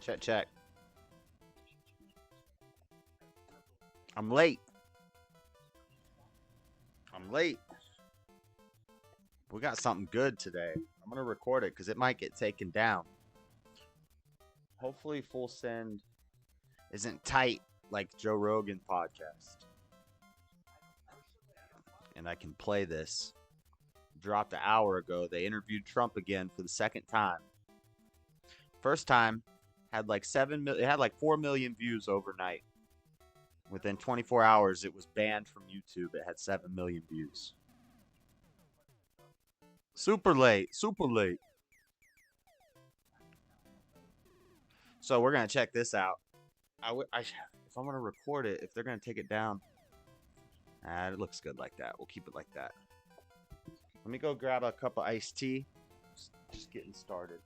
Check, check. I'm late. I'm late. We got something good today. I'm going to record it because it might get taken down. Hopefully, Full Send isn't tight like Joe Rogan podcast. And I can play this. Dropped an hour ago. They interviewed Trump again for the second time. First time had like 7 million. It had like 4 million views overnight. Within 24 hours, it was banned from YouTube. It had 7 million views. Super late. Super late. So we're going to check this out. If I'm going to record it, if they're going to take it down, it looks good like that. We'll keep it like that. Let me go grab a cup of iced tea. Just getting started.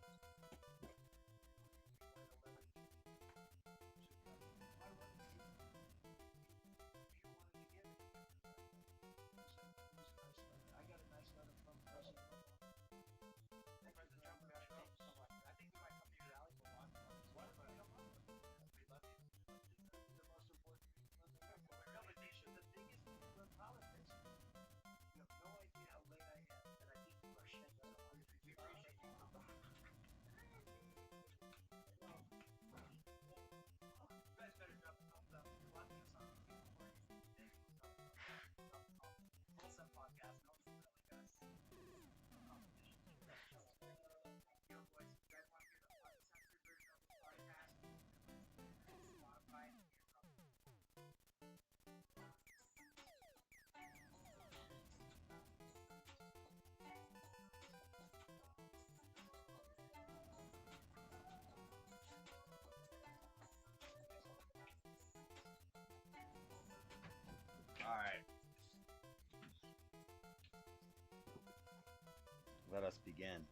All right. Let us begin.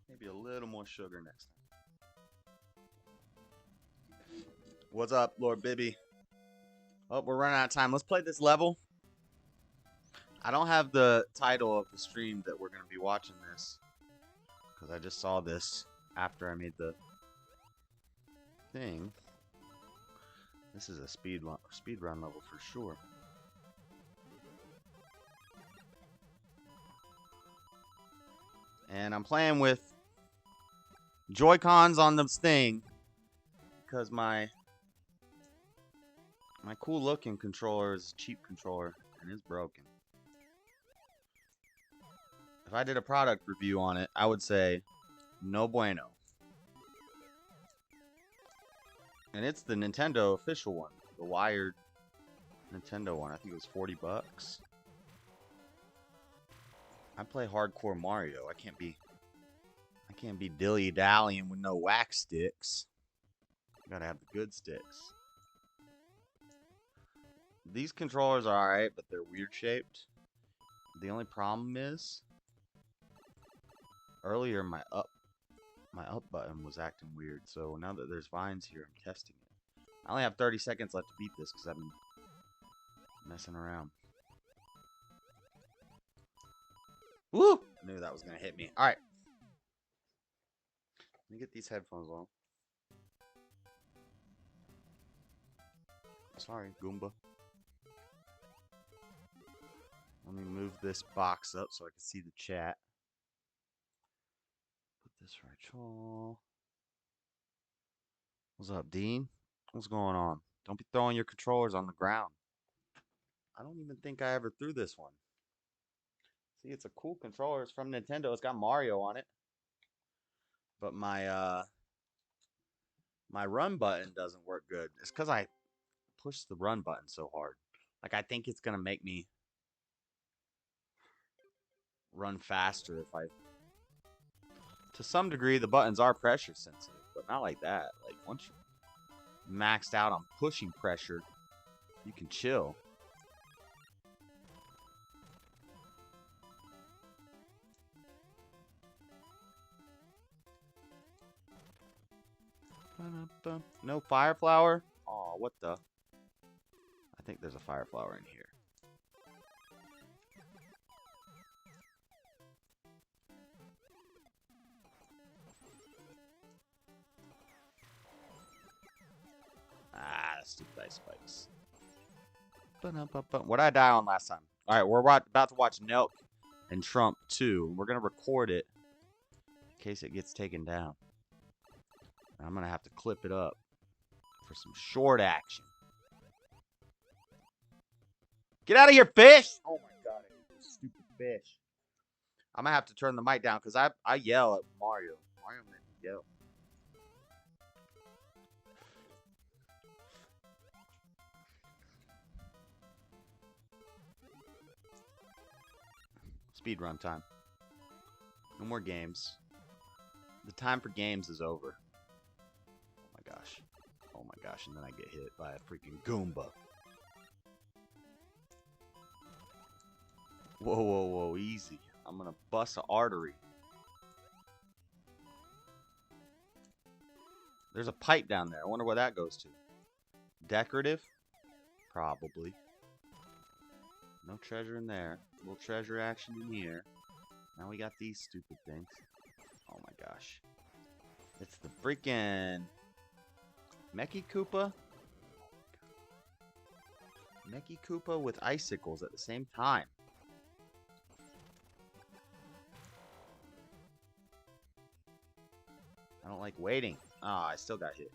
Maybe a little more sugar next time. What's up, Lord Bibby? Oh, we're running out of time. Let's play this level. I don't have the title of the stream that we're going to be watching this, because I just saw this after I made the thing. This is a speed run level for sure. And I'm playing with Joy-Cons on this thing because my cool looking controller is a cheap controller and is broken. If I did a product review on it, I would say no bueno. And it's the Nintendo official one, the wired Nintendo one. I think it was $40. I play hardcore Mario. I can't be dilly-dallying with no wax sticks. Gotta have the good sticks. These controllers are alright, but they're weird shaped. The only problem is earlier my up button was acting weird, so now that there's vines here, I'm testing it. I only have 30 seconds left to beat this because I've been messing around. Woo! I knew that was going to hit me. Alright. Let me get these headphones on. Sorry, Goomba. Let me move this box up so I can see the chat. Put this right here. What's up, Dean? What's going on? Don't be throwing your controllers on the ground. I don't even think I ever threw this one. See, it's a cool controller. It's from Nintendo. It's got Mario on it. But my run button doesn't work good. It's because I pushed the run button so hard. Like, I think it's going to make me run faster if I... To some degree, the buttons are pressure sensitive, but not like that. Like, once you're maxed out on pushing pressure, you can chill. No fire flower? Oh, what the? I think there's a fire flower in here. stupid ice spikes. What did I die on last time? All right, we're about to watch Nelk and Trump 2. We're going to record it in case it gets taken down. I'm going to have to clip it up for some short action. Get out of here, fish! Oh my god, I hate this stupid fish. I'm going to have to turn the mic down because I yell at Mario. Mario made me yell. Speed run time. No more games. The time for games is over. Oh my gosh. Oh my gosh, and then I get hit by a freaking Goomba. Whoa, whoa, whoa, easy. I'm gonna bust an artery. There's a pipe down there. I wonder where that goes to. Decorative? Probably. No treasure in there. A little treasure action in here. Now we got these stupid things. Oh my gosh. It's the freaking Mechi Koopa. Mechi Koopa with icicles at the same time. I don't like waiting. Ah, I still got hit.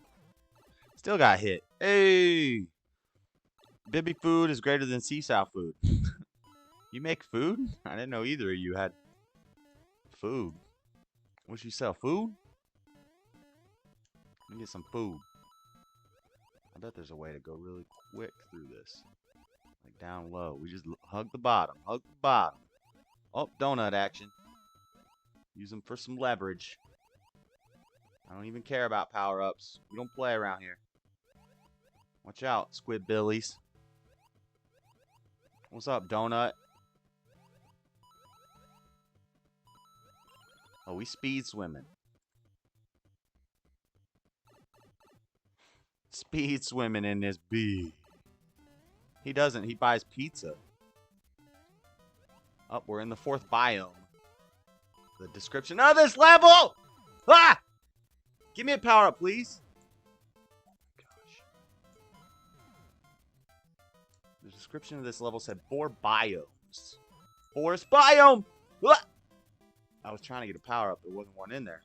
Still got hit. Hey! Bibby food is greater than Seesaw food. You make food? I didn't know either of you had food. What you sell? Food? Let me get some food. I bet there's a way to go really quick through this. Like down low. We just hug the bottom. Hug the bottom. Oh, donut action. Use them for some leverage. I don't even care about power-ups. We don't play around here. Watch out, Squid Billies. What's up, donut? Oh, we speed swimming. Speed swimming in this bee. He doesn't. He buys pizza. Oh, we're in the 4th biome. The description of this level! Ah! Give me a power up, please. Gosh. The description of this level said 4 biomes. Forest biome! Ah! I was trying to get a power up. There wasn't one in there.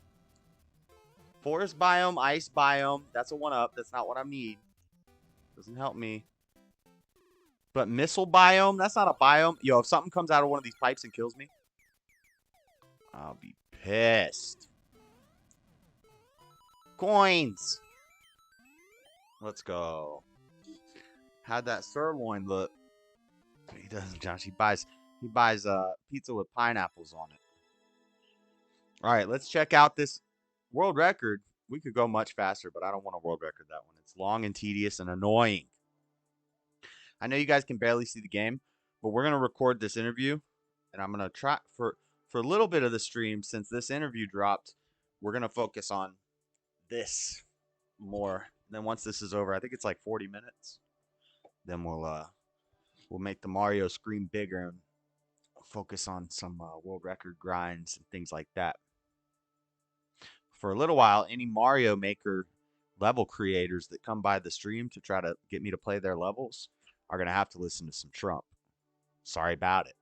Forest biome, ice biome. That's a 1-up. That's not what I need. Doesn't help me. But missile biome? That's not a biome. Yo, if something comes out of one of these pipes and kills me, I'll be pissed. Coins. Let's go. How'd that sirloin look? He doesn't, Josh. He buys pizza with pineapples on it. All right, let's check out this world record. We could go much faster, but I don't want a world record that one. It's long and tedious and annoying. I know you guys can barely see the game, but we're going to record this interview, and I'm going to try for a little bit of the stream, since this interview dropped, we're going to focus on this more. Then once this is over, I think it's like 40 minutes, then we'll make the Mario screen bigger and focus on some world record grinds and things like that. For a little while, any Mario Maker level creators that come by the stream to try to get me to play their levels are going to have to listen to some Trump. Sorry about it.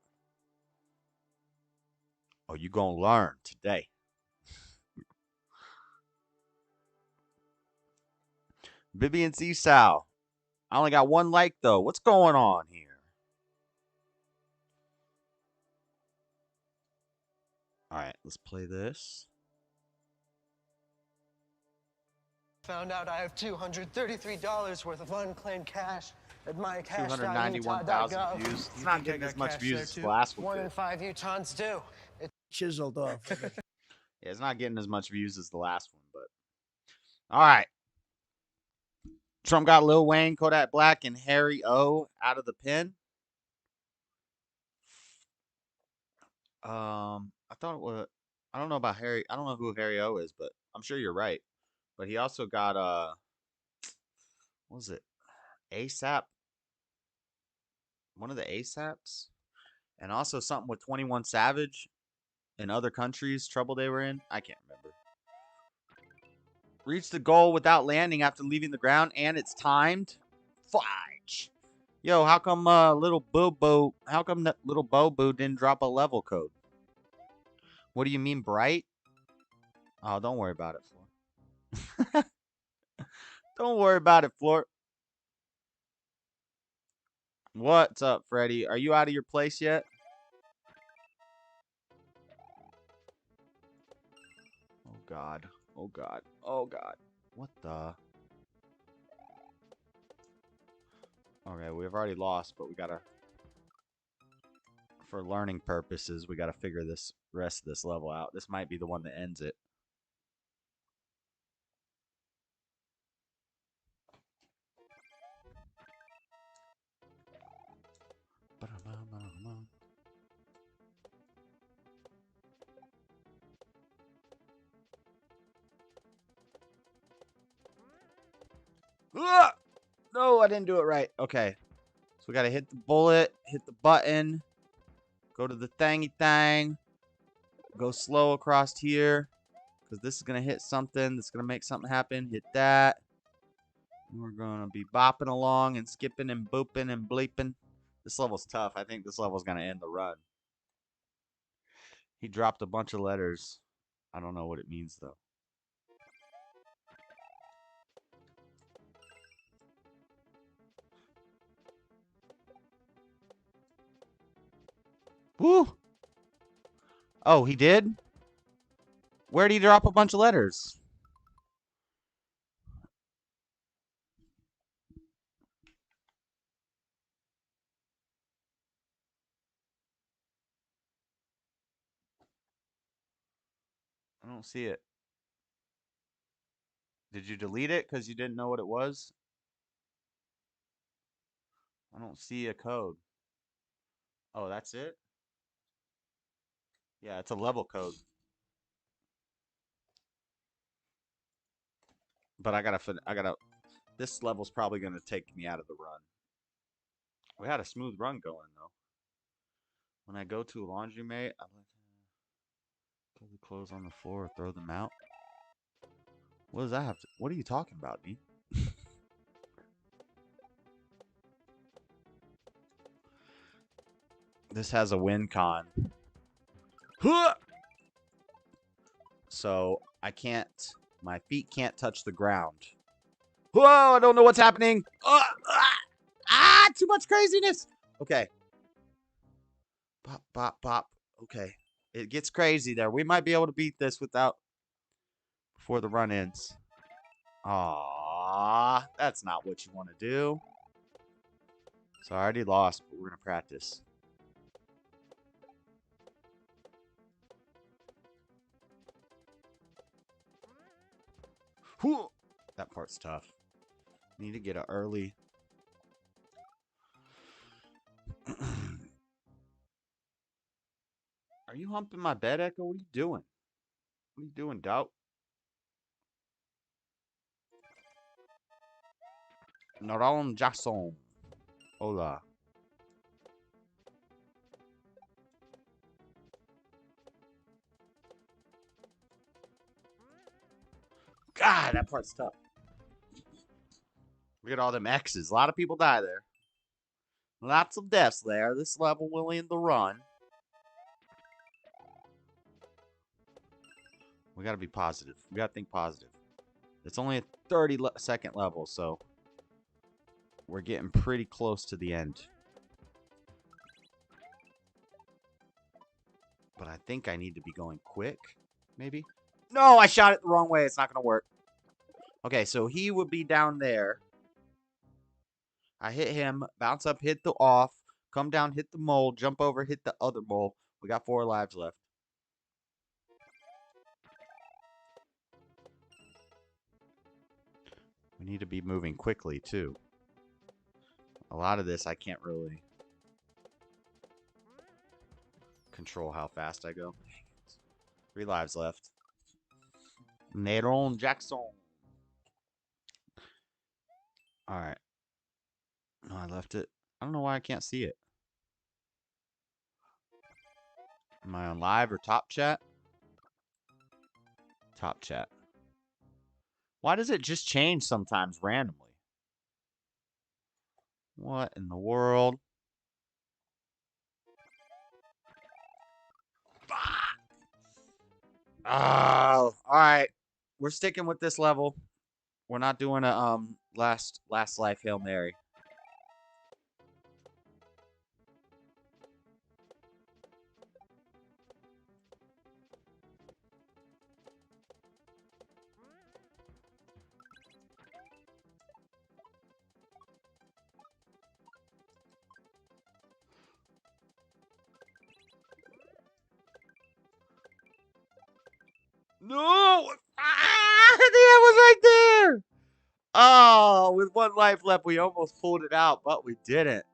Oh, you going to learn today. Bibby and Seesaw. I only got 1 like, though. What's going on here? All right, let's play this. Found out I have $233 worth of unclaimed cash at my cash. 291,000 views. It's not getting as much views as the last one. 1 in 5 Utahns do. It's chiseled off. Yeah, it's not getting as much views as the last one, but all right. Trump got Lil Wayne, Kodak Black, and Harry O out of the pen. I thought it was. I don't know about Harry. I don't know who Harry O is, but I'm sure you're right. But he also got what was it? ASAP. One of the ASAPs, and also something with 21 Savage and other countries trouble they were in. I can't remember. Reach the goal without landing after leaving the ground, and it's timed. Fudge. Yo, how come how come that little Bobo didn't drop a level code? What do you mean, bright? Oh, don't worry about it, Floor. Don't worry about it, Floor. What's up, Freddy? Are you out of your place yet? Oh, God. Oh, God. Oh, God. What the? Okay, we've already lost, but we gotta... For learning purposes, we gotta figure this rest of this level out. This might be the one that ends it. No, I didn't do it right. Okay. So we gotta hit the bullet, hit the button, go to the thingy thing, go slow across here, because this is gonna hit something that's gonna make something happen. Hit that. We're gonna be bopping along and skipping and booping and bleeping. This level's tough. I think this level's gonna end the run. He dropped a bunch of letters. I don't know what it means though. Woo! Oh, he did? Where did he drop a bunch of letters? I don't see it. Did you delete it because you didn't know what it was? I don't see a code. Oh, that's it? Yeah, it's a level code. But this level's probably gonna take me out of the run. We had a smooth run going though. When I go to a laundromat, I let throw the clothes on the floor or throw them out. What does that have to? What are you talking about, Dean? This has a win con. So I can't. My feet can't touch the ground. Whoa! I don't know what's happening. Too much craziness. Okay. Pop, pop, pop. Okay. It gets crazy there. We might be able to beat this before the run ends. Aww, that's not what you want to do. So I already lost, but we're going to practice. Whew. That part's tough. Need to get an early... Are you humping my bed, Echo? What are you doing? What are you doing, Doubt? Noron Jackson. Hola. God, that part's tough. Look at all them X's. A lot of people die there. Lots of deaths there. This level will end the run. We gotta be positive. We gotta think positive. It's only a 30-second level, so we're getting pretty close to the end. But I think I need to be going quick, maybe? No, I shot it the wrong way. It's not gonna work. Okay, so he would be down there. I hit him, bounce up, hit the off, come down, hit the mole, jump over, hit the other mole. We got 4 lives left. We need to be moving quickly, too. A lot of this, I can't really control how fast I go. 3 lives left. Neron Jackson. Alright. No, I left it. I don't know why I can't see it. Am I on live or top chat? Top chat. Why does it just change sometimes randomly? What in the world? Oh, all right. We're sticking with this level. We're not doing a last life Hail Mary. No! Ah, the end was right there. Oh, with one life left, we almost pulled it out, but we didn't.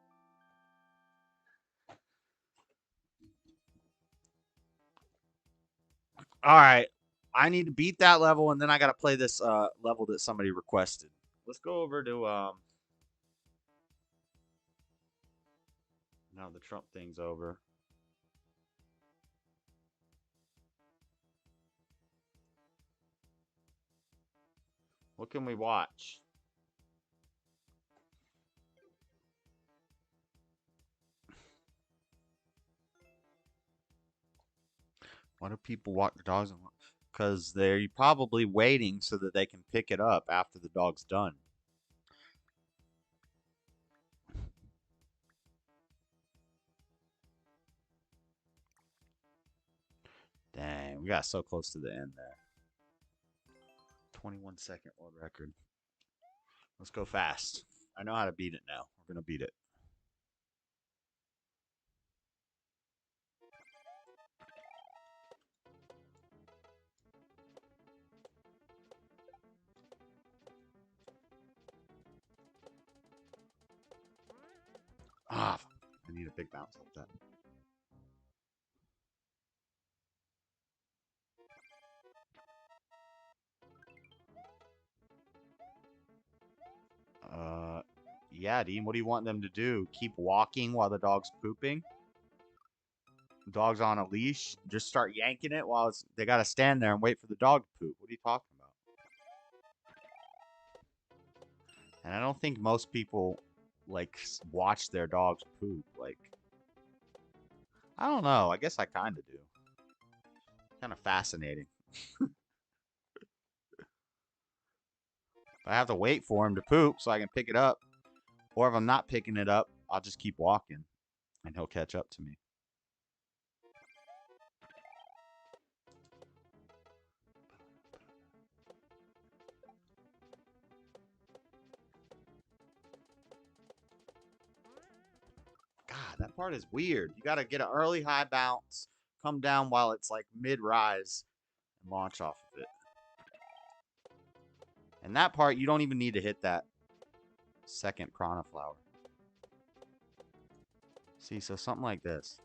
All right. I need to beat that level, and then I got to play this level that somebody requested. Let's go over to now the Trump thing's over. What can we watch? Why do people walk their dogs? Because they're probably waiting so that they can pick it up after the dog's done. Dang, we got so close to the end there. 21-second world record. Let's go fast. I know how to beat it now. We're going to beat it. Ah, I need a big bounce like that. Yeah, Dean, what do you want them to do? Keep walking while the dog's pooping? Dog's on a leash? Just start yanking it while they got to stand there and wait for the dog to poop. What are you talking about? And I don't think most people, like, watch their dogs poop. Like, I don't know. I guess I kind of do. Kind of fascinating. I have to wait for him to poop so I can pick it up. Or if I'm not picking it up, I'll just keep walking and he'll catch up to me. God, that part is weird. You got to get an early high bounce, come down while it's like mid rise, and launch off of it. And that part, you don't even need to hit that second Prana Flower. See, so something like this.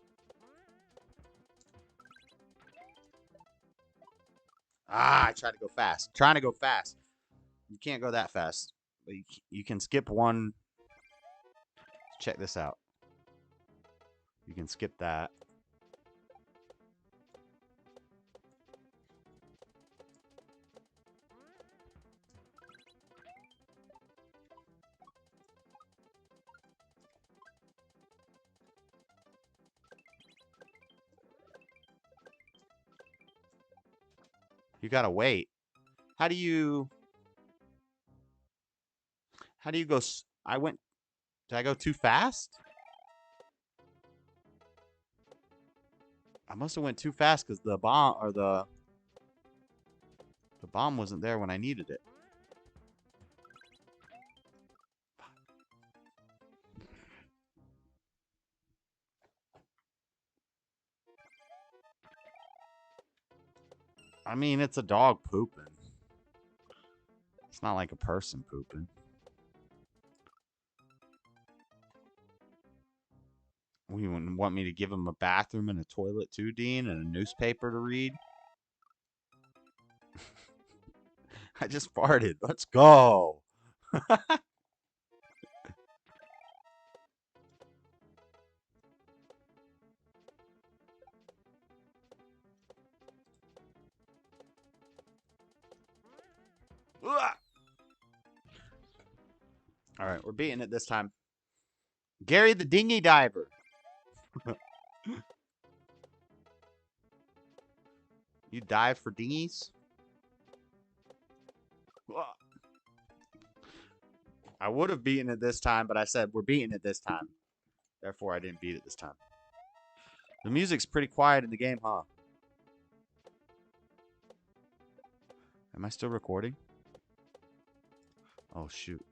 Ah, I tried to go fast. Trying to go fast. You can't go that fast. But you can skip one. Check this out. You can skip that. You gotta wait. How do you go? Did I go too fast? I must have went too fast because the bomb wasn't there when I needed it. I mean, it's a dog pooping. It's not like a person pooping. You want me to give him a bathroom and a toilet too, Dean, and a newspaper to read? I just farted. Let's go. All right, we're beating it this time. Gary the dinghy diver. You dive for dinghies? I would have beaten it this time, but I said we're beating it this time. Therefore, I didn't beat it this time. The music's pretty quiet in the game, huh? Am I still recording? Oh, shoot.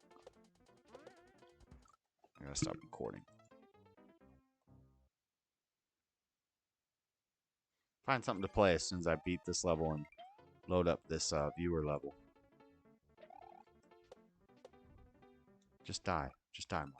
I gotta stop recording. Find something to play as soon as I beat this level and load up this viewer level. Just die. Just die more.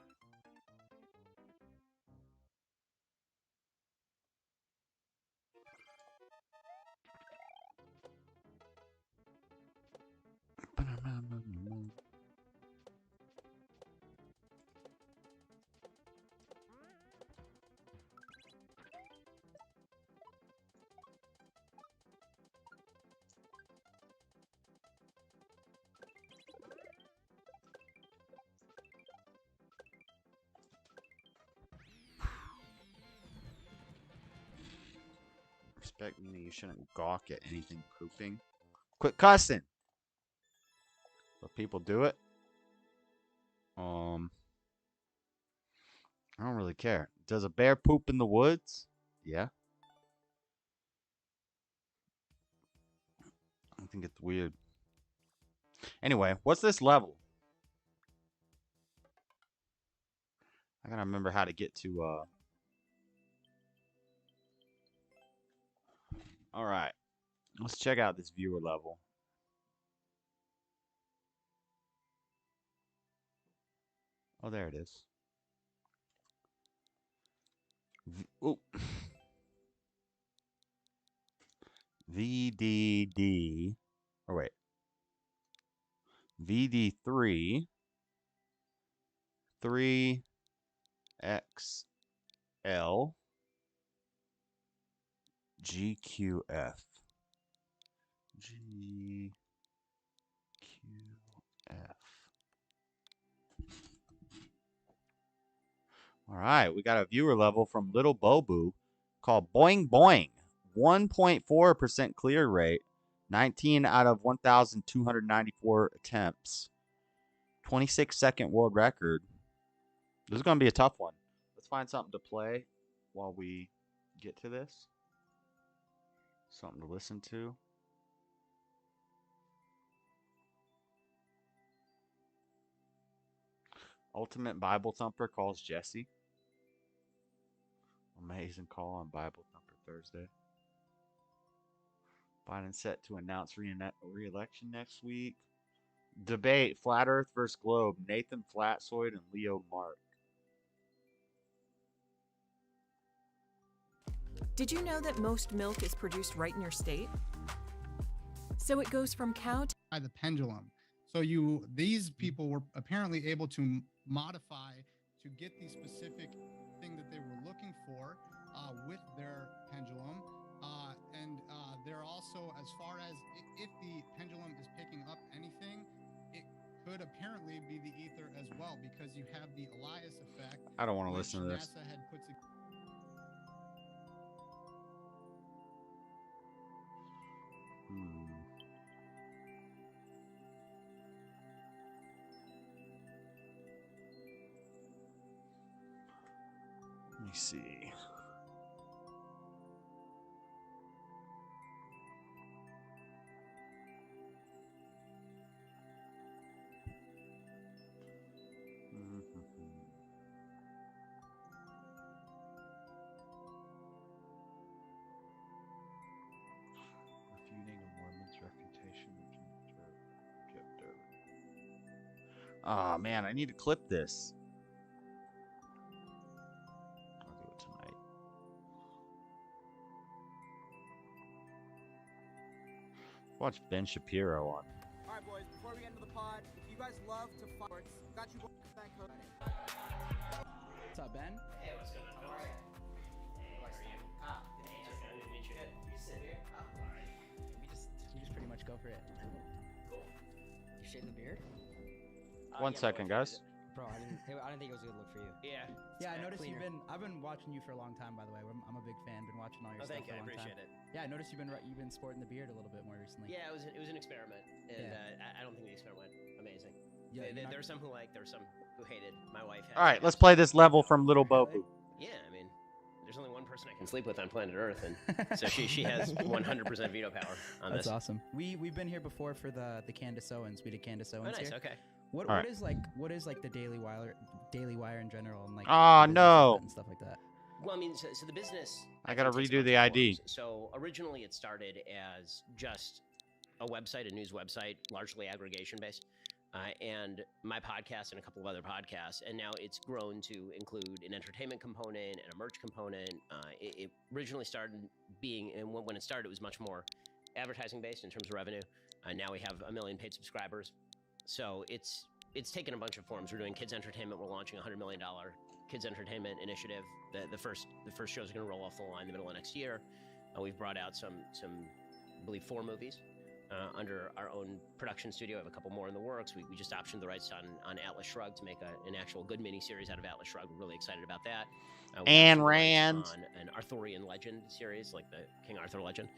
Respect me, you shouldn't gawk at anything pooping. Quit cussing! But people do it. I don't really care. Does a bear poop in the woods? Yeah. I think it's weird. Anyway, what's this level? I gotta remember how to get to, Alright. Let's check out this viewer level. Oh, there it is. Ooh. VDD. Oh, wait. VD3. 3XL. GQF. GQF. All right, we got a viewer level from Little Bobu called Boing Boing. 1.4% clear rate. 19 out of 1,294 attempts. 26-second world record. This is going to be a tough one. Let's find something to play while we get to this. Something to listen to. Ultimate Bible Thumper calls Jesse. Amazing call on Bible Thumper Thursday. Biden set to announce re-election next week. Debate Flat Earth versus Globe. Nathan Flatsoid and Leo Mark. Did you know that most milk is produced right in your state? So it goes from cow to the pendulum. So these people were apparently able to modify to get the specific thing that they were looking for with their pendulum. And they're also, as far as if the pendulum is picking up anything, it could apparently be the ether as well, because you have the Elias effect. I don't want to listen to this. NASA had put together. Let me see. Refuting a Mormon's refutation. Oh man, I need to clip this. I'll do it tonight. Watch Ben Shapiro on. Alright boys, before we end the pod, if you guys love to fight, got you that code. What's up, Ben? Hey, what's going on? How are you? Hey, how are you? Nice to meet you. You sit here. Alright. You just pretty much go for it. Cool. You shave the beard? One second, guys. Bro, I didn't think it was a good look for you. Yeah. Yeah, I noticed I've been watching you for a long time, by the way. I'm a big fan. Been watching all your stuff Thank you. for a I long appreciate time. it. Yeah, I noticed you've been sporting the beard a little bit more recently. Yeah, it was an experiment, and I don't think the experiment went amazing. Yeah, there were some who liked, there were some who hated. My wife. All right, let's play this level from Little Bobu. Yeah, I mean, there's only one person I can sleep with on planet Earth, and so she has 100% veto power on this. That's awesome. We've been here before for the Candace Owens. We did Candace Owens nice. here. Okay. What is like the Daily Wire in general and like Oh no and stuff like that. Well, I mean, so the business. I gotta takes a redo bunch the of ID. forms. So originally it started as just a website, a news website, largely aggregation based, and my podcast and a couple of other podcasts. And now it's grown to include an entertainment component and a merch component. It originally started being, and when it started, it was much more advertising based in terms of revenue. Now we have 1 million paid subscribers. So it's taken a bunch of forms. We're doing kids entertainment. We're launching a $100 million kids entertainment initiative. The first shows are going to roll off the line in the middle of next year. We've brought out some I believe 4 movies under our own production studio. I have a couple more in the works. We just optioned the rights on Atlas Shrugged to make an actual good mini series out of Atlas Shrugged. We're really excited about that. Ayn Rand. On an Arthurian legend series, like the King Arthur legend.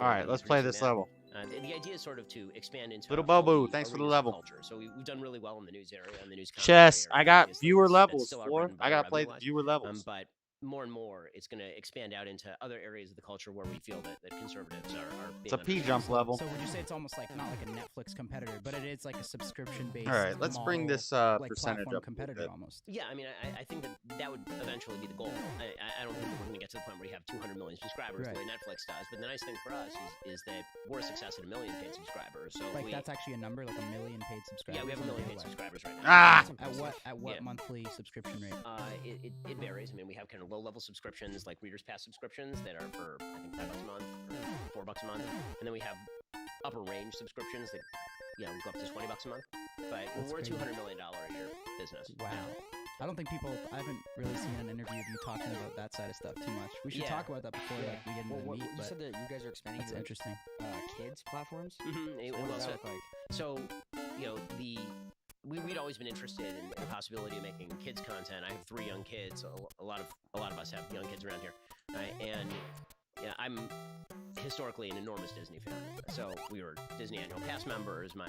All right, let's play this level. The idea is sort of to expand into Little Bobu, thanks for the level. Culture. So we've done really well in the news area and the news. Chess, I got obviously. viewer That's levels. still our Floor. bread and I gotta butter play the revenue-wise. viewer levels. But more and more, it's going to expand out into other areas of the culture where we feel that conservatives are It's a P jump level. So would you say it's almost like not like a Netflix competitor, but it is like a subscription based? All right, let's bring this like percentage platform up a competitor bit. almost. Yeah, I mean, I think that would eventually be the goal. I don't think that we're going to get to the point where we have 200 million subscribers the way Netflix does. But the nice thing for us is that we're a success at 1 million paid subscribers. So like that's actually a number, like 1 million paid subscribers. Yeah, we have 1 million paid subscribers right now. At what monthly subscription rate? It varies. I mean, we have kind of low level subscriptions like Reader's Pass subscriptions that are for I think $5 a month or $4 a month, and then we have upper range subscriptions that we go up to $20 a month. But we're a $200 million a year business. Wow. I don't think I haven't really seen an interview of you talking about that side of stuff too much. We should talk about that before like, we get into the meat. You said that you guys are expanding that's to interesting. Kids platforms? Mm-hmm. What does that look like? So, we'd always been interested in the possibility of making kids content. I have 3 young kids. A lot of us have young kids around here, and I'm historically an enormous Disney fan. So we were Disney annual pass members. My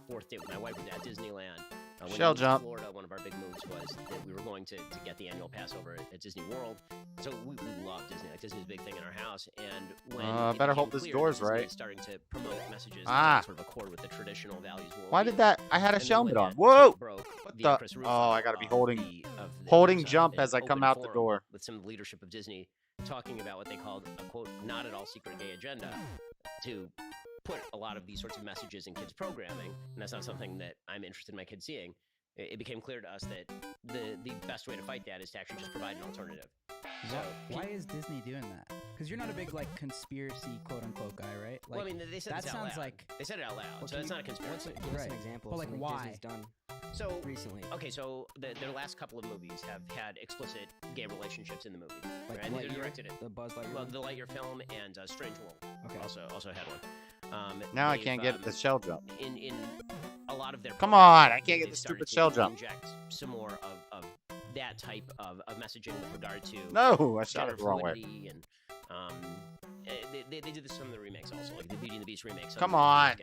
4th date with my wife was at Disneyland. When we moved to Florida, one of our big moves was that we were going to get the annual pass over at Disney World. So we love Disney. Like Disney's a big thing in our house. And when better hope this door's right. Starting to promote messages that sort of accord with the traditional values. Why did that? I had a helmet on. Whoa! What the? Oh, I gotta be holding jump as I come out the door. With some leadership of Disney talking about what they called a quote not at all secret gay agenda to put a lot of these sorts of messages in kids programming, and that's not something that I'm interested in my kids seeing. It became clear to us that the best way to fight that is to actually just provide an alternative. So why is Disney doing that? Because you're not a big like conspiracy quote unquote guy, right? Like, well, I mean, they said that it sounds out loud. like They said it out loud, so it's not a conspiracy. Give us an example. But like why? Disney's done so recently. Okay, so their last couple of movies have had explicit gay relationships in the movie. Like right? They directed it. The Buzz Lightyear. Well, the Lightyear film and Strange World. Okay. Also had one. Now I can't get the shell jump. In a lot of their Come on, I can't get the stupid shell jump. Inject some more of that type of messaging with regard to no, I shot it the wrong way. And they did this in some of the remakes also, like the Beauty and the Beast remakes. Come on.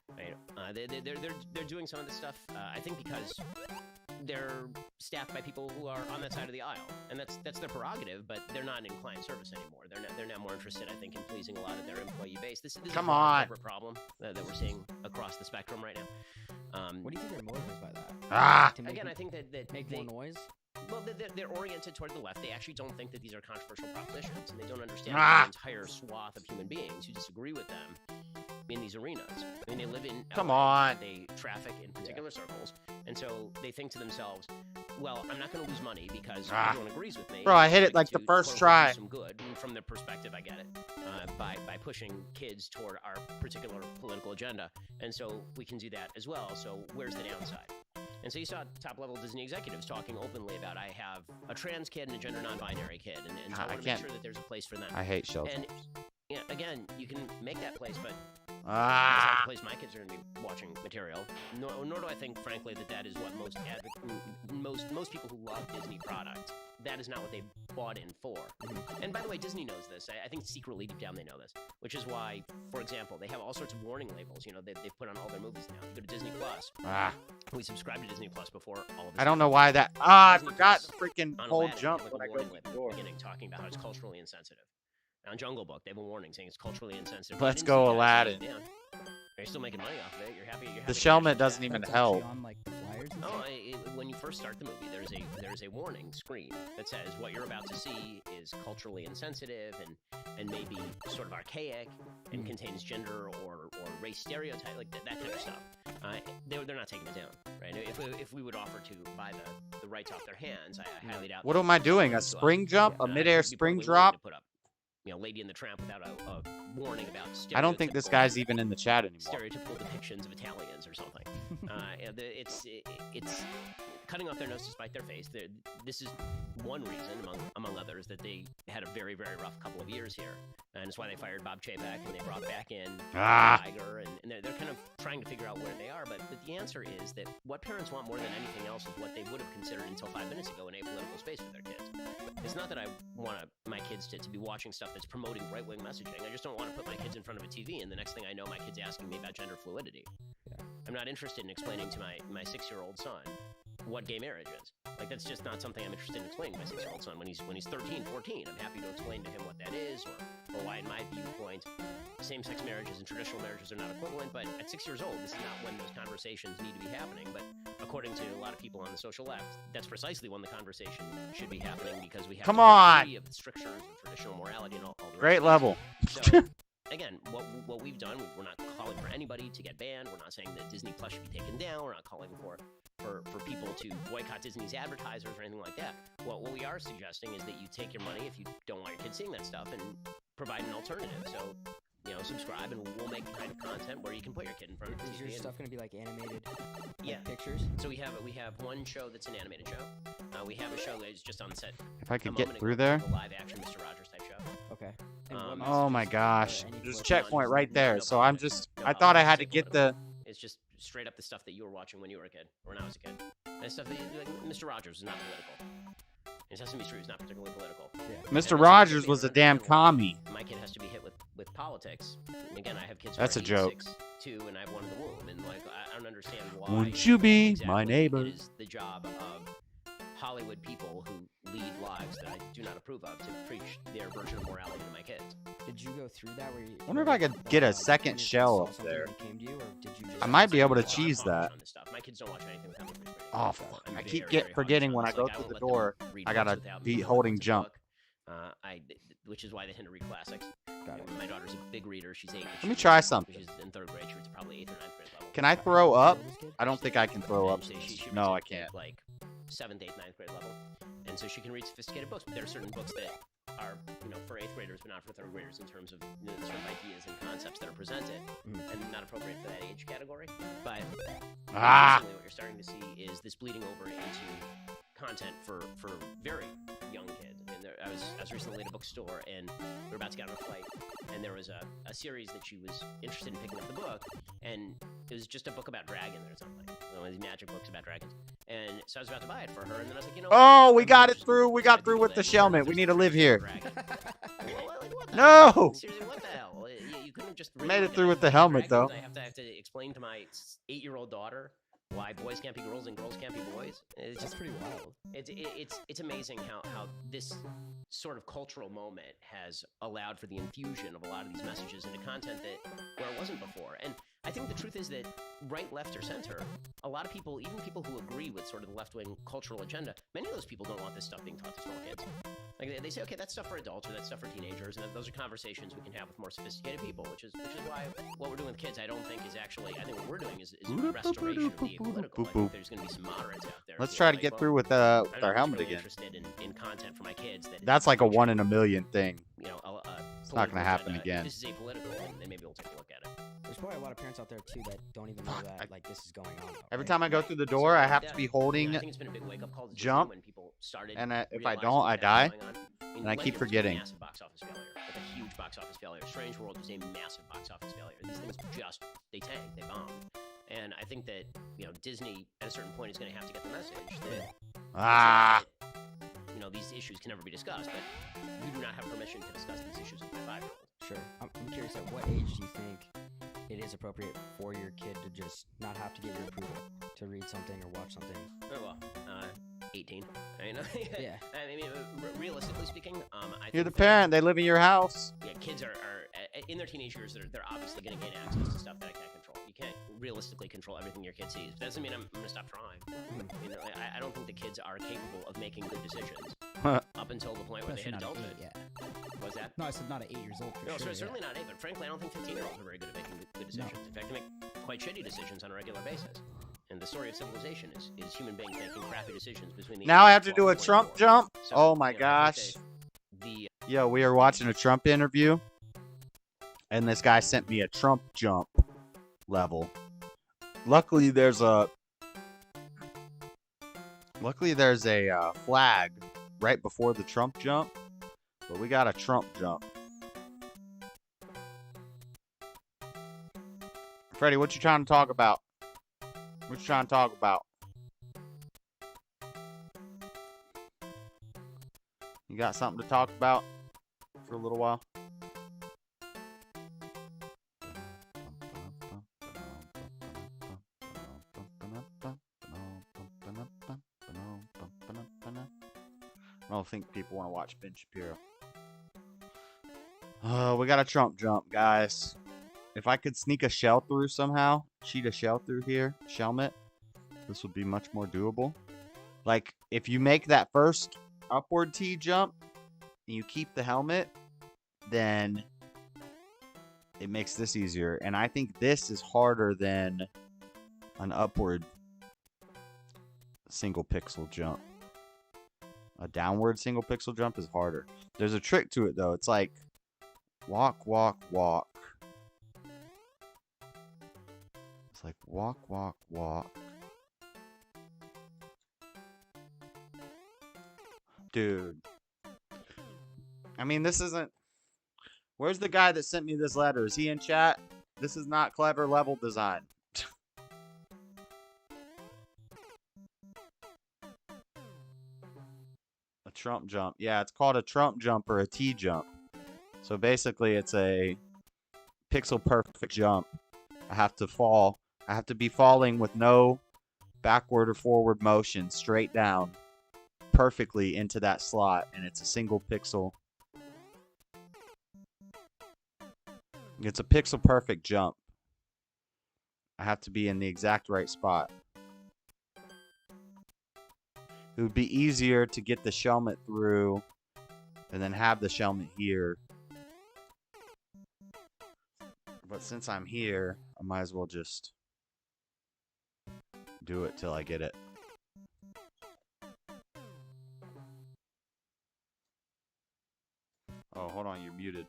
Right? They're doing some of this stuff. I think because they're staffed by people who are on that side of the aisle, and that's their prerogative. But they're not in client service anymore. They're now more interested, I think, in pleasing a lot of their employee base. This is a corporate problem that we're seeing across the spectrum right now. What do you think their motive is by that? Again, I think that make more noise. Well, they're oriented toward the left. They actually don't think that these are controversial propositions, and they don't understand the entire swath of human beings who disagree with them in these arenas. I mean, they live in LA, they traffic in particular circles, and so they think to themselves, well, I'm not going to lose money because everyone agrees with me. Bro, I hit it like the first try. Some good. And from their perspective, I get it. By pushing kids toward our particular political agenda, and so we can do that as well. So where's the downside? And so you saw top-level Disney executives talking openly about, I have a trans kid and a gender non-binary kid, and so I want to make sure that there's a place for them. I hate shell And again, you can make that place, but That's not Ah. the place my kids are going to be watching material. Nor do I think, frankly, that is what most people who love Disney product, that is not what they bought in for. And by the way, Disney knows this. I think secretly deep down they know this, which is why, for example, they have all sorts of warning labels. You know, they've put on all their movies now. You go to Disney Plus. Ah. We subscribed to Disney Plus before all of this. I don't know why that. I Disney forgot Plus the freaking on whole Aladdin, jump they have when I a go warning to label the at door. the beginning talking about how it's culturally insensitive. On Jungle Book, they have a warning saying it's culturally insensitive. Let's You didn't go, see that, Aladdin. yeah. You're still making money off of it. You're happy. The Shelmet doesn't even That's help. actually on like the flyers. And stuff? When you first start the movie, there's a warning screen that says what you're about to see is culturally insensitive and maybe sort of archaic and contains gender or race stereotype, like that kind of stuff. They're not taking it down, right? If we would offer to buy the rights off their hands, I highly doubt. What am I doing? A spring jump? A midair I'd be spring perfectly willing drop? to put up, Lady and the Tramp without a warning about. I don't think this guy's even in the chat anymore. Stereotypical depictions of Italians or something. It's cutting off their nose to spite their face. This is one reason, among others, that they had a very, very rough couple of years here, and it's why they fired Bob Chapek and they brought back in Tiger, and they're kind of trying to figure out where they are. But the answer is that what parents want more than anything else is what they would have considered until 5 minutes ago an apolitical space for their kids. It's not that I want my kids to be watching stuff that's promoting right-wing messaging. I just don't want to put my kids in front of a TV, and the next thing I know, my kid's asking me about gender fluidity. I'm not interested in explaining to my 6-year-old son what gay marriage is. Like, that's just not something I'm interested in explaining to my 6-year-old son. When he's 13, 14, I'm happy to explain to him what that is, or why, in my viewpoint, same-sex marriages and traditional marriages are not equivalent. But at 6 years old, this is not when those conversations need to be happening. But according to a lot of people on the social left, that's precisely when the conversation should be happening, because we have Come to get on! free of the strictures of traditional morality and all the Great rest. level. So, again, what we've done, we're not calling for anybody to get banned. We're not saying that Disney Plus should be taken down. We're not calling for people to boycott Disney's advertisers or anything like that. What we are suggesting is that you take your money if you don't want your kids seeing that stuff and provide an alternative. So, subscribe and we'll make the kind of content where you can put your kid in front of the TV. Is your stuff going to be like animated pictures? So we have one show that's an animated show. We have a show that is just on set. If I could a get moment through ago, there. a live action Mr. Rogers type show. Okay. Oh my gosh. any There's a political checkpoint messages? right there. No So I'm politics. just, No I thought I politics. had to get the, It's just straight up the stuff that you were watching when you were a kid, or when I was a kid. And stuff that like Mr. Rogers is not political. And Sesame Street is not particularly political. Mr. Rogers was a damn commie. My kid has to be hit with politics. And again, I have kids. That's who a are joke. 6, 2, and I have one in the womb, and like I don't understand why. Won't you be exactly my neighbor? It is the job of Hollywood people who lead lives that I do not approve of to preach their version of morality to my kids. Did you go through that? Where you, Wonder if where, I could get a like, second you shell saw up something there. that came to you, or did you just I might be able to I'm cheese not that. on this stuff. My kids don't watch anything without me reading. Oh, fuck. I'm I very, keep very forgetting hard when on I this. go Like, through won't the let them door, read I books gotta without be me holding knowing it's a jump. book. Which is why they tend to read classics. Got it. My daughter's a big reader. She's 8. Let me try something. She's in 3rd grade. She reads probably 8th or 9th grade level. Can I throw up? This kid? I don't think I can throw up. She reads No, I at, can't. Like 7th, 8th, 9th grade level, and so she can read sophisticated books. But there are certain books that are, for 8th graders, but not for 3rd graders in terms of the sort of ideas and concepts that are presented, and not appropriate for that age category. But increasingly what you're starting to see is this bleeding over into content for very young kids. I mean, I was recently at a bookstore, and we were about to get on a flight, and there was a series that she was interested in picking up the book, and it was just a book about dragons or something, one of these magic books about dragons. And so I was about to buy it for her, and then I was like, Oh, we got it through. We got through with the Shelmet. We need to live here. No! Seriously, what the hell? You couldn't just Made it through with the helmet, though. I have to explain to my 8-year-old daughter why boys can't be girls and girls can't be boys. It's That's just pretty wild. it's amazing how this sort of cultural moment has allowed for the infusion of a lot of these messages into content that where it wasn't before. And I think the truth is that right, left, or center, a lot of people, even people who agree with sort of the left-wing cultural agenda, many of those people don't want this stuff being taught to small kids. Like they say, okay, that's stuff for adults or that's stuff for teenagers, and those are conversations we can have with more sophisticated people, which is why what we're doing with kids, I don't think is actually. I think what we're doing is a restoration of the apolitical. I think there's going to be some moderates out there. Let's who try are to like, get well, through with I'm our not helmet really again. interested in content for my kids. That's like a 1 in a million thing. It's not gonna happen agenda. again. If this is apolitical, then maybe we'll take a look at it. There's probably a lot of parents out there too that don't even know that like this is going on. Every right? time I go through the door, I have to be holding I think it's been a big wake-up call to Disney jump, when people started and if I realizing don't, I that die, was going on. and I keep Lightyear was a forgetting. Massive box office failure, like a huge box office failure. Strange World was a massive box office failure. These things just they tanked, they bombed, and I think that Disney at a certain point is going to have to get the message that these issues can never be discussed, but you do not have permission to discuss these issues with my 5-year-old. Sure. I'm curious, at what age do you think it is appropriate for your kid to just not have to get your approval to read something or watch something? Oh, well, 18. Yeah. I mean, realistically speaking, I You're think the that, parent. They live in your house. Yeah, kids are in their teenage years. They're obviously going to gain access to stuff that I can't control. You can't realistically control everything your kid sees. That doesn't mean I'm going to stop trying. I don't think the kids are capable of making good decisions up until the point where they hit adulthood. Yeah. Was that? No, I said not at 8 years old. For No, sure, certainly not 8. But frankly, I don't think 15-year-olds are very good at making good decisions. In fact, they make quite shitty decisions on a regular basis. And the story of civilization is human beings making crappy decisions between the. Now I have ages to of do a 12 and Trump 24. jump. So, Oh my I think gosh. that Yo, we are watching a Trump interview, and this guy sent me a Trump jump level. Luckily, there's a flag right before the Trump jump, but we got a Trump jump. Freddie, what you trying to talk about? What you trying to talk about? You got something to talk about for a little while? I don't think people want to watch Ben Shapiro. We got a Trump jump, guys. If I could sneak a shell through somehow, cheat a shell through here, Shelmet, this would be much more doable. Like, if you make that first upward T jump and you keep the helmet, then it makes this easier. And I think this is harder than an upward single pixel jump. A downward single pixel jump is harder. There's a trick to it, though. It's like walk, walk, walk. It's like walk, walk, walk. Dude. I mean, this isn't... Where's the guy that sent me this letter? Is he in chat? This is not clever level design. A Trump jump. Yeah, it's called a Trump jump or a T jump. So basically, it's a pixel perfect jump. I have to fall. I have to be falling with no backward or forward motion, straight down, perfectly into that slot, and it's a single pixel. It's a pixel perfect jump. I have to be in the exact right spot. It would be easier to get the shelmet through and then have the shelmet here. But since I'm here, I might as well just do it till I get it. Oh, hold on, you're muted.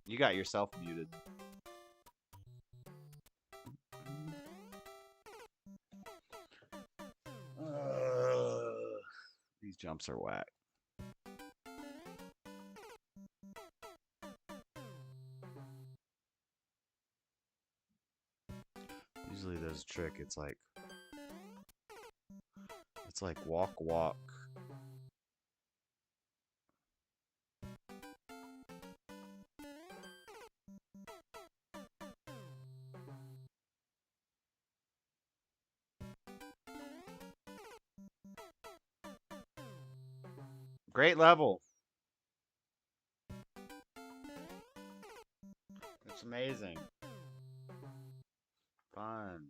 You got yourself muted. These jumps are whack. Usually there's a trick. It's like walk, walk. Great level. It's amazing. Fun.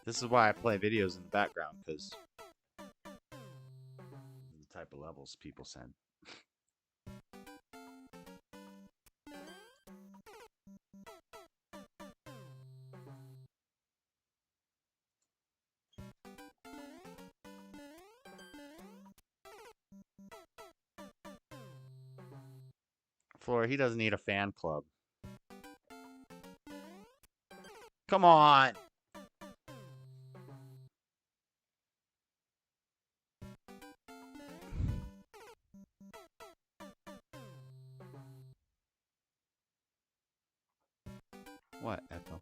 This is why I play videos in the background, because the type of levels people send. floor. He doesn't need a fan club. Come on. What, Echo?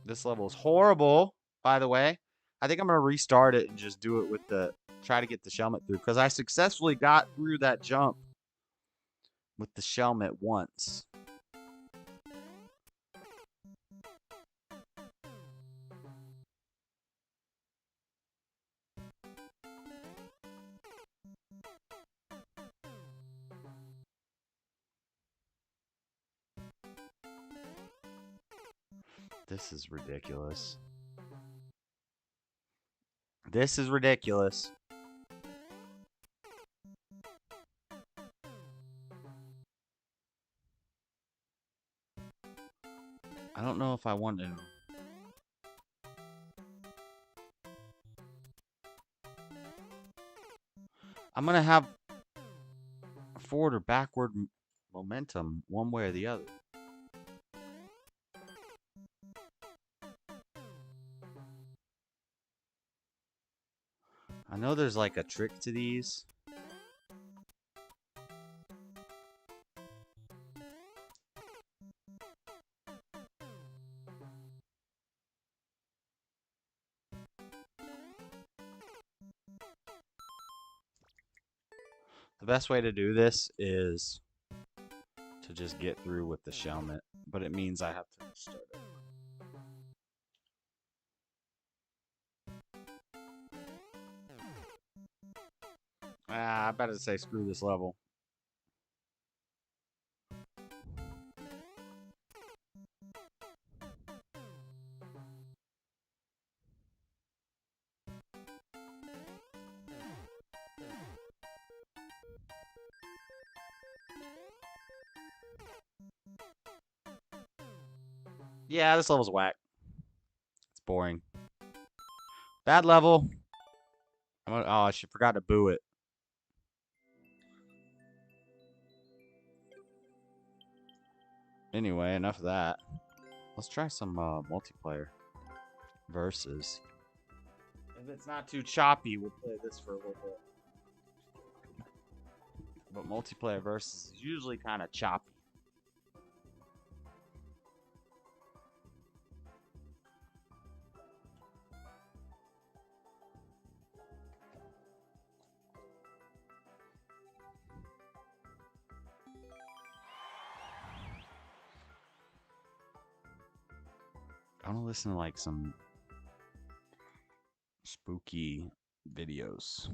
This level is horrible, by the way. I think I'm going to restart it and just do it with the... Try to get the Shelmet through. Because I successfully got through that jump with the Shelmet once. This is ridiculous. This is ridiculous. I don't know if I want to. I'm going to have forward or backward momentum one way or the other. I know there's like a trick to these. The best way to do this is to just get through with the Shelmet, but it means I have to start it. I better say screw this level. Yeah, this level's whack. It's boring. Bad level. Oh, I forgot to boo it. Anyway, enough of that. Let's try some multiplayer versus. If it's not too choppy, we'll play this for a little bit. But multiplayer versus is usually kind of choppy. I want to listen to like some spooky videos.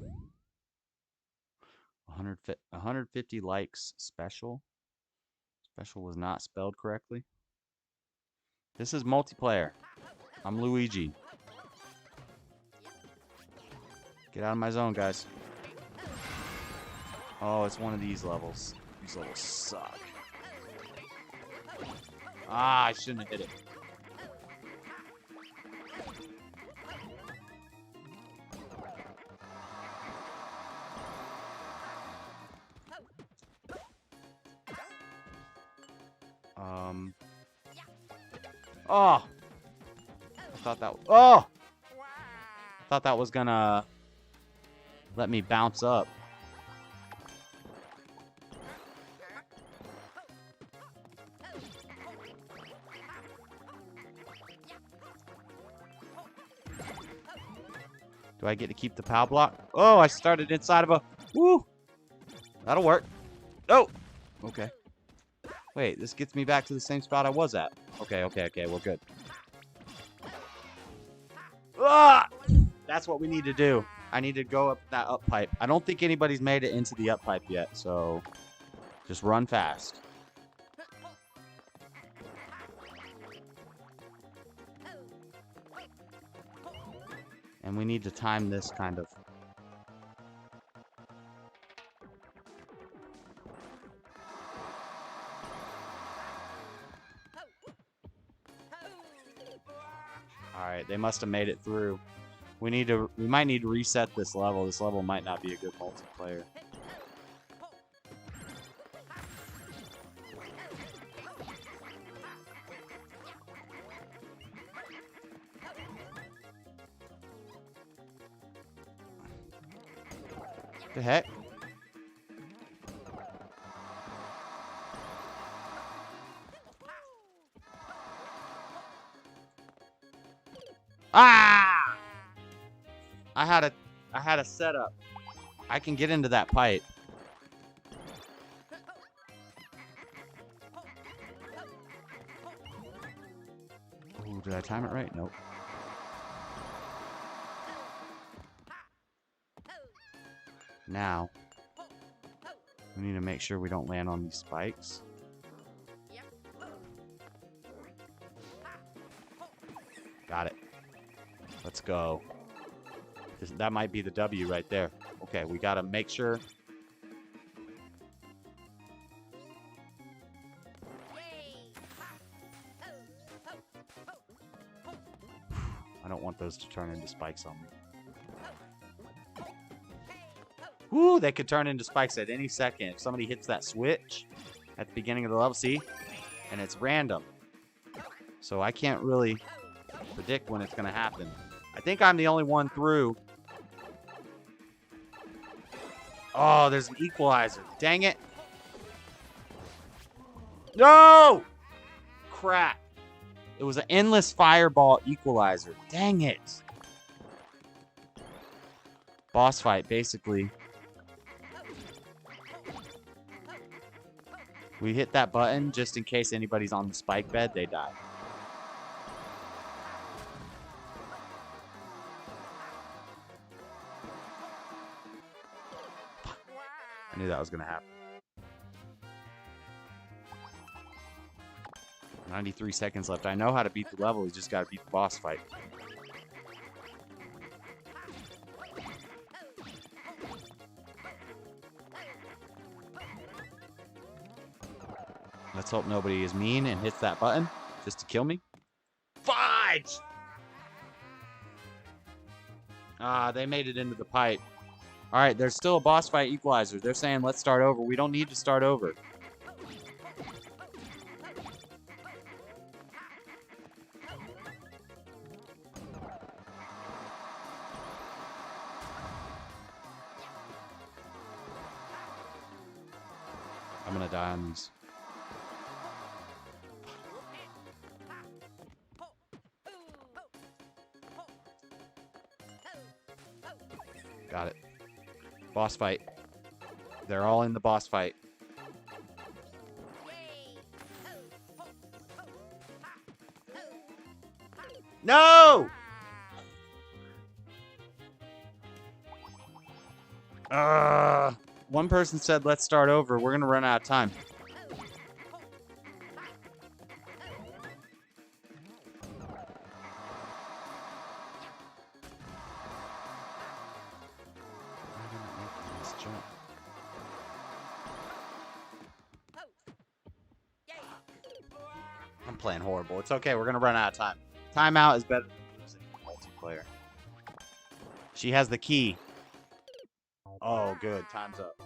150 likes special. Special was not spelled correctly. This is multiplayer. I'm Luigi. Get out of my zone, guys. Oh, it's one of these levels. These levels suck. Ah, I shouldn't have hit it. Oh! I thought that was gonna let me bounce up. Do I get to keep the POW block? Oh, I started inside of a... Woo! That'll work. Oh! Okay. Wait, this gets me back to the same spot I was at. Okay, we're good. Ah! That's what we need to do. I need to go up that up pipe. I don't think anybody's made it into the up pipe yet, so just run fast. And we need to time this kind of. Alright, they must have made it through. We might need to reset this level. This level might not be a good multiplayer. The heck? Ah! I had a setup. I can get into that pipe. Ooh, did I time it right? Nope. Now, we need to make sure we don't land on these spikes. Got it. Let's go. That might be the W right there. Okay, we gotta make sure. I don't want those to turn into spikes on me. Woo, they could turn into spikes at any second. If somebody hits that switch at the beginning of the level, see? And it's random. So I can't really predict when it's going to happen. I think I'm the only one through. Oh, there's an equalizer. Dang it. No! Crap. It was an endless fireball equalizer. Dang it. Boss fight, basically. We hit that button just in case anybody's on the spike bed, they die. I knew that was going to happen. 93 seconds left. I know how to beat the level. We just got to beat the boss fight. Let's hope nobody is mean and hits that button just to kill me. Fudge! Ah, they made it into the pipe. All right, there's still a boss fight equalizer. They're saying let's start over. We don't need to start over. I'm gonna die on these. Got it. Boss fight. They're all in the boss fight. No! One person said, let's start over. We're going to run out of time. I'm playing horrible. It's okay. We're going to run out of time. Timeout is better than losing multiplayer. She has the key. Oh, good. Time's up.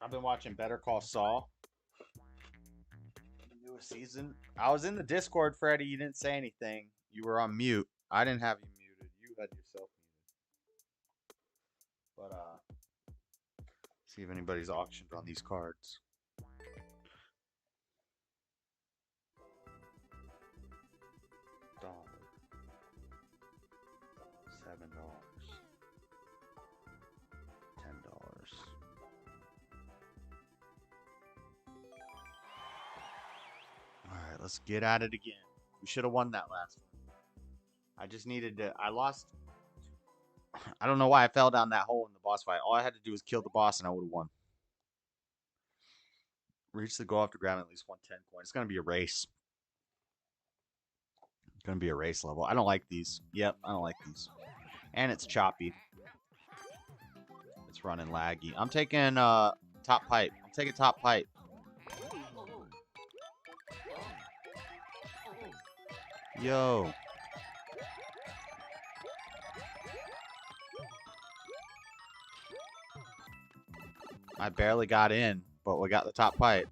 I've been watching Better Call Saul. The newest season. I was in the Discord, Freddie. You didn't say anything. You were on mute. I didn't have you muted. You had yourself muted. But, see if anybody's auctioned on these cards. $1. $7. $10. Alright, let's get at it again. We should have won that last one. I just needed to... I lost... I don't know why I fell down that hole in the boss fight. All I had to do was kill the boss and I would have won. Reach the goal after grabbing at least 110 coins. It's going to be a race. It's going to be a race level. I don't like these. Yep, I don't like these. And it's choppy. It's running laggy. I'm taking top pipe. I'm taking top pipe. Yo. I barely got in, but we got the top pipe.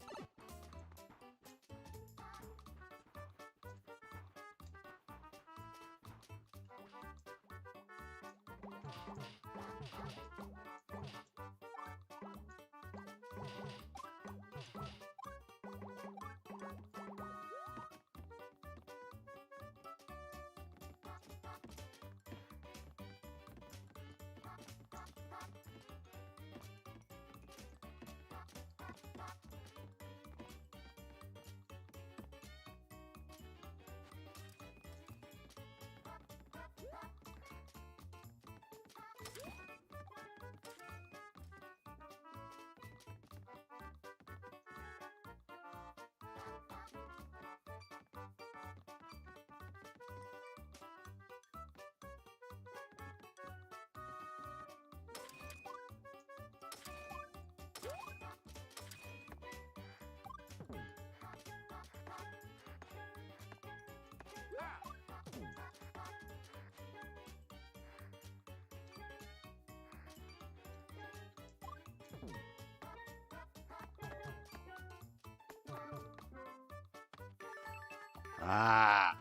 Ah,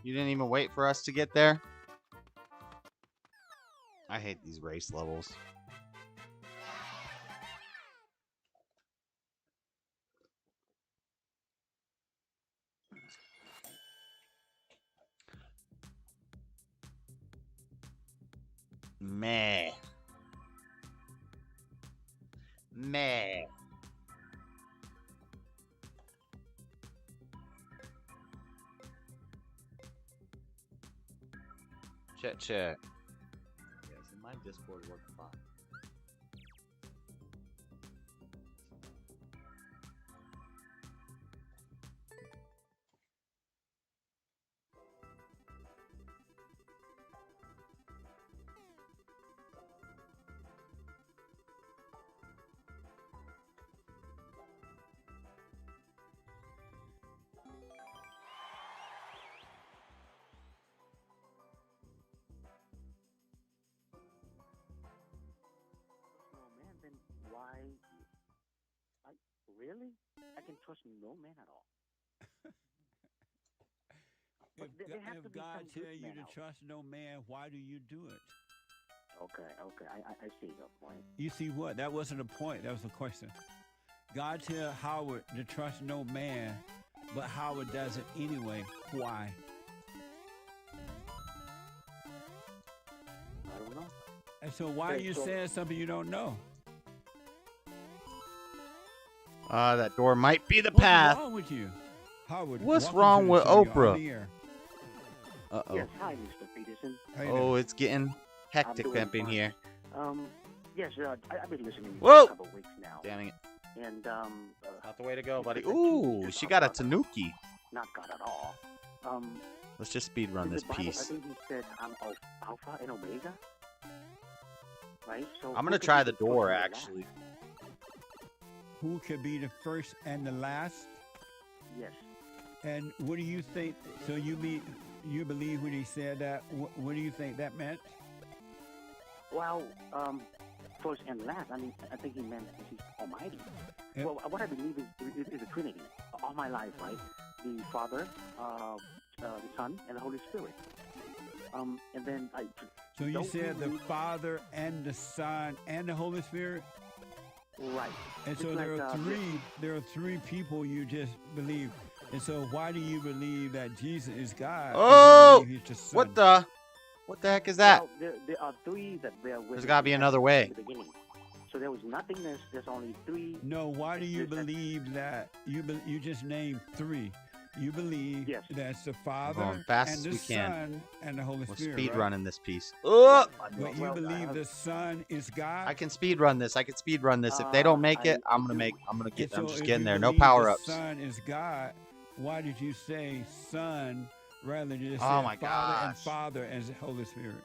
you didn't even wait for us to get there? I hate these race levels. Meh. Meh. Check. Yes, in my Discord worked fine. Why? Really? I can trust no man at all. But there has to be God some tell good you men to out. trust no man, why do you do it? Okay, I see your point. You see what? That wasn't a point. That was a question. God tell Howard to trust no man, but Howard does it anyway. Why? I don't know. And so why are you saying something you don't know? That door might be the What's path. wrong with you? Howard, What's welcome wrong to the with show. You're on Oprah? the air. Uh-oh. Yes, hi, Mr. Peterson. How you Oh, doing? it's getting hectic I'm doing up in fine. here. Yes, I've been listening to you Whoa! for a couple of weeks now. Damn it. And, Not the way to go, buddy. the Ooh, teachers she are got a God. tanuki. Not God at all. Let's just speed run in this the Bible, I piece. think he said, I'm Alpha and Omega. Right? So I'm who gonna could try be the first door, and the last? actually. Who could be the first and the last? Yes. And what do you think? So you believe when he said that? What do you think that meant? Well, first and last, I mean, I think he meant he's almighty. Yeah. Well, what I believe is the Trinity. All my life, right? The Father, the Son, and the Holy Spirit. And then I... So you don't said the believe- Father and the Son and the Holy Spirit? Right. And so It's there like, are three people you just believe. And so why do you believe that Jesus is God? Oh! He's the Son? What the heck is that? Well, there are three that bear witness. There's gotta be another way. In the beginning. So there was nothingness. There's only three. No, why do you believe that? You just named three. You believe Yes. that's the Father going fast and as the we can. Son and the Holy We're Spirit. speed right? running this piece. Oh! But you believe the Son is God? I can speed run this. If they don't make it, I'm And just so if getting you there. No believe power the ups. Son is God. Why did you say Son rather than just Oh say my Father and gosh. Father as the Holy Spirit?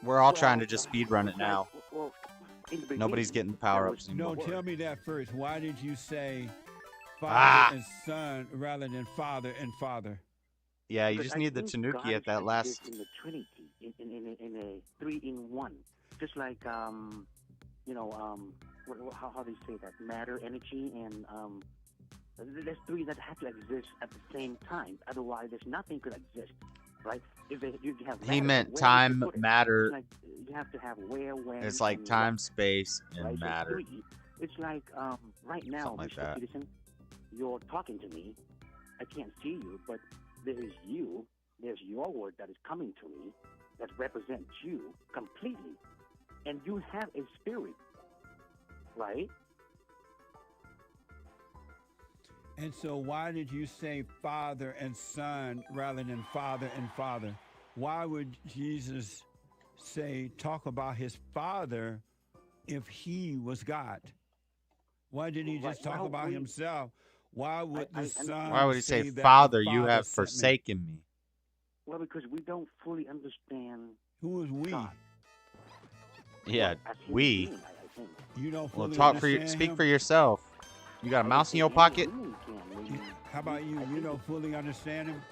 We're all trying to just speed run it now. Well, in the beginning, Nobody's getting power there ups was No, anymore. tell me that first. Why did you say Father Ah. and Son rather than Father and Father? Yeah, you Because just I need the think Tanuki God at that exists last. in the Trinity, in a 3-in-1, just like how they say that matter, energy, and there's three that have to exist at the same time. Otherwise, there's nothing could exist, right? If you have matter, He meant where would you time, put it? matter. It's like you have to have where, when, It's like and time, what, space, and right? matter. So 3, it's like right now, Something like Mr. that. Peterson, you're talking to me. I can't see you, but there is you. There's your word that is coming to me that represents you completely. And you have a spirit, right? And so why did you say Father and Son rather than Father and Father? Why would Jesus talk about his Father if he was God? Why didn't he just talk about himself? Why would the Son Why would he say, that the Father, you Father have sent me? forsaken me? Well, because we don't fully understand Who is we? God. Yeah, Well, as human we. beings, I think. You don't Well, fully speak him? for yourself. You got a mouse in your pocket? How about you? You don't fully understand him?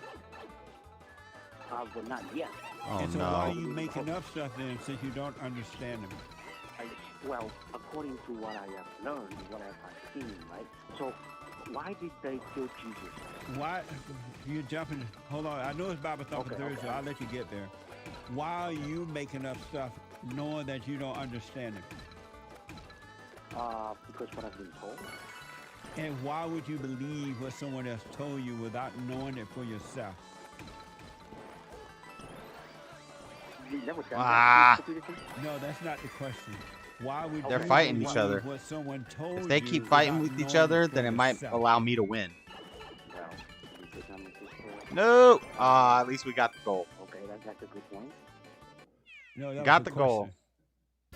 But not yet. Oh, And so no. why are you making up stuff then since you don't understand him? Well, according to what I have learned, what I have seen, right? So, why did they kill Jesus? Why you jumping? Hold on, I know it's Bible Thumping Thursday, so I'll let you get there. Why are you making up stuff knowing that you don't understand it? Because what I've been told. And why would you believe what someone else told you without knowing it for yourself? You never done Ah. that? No, that's not the question. Why would They're you fighting believe each other. what someone told If they you keep fighting without with each knowing other, for then it might yourself? allow me to win. Well, because I'm a sister. No! At least we got the goal. Okay, that's a good point. No, that Got was the a goal.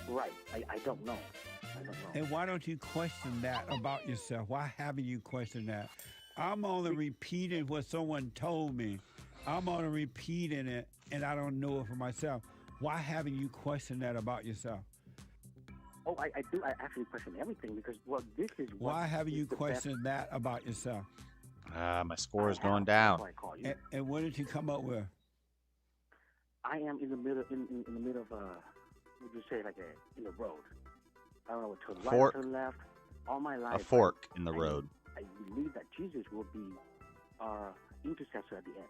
Right. question. I don't know. I don't know. And why don't you question that about yourself? Why haven't you questioned that? I'm only repeating what someone told me. I'm only repeating it, and I don't know it for myself. Why haven't you questioned that about yourself? Oh, I do. I actually question everything because, well, this is what Why haven't is you the best- questioned that about yourself? My score is I going have. down. That's why I call you. And what did you come up with? I am in the middle, in the middle of would you say like in the road? I don't know, to the right Fork. or to the left. All my life, A fork in the road. I believe that Jesus will be our intercessor at the end.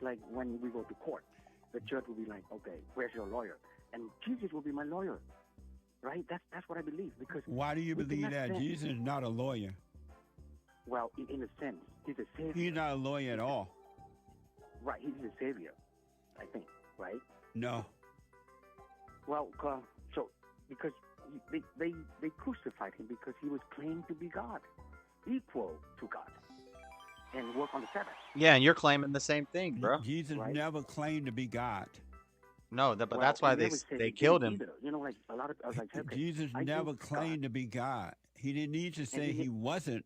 Like when we go to court, the judge will be like, okay, where's your lawyer? And Jesus will be my lawyer, right? That's what I believe. Because Why do you we believe cannot that? sin. Jesus is not a lawyer. Well, in a sense, he's a savior. He's not a lawyer at all. Right, he's a savior, I think, right? No. Well, so because they crucified him because he was claimed to be God, equal to God, and work on the Sabbath. Yeah, and you're claiming the same thing, bro. Jesus Right. never claimed to be God. No, but Well, that's why he never said they he killed didn't him. either. You know, like a lot of I was like, okay, Jesus I never do claimed to be God. He didn't need to say he- he wasn't.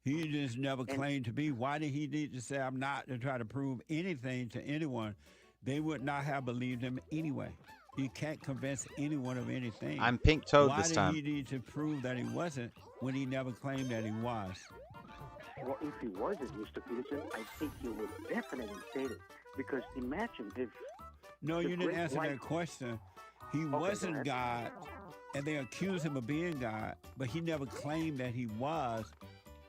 He just never claimed to be. Why did he need to say I'm not to try to prove anything to anyone? They would not have believed him anyway. He can't convince anyone of anything. I'm pink toed Why this did time. he need to prove that he wasn't when he never claimed that he was? Well, if he wasn't, Mr. Peterson, I think he would definitely say it. Because imagine if No, the you didn't great answer white- that question. He go wasn't ahead. God, and they accused him of being God, but he never claimed that he was.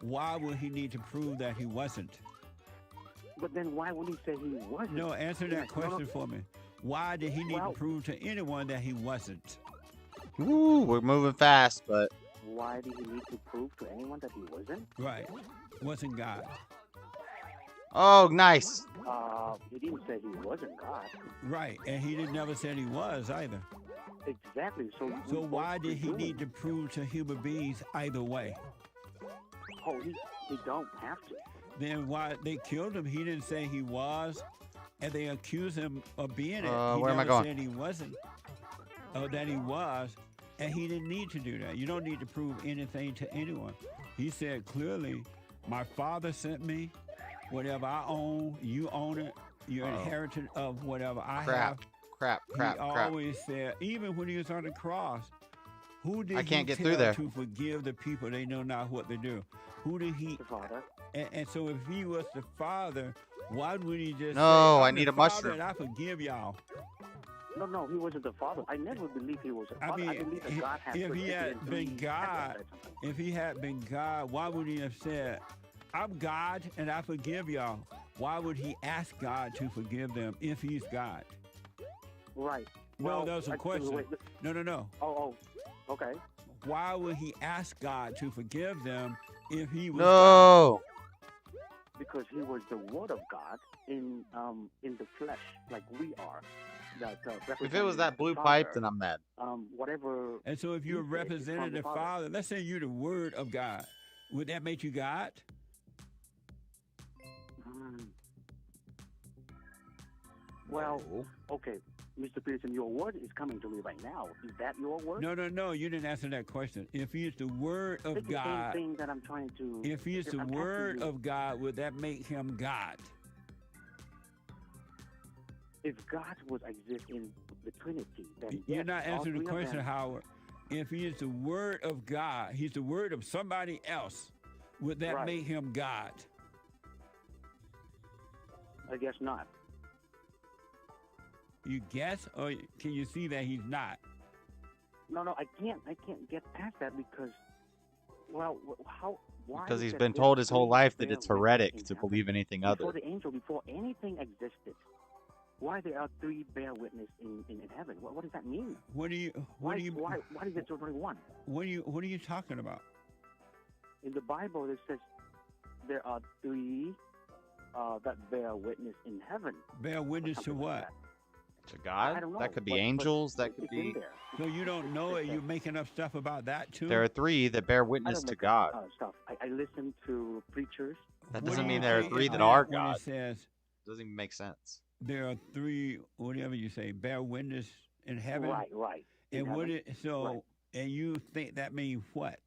Why would he need to prove that he wasn't? But then why would he say he wasn't? No, answer that question for me. Why did he need Well- to prove to anyone that he wasn't? Ooh, we're moving fast, but Why did he need to prove to anyone that he wasn't? Right. Wasn't God. oh, nice. He didn't say he wasn't God. Right. And he didn't never said he was either. Exactly. So why did he need to prove to human beings either way? Oh, he don't have to. Then why they killed him? He didn't say he was, and they accused him of being it. He Where am I never going? said he wasn't, or that he was, and he didn't need to do that. You don't need to prove anything to anyone. He said clearly, my Father sent me. Whatever I own, you own it. You're inherited of whatever I have. Crap. He always said, even when he was on the cross, who did I can't he get tell through there. to forgive the people? They know not what they do. Who did he? The Father. And so if he was the Father, Why would he just No, say, I I'm need the a Father mushroom. and I forgive y'all? No, he wasn't the Father. I never believed he was the I Father. mean, I believe that God has if he predicted had in been three God, heavens or something. if he had been God, why would he have said, I'm God and I forgive y'all? Why would he ask God to forgive them if he's God? Right. No, Well, that was a wait, question. No. Oh, okay. Why would he ask God to forgive them if he was God? No. Because he was the Word of God in the flesh, like we are. That, If it was that blue the pipe, Father, then I'm mad. Whatever. And so if you're he said is from representing the the Father. Father, let's say you're the Word of God, would that make you God? Well, okay, Mr. Peterson, your word is coming to me right now. Is that your word? No, you didn't answer that question. If he is the Word of It's the God, same thing that I'm trying to. if he is the I'm asking Word you, of God, would that make him God? if God was exist in the Trinity, then You're yes, not all answering the three of question, them- Howard. If he is the Word of God, he's the Word of somebody else, would that Right. make him God? I guess not. You guess, or can you see that he's not? No, I can't get past that because, well, how? Why? Because is he's that been there told his whole three life that bear it's witness heretic in to heaven? believe anything Before other. the angel, before anything existed, why there are three bear witness in heaven? What does that mean? Why Why is it only one? What are you talking about? In the Bible, it says there are three that bear witness in heaven. Bear witness to something like what? that. To I God? don't know, That could be but angels. That could it's in be. there. So you don't know it? It's You're making up stuff about that too? There are three that bear I witness don't to make God. stuff. I listen to preachers. That What doesn't do mean you there are say three in that are when God. it says Doesn't even make sense. there are three, whatever you say, bear witness in heaven? Right. In And what heaven. Right. and you think that means what?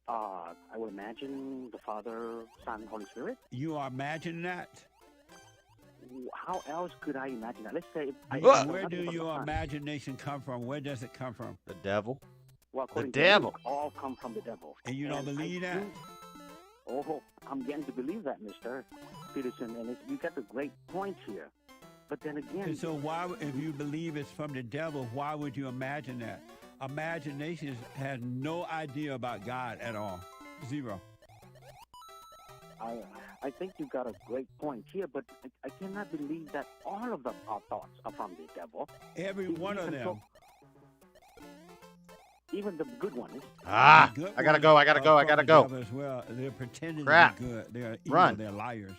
I would imagine the Father, Son, Holy Spirit. You are imagining that? How else could I imagine that? Let's say if I Where do nothing but the your Son. imagination come from? Where does it come from? The devil. Well, according to devil. Luke, all come from the devil. And you don't I believe that? Oh, I'm getting to believe that, Mr. Peterson, and you got the great points here. But then again, And so if you believe it's from the devil, why would you imagine that? Imagination has no idea about God at all. Zero. I think you got a great point here, but I cannot believe that all of our thoughts are from the devil. Every one of them. Even the good ones. Ah! The good I gotta ones go. are from the devil as well. They're pretending Crap. to be good. They're evil. Run. They're liars.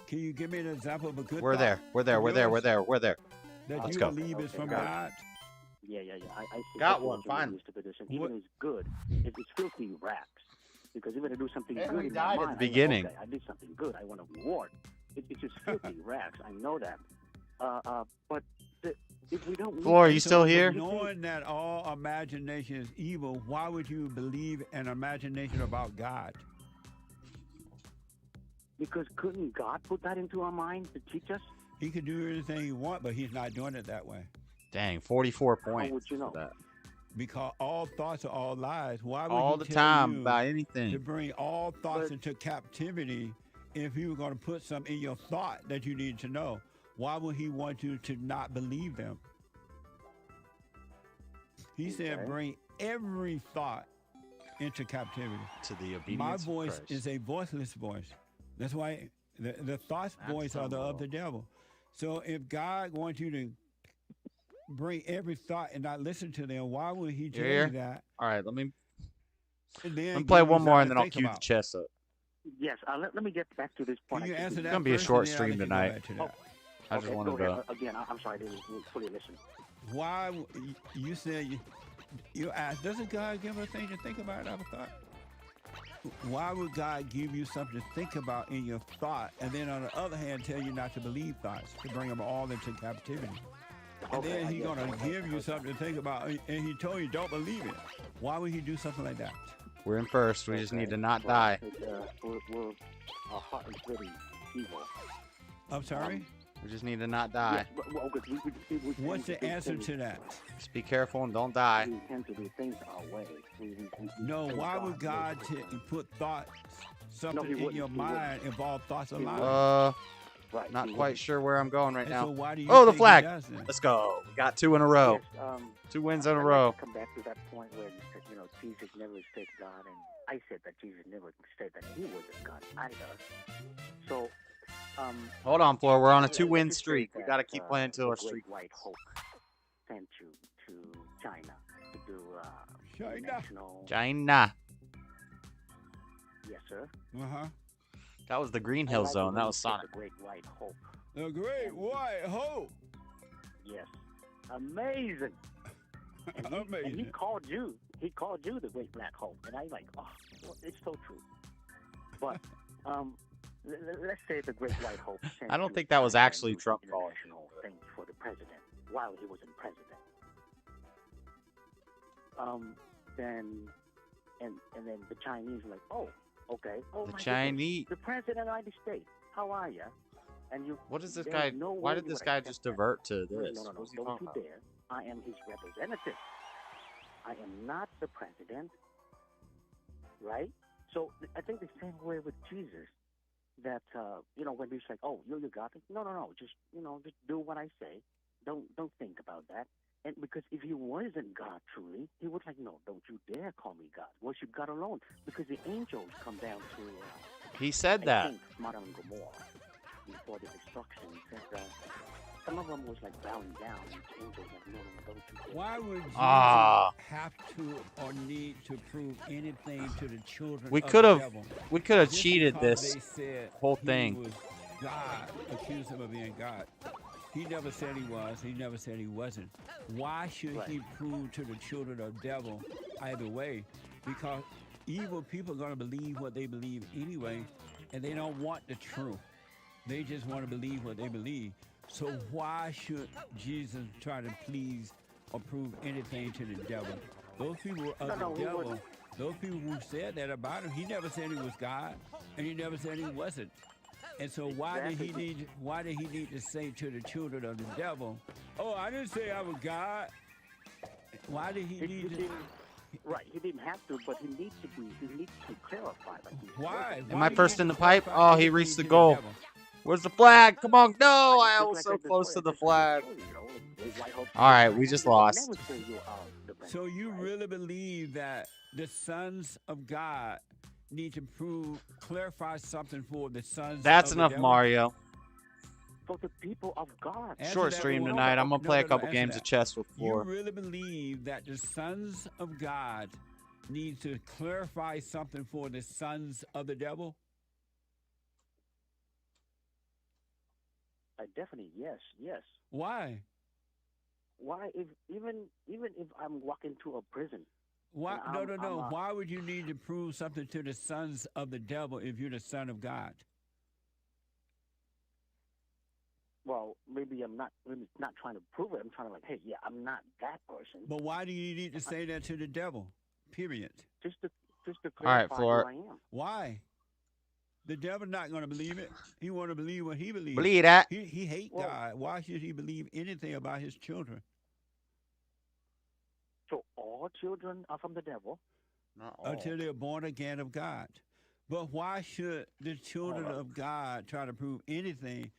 Can you give me an example of a good We're thought there. We're there. of We're there. We're yours there. We're there. that Let's you go. believe is Okay, from got it. God? Yeah. I see. Got That's one, what fine. Mr. Peterson. What- Even it's good. It's filthy rags. Because even to do something And good we in died my at mind, the beginning. I did something good. I want a reward. It's just filthy rags. I know that. But if we don't... Floor, are you So, still here? Knowing that all imagination is evil, why would you believe an imagination about God? Because couldn't God put that into our minds to teach us? He can do anything he wants, but he's not doing it that way. Dang, 44 How points. would you know? for that. Because all thoughts are all lies. Why would All he the tell time you about to anything. bring all thoughts But- into captivity if he were going to put some in your thought that you need to know? Why would he want you to not believe them? He said, Okay. bring every thought into captivity. To the obedience My of voice Christ. is a voiceless voice. That's why the thoughts voice are the of the devil. So if God wants you to bring every thought and not listen to them, why would he tell here? you that? All right, let me And then play give you one more and something then to I'll think cue the about? chess up. Yes, let me get back to this point. Can you I think answer we- that? gonna be a first, short and then I'll stream let you go tonight. back to that. I just Okay, wanted go to. ahead. Again, I'm sorry, I didn't fully listen. Why you said you asked, doesn't God give us things to think about? I thought. Why would God give you something to think about in your thought, and then on the other hand tell you not to believe thoughts, to bring them all into captivity? And Okay, then I he's get gonna it. give you something to think about, and he told you don't believe it. Why would he do something like that? We're in first. We just need to not Well, die. We're hot and pretty evil. I'm sorry. We just need to not die. Yes, well, okay, we What's tend the do answer things- to that? Just be careful and don't die. We tend to do things our way. We No. think Why would God God knows what put thoughts something he in wouldn't. your He wouldn't. mind involve thoughts of He lying. Right. Not he quite wouldn't. sure where I'm going right And now. so why do you Oh, the think he flag. does that? Let's go. We got 2 in a row. Yes, 2 wins in a I'd row. like to come back to that point where you said, Jesus never said God, and I said that Jesus never said that he wasn't God either. So, Hold on, Floor. We're on a let's 2-win just say streak. We got to that, keep playing until the our Great streak. White Hope sent you to China to do China. national. China. Yes, sir. Uh-huh. That was the Green I Hill like it Zone. when That you was said Sonic. The Great White Hope. The Great White Hope. Yes. Amazing. And he Amazing. called you. He called you the Great Black Hope, and I'm like, oh, well, it's so true. But let's say the Great White Hope. I don't think that was actually Trump calling. International thing for the president while he wasn't president. Then the Chinese were like, oh, okay. Oh, The my Chinese. goodness, the president of the United States. How are you? And you. What is this there's guy? no Why way did you this would guy accept just that. divert to No, this? no, no, What's he don't talking you about? dare. I am his representative. I am not the president. Right? So I think the same way with Jesus. That when he's like, oh, you got it. No. Just just do what I say. Don't think about that. And because if he wasn't God truly, he would like, no, don't you dare call me God. Worship God alone. Because the angels come down to. He said I that. think Sodom and Gomorrah before the destruction. Said, some of them was like bowing down. And the angels like, no, don't you dare. Why would Jesus Ah. have to or need to prove anything to the children We of could the have. devil? We could have Just cheated because this they said whole he thing. was God, accused him of being God. He never said he was. He never said he wasn't. Why should he prove to the children of the devil either way? Because evil people are going to believe what they believe anyway, and they don't want the truth. They just want to believe what they believe. So why should Jesus try to please or prove anything to the devil? Those people of the devil, those people who said that about him, he never said he was God, and he never said he wasn't. And so why did he need to say to the children of the devil, oh, I didn't say I was God? Why did he need to? Right, he didn't have to, but he needs to clarify. Why? Am I first in the pipe? Oh, he reached the goal. Where's the flag? Come on, no! I was so close to the flag. All right, we just lost. So you really believe that the sons of God need to clarify something for the sons That's of the enough, devil? Mario. For the people of God. Short stream tonight. I'm gonna play a couple answer games that. of chess with You Floor. really believe that the sons of God need to clarify something for the sons of the devil? Definitely, yes. Why? Why, even if I'm walking to a prison? Why? and No. Why would you need to prove something to the sons of the devil if you're the son of God? Well, maybe I'm not trying to prove it. I'm trying to like, hey, yeah, I'm not that person. But why do you need to say that to the devil? Period. Just to All right, clarify Floor. who I am. Why? The devil's not going to believe it. He want to believe what he believes. Believe that. He hate God. Why should he believe anything about his children? So all children are from the devil? Not all. Until they're born again of God. But why should the children of God try to prove anything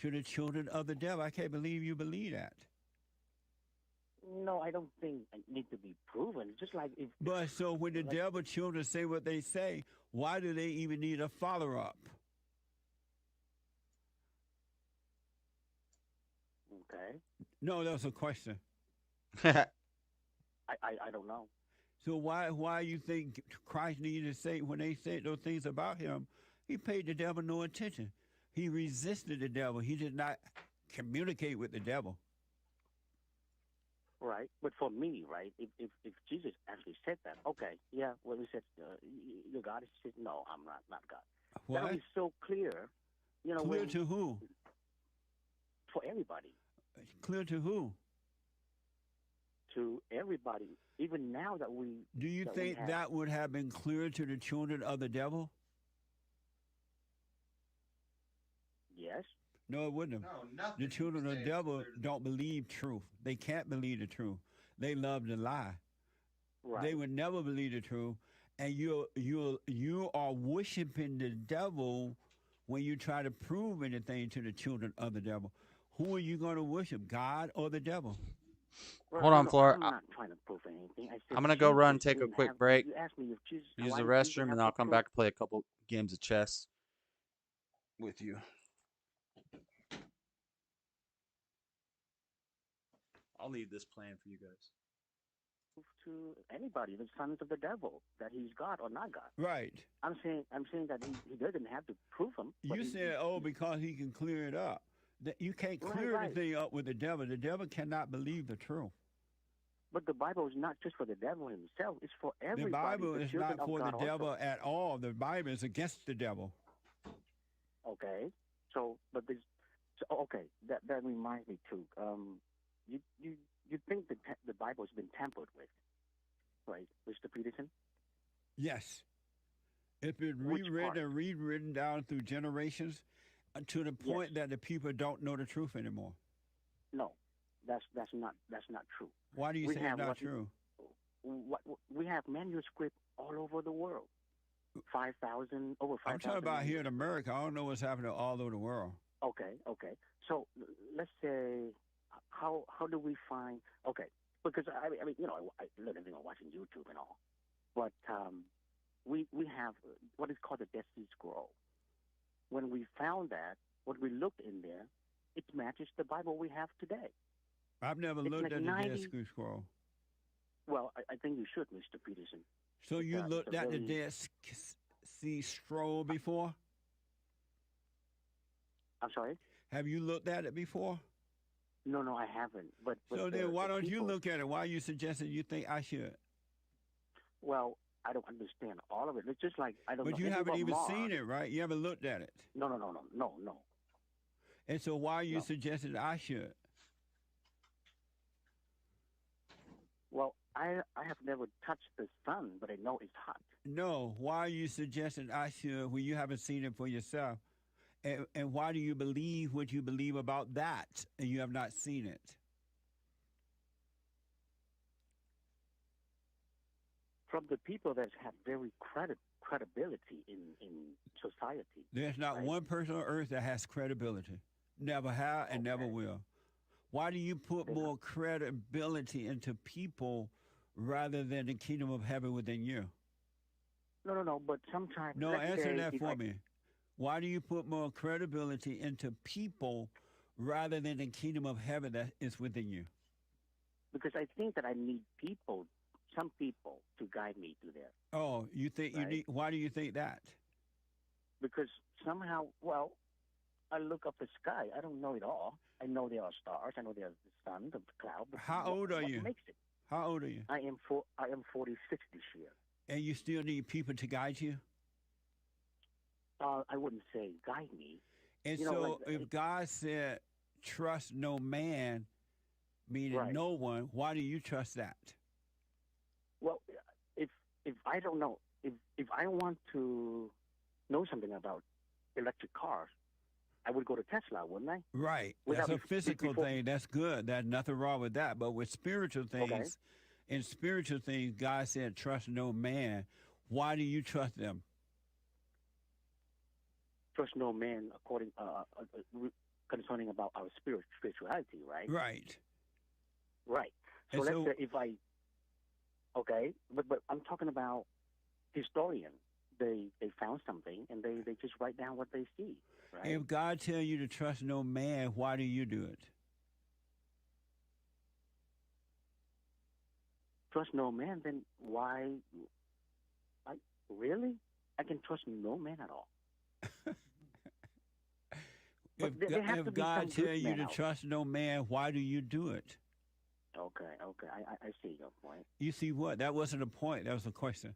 to the children of the devil? I can't believe you believe that. No, I don't think it needs to be proven. It's just like if. But so when the devil children say what they say, why do they even need a follow-up? Okay. No, that was a question. I don't know. So why you think Christ needed to say, when they said those things about him, he paid the devil no attention. He resisted the devil. He did not communicate with the devil. Right, but for me, right, if Jesus actually said that, okay, yeah, well, he said, you're God. He said, no, I'm not God. What? That is so clear. You know, Clear to who? For everybody. Clear to who? To everybody. Even now that we. Do you think that would have been clear to the children of the devil? Yes. No, it wouldn't have. No, nothing. The children of the devil don't believe truth. They can't believe the truth. They love to lie. Right. They would never believe the truth. and you are worshiping the devil when you try to prove anything to the children of the devil. Who are you going to worship, God or the devil? Hold on, Flora. I'm not trying to prove anything. I said I'm gonna go run, Jesus take a didn't quick have- break, You asked me if Jesus. use why the did Jesus restroom, have and to I'll come prove- back and play a couple games of chess with you. I'll leave this plan for you guys. to anybody, the sons of the devil, that he's God or not God. Right. I'm saying that he doesn't have to prove him. but You he- said, because he can clear it up. That you can't Right, clear right. anything up with the devil. The devil cannot believe the truth. But the Bible is not just for the devil himself; it's for everybody. The Bible is children not of for God the devil also. at all. The Bible is against the devil. Okay, so okay, that reminds me too. You think the Bible has been tampered with, right, Mr. Peterson? Yes. It's been Which rewritten part? and rewritten down through generations to the point that the people don't know the truth anymore. No, that's not true. Why do you We say have it's not what- true? We have manuscript all over the world. 5,000 over 5,000. I'm talking about here in America. I don't know what's happening all over the world. Okay. So let's say, how do we find? Okay, because I mean, I learn everything on watching YouTube and all, but we have what is called the Dead Sea Scroll. When we found that, what we looked in there, it matches the Bible we have today. I've never It's looked like at the 90 Dead Sea Scroll. Well, I think you should, Mr. Peterson. So you it's looked a at the very- Dead Sea Scroll before? I'm sorry? Have you looked at it before? No, I haven't. But So the- then why the don't you people- look at it? Why are you suggesting you think I should? Well, I don't understand all of it. It's just like I don't know. But you anything haven't about even Mars. seen it, right? You haven't looked at it. No. And so why are you No. suggesting I should? Well, I have never touched the sun, but I know it's hot. No, why are you suggesting I should when you haven't seen it for yourself? And why do you believe what you believe about that and you have not seen it? From the people that have very credibility in society. There's not right? one person on earth that has credibility. Never have and never will. Why do you put more credibility into people rather than the kingdom of heaven within you? No, but sometimes... No, let's answer say that if for me. Why do you put more credibility into people rather than the kingdom of heaven that is within you? Because I think that I need some people to guide me through there. Oh, you think you Right. need, why do you think that? Because somehow, well, I look up the sky. I don't know it all. I know there are stars. I know there's the sun, the cloud. But How old are what you? makes it? How old are you? I am 46 this year. And you still need people to guide you? I wouldn't say guide me. And You know, so like, if God said, trust no man, meaning Right. no one, why do you trust that? Well, if I don't know, if I want to know something about electric cars, I would go to Tesla, wouldn't I? Right. Without That's a bef- physical before- thing. That's good. There's nothing wrong with that. But with spiritual things, in spiritual things, God said, trust no man. Why do you trust them? Trust no man according concerning about our spirituality, right? Right. Right. So And let's so- say if I, okay, but I'm talking about historian. They found something and they just write down what they see, right? If God tell you to trust no man, why do you do it? Trust no man, then why? Really? I can trust no man at all. But there has If to be God some tell good you man to out. trust no man, why do you do it? Okay, I see your point. You see what? That wasn't a point. That was a question.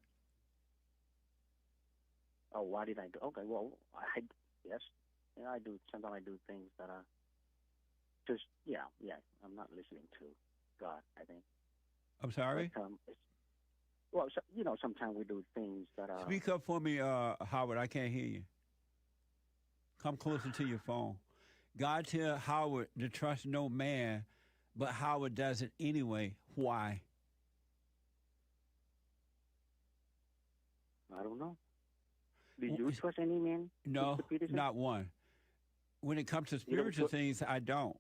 Oh, why did I do? Okay, well, yes, I do. Sometimes I do things that are just I'm not listening to God. I think. I'm sorry? But, sometimes we do things that are. Speak up for me, Howard. I can't hear you. Come closer to your phone. God tell Howard to trust no man, but Howard does it anyway. Why? I don't know. Do you trust any man? No, Mr. Peterson? not one. When it comes to spiritual things, I don't.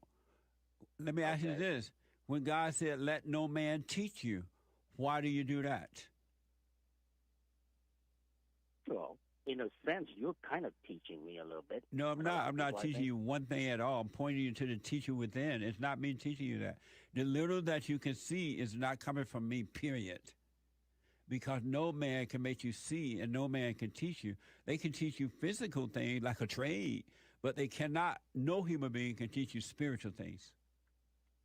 Let me ask you this. When God said, let no man teach you, why do you do that? Well, in a sense, you're kind of teaching me a little bit. No, I'm not. I'm not teaching you one thing at all. I'm pointing you to the teacher within. It's not me teaching you that. The little that you can see is not coming from me, period. Because no man can make you see and no man can teach you. They can teach you physical things like a trade, but they cannot, no human being can teach you spiritual things.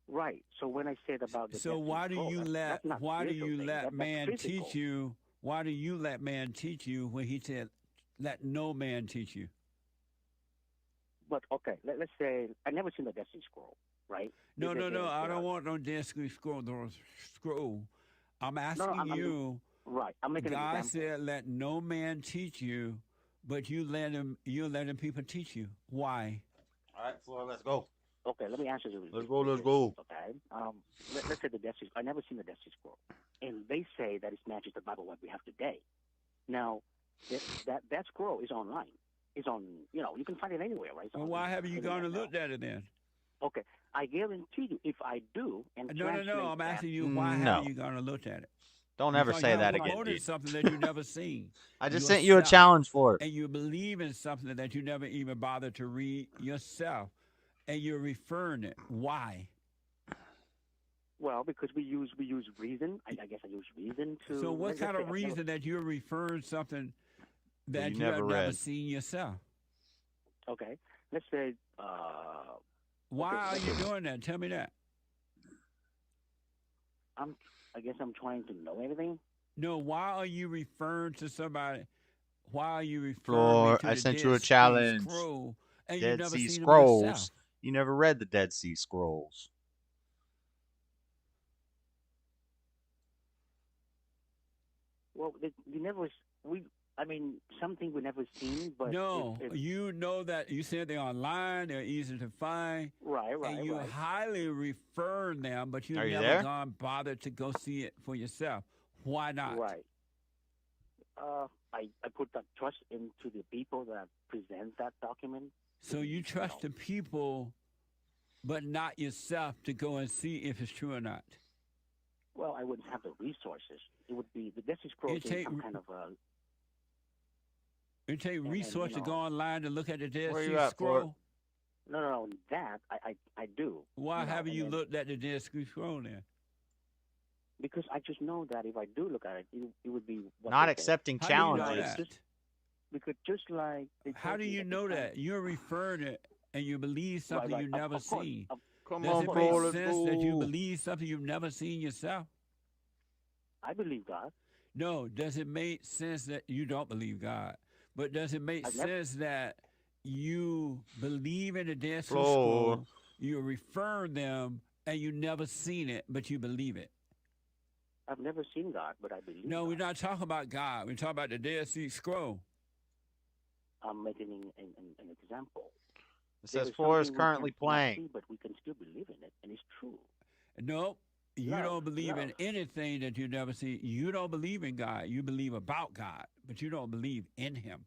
Right. So when I said about the so why do you let man teach you? Why do you let man teach you when he said, let no man teach you? But okay, let's say I never seen the Dead Sea Scroll, right? No. I don't want no Dead Sea Scroll. I'm asking you. Right. I'm making God an example. said, let no man teach you, but you letting people teach you. Why? All right, Flora, let's go. Okay, let me answer you. Let's go. Okay. Let's say the Dead Sea. I never seen the Dead Sea Scroll, and they say that it's matches the Bible what we have today. Now, that scroll is online. It's on. You can find it anywhere, right? Well, why haven't you gone and looked at it then? Okay, I guarantee you, if I do and no, I'm asking you why haven't you gone and looked at it? Don't ever say that again. You something that you've never seen. I just sent you a challenge for it. And you believe in something that you never even bothered to read yourself, and you're referring it. Why? Well, because we use reason. I guess I use reason to. So what kind of reason that you're referring something that you have never seen yourself? Okay, let's say. Why are you doing that? Tell me that. I guess I'm trying to know everything. No, why are you referring to somebody? Why are you referring Floor, to I the sent Dead you a Sea challenge. Scroll, and Dead never Sea seen Scrolls. Them yourself? You never read the Dead Sea Scrolls. Well, something we never seen, but no, you know that you said they're online, they're easy to find, right, and you highly refer them, but you never gone bothered to go see it for yourself. Why not? Right. I put that trust into the people that present that document. So you trust the people, but not yourself to go and see if it's true or not. Well, I wouldn't have the resources. It would be the Dead Sea Scrolls is some kind of a. It take resources to go online to look at the Dead Sea Scroll. Scroll. No, that I do. Why haven't you looked at the Dead Sea Scroll then? Because I just know that if I do look at it, it would be not accepting challenges. Because just like how do you know that? You're referring it and you believe something you've never seen. Come Does on, it bro, make sense that you believe something you've never seen yourself? I believe God. No, does it make sense that you don't believe God? But does it make sense that you believe in the Dead Sea Scroll, you refer them, and you never seen it, but you believe it? I've never seen God, but I believe. No, God. We're not talking about God. We're talking about the Dead Sea Scroll. I'm making an example. It says Floor is currently playing. See, but we can still believe in it, and it's true. No, you don't believe in anything that you never see. You don't believe in God. You believe about God, but you don't believe in Him.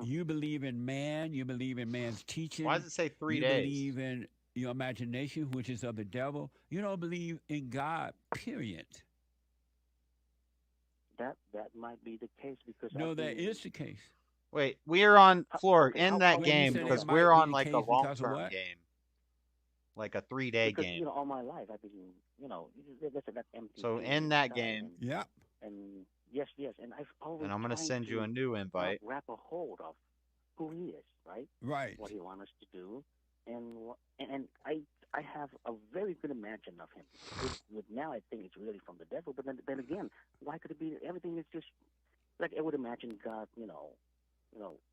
You believe in man. You believe in man's teaching. Why does it say 3 days? You believe in your imagination, which is of the devil. You don't believe in God, period. That might be the case because that is the case. Wait, we are on Floor in that game because we're on like a long-term game, like a 3-day game. All my life I've been, that's empty. So in that game, and yes, and I've always. And I'm gonna send you a new invite. Wrap a hold of who he is, right? Right. What he wants us to do, and I have a very good imagine of him. With now, I think it's really from the devil. But then again, why could it be? Everything is just like I would imagine God.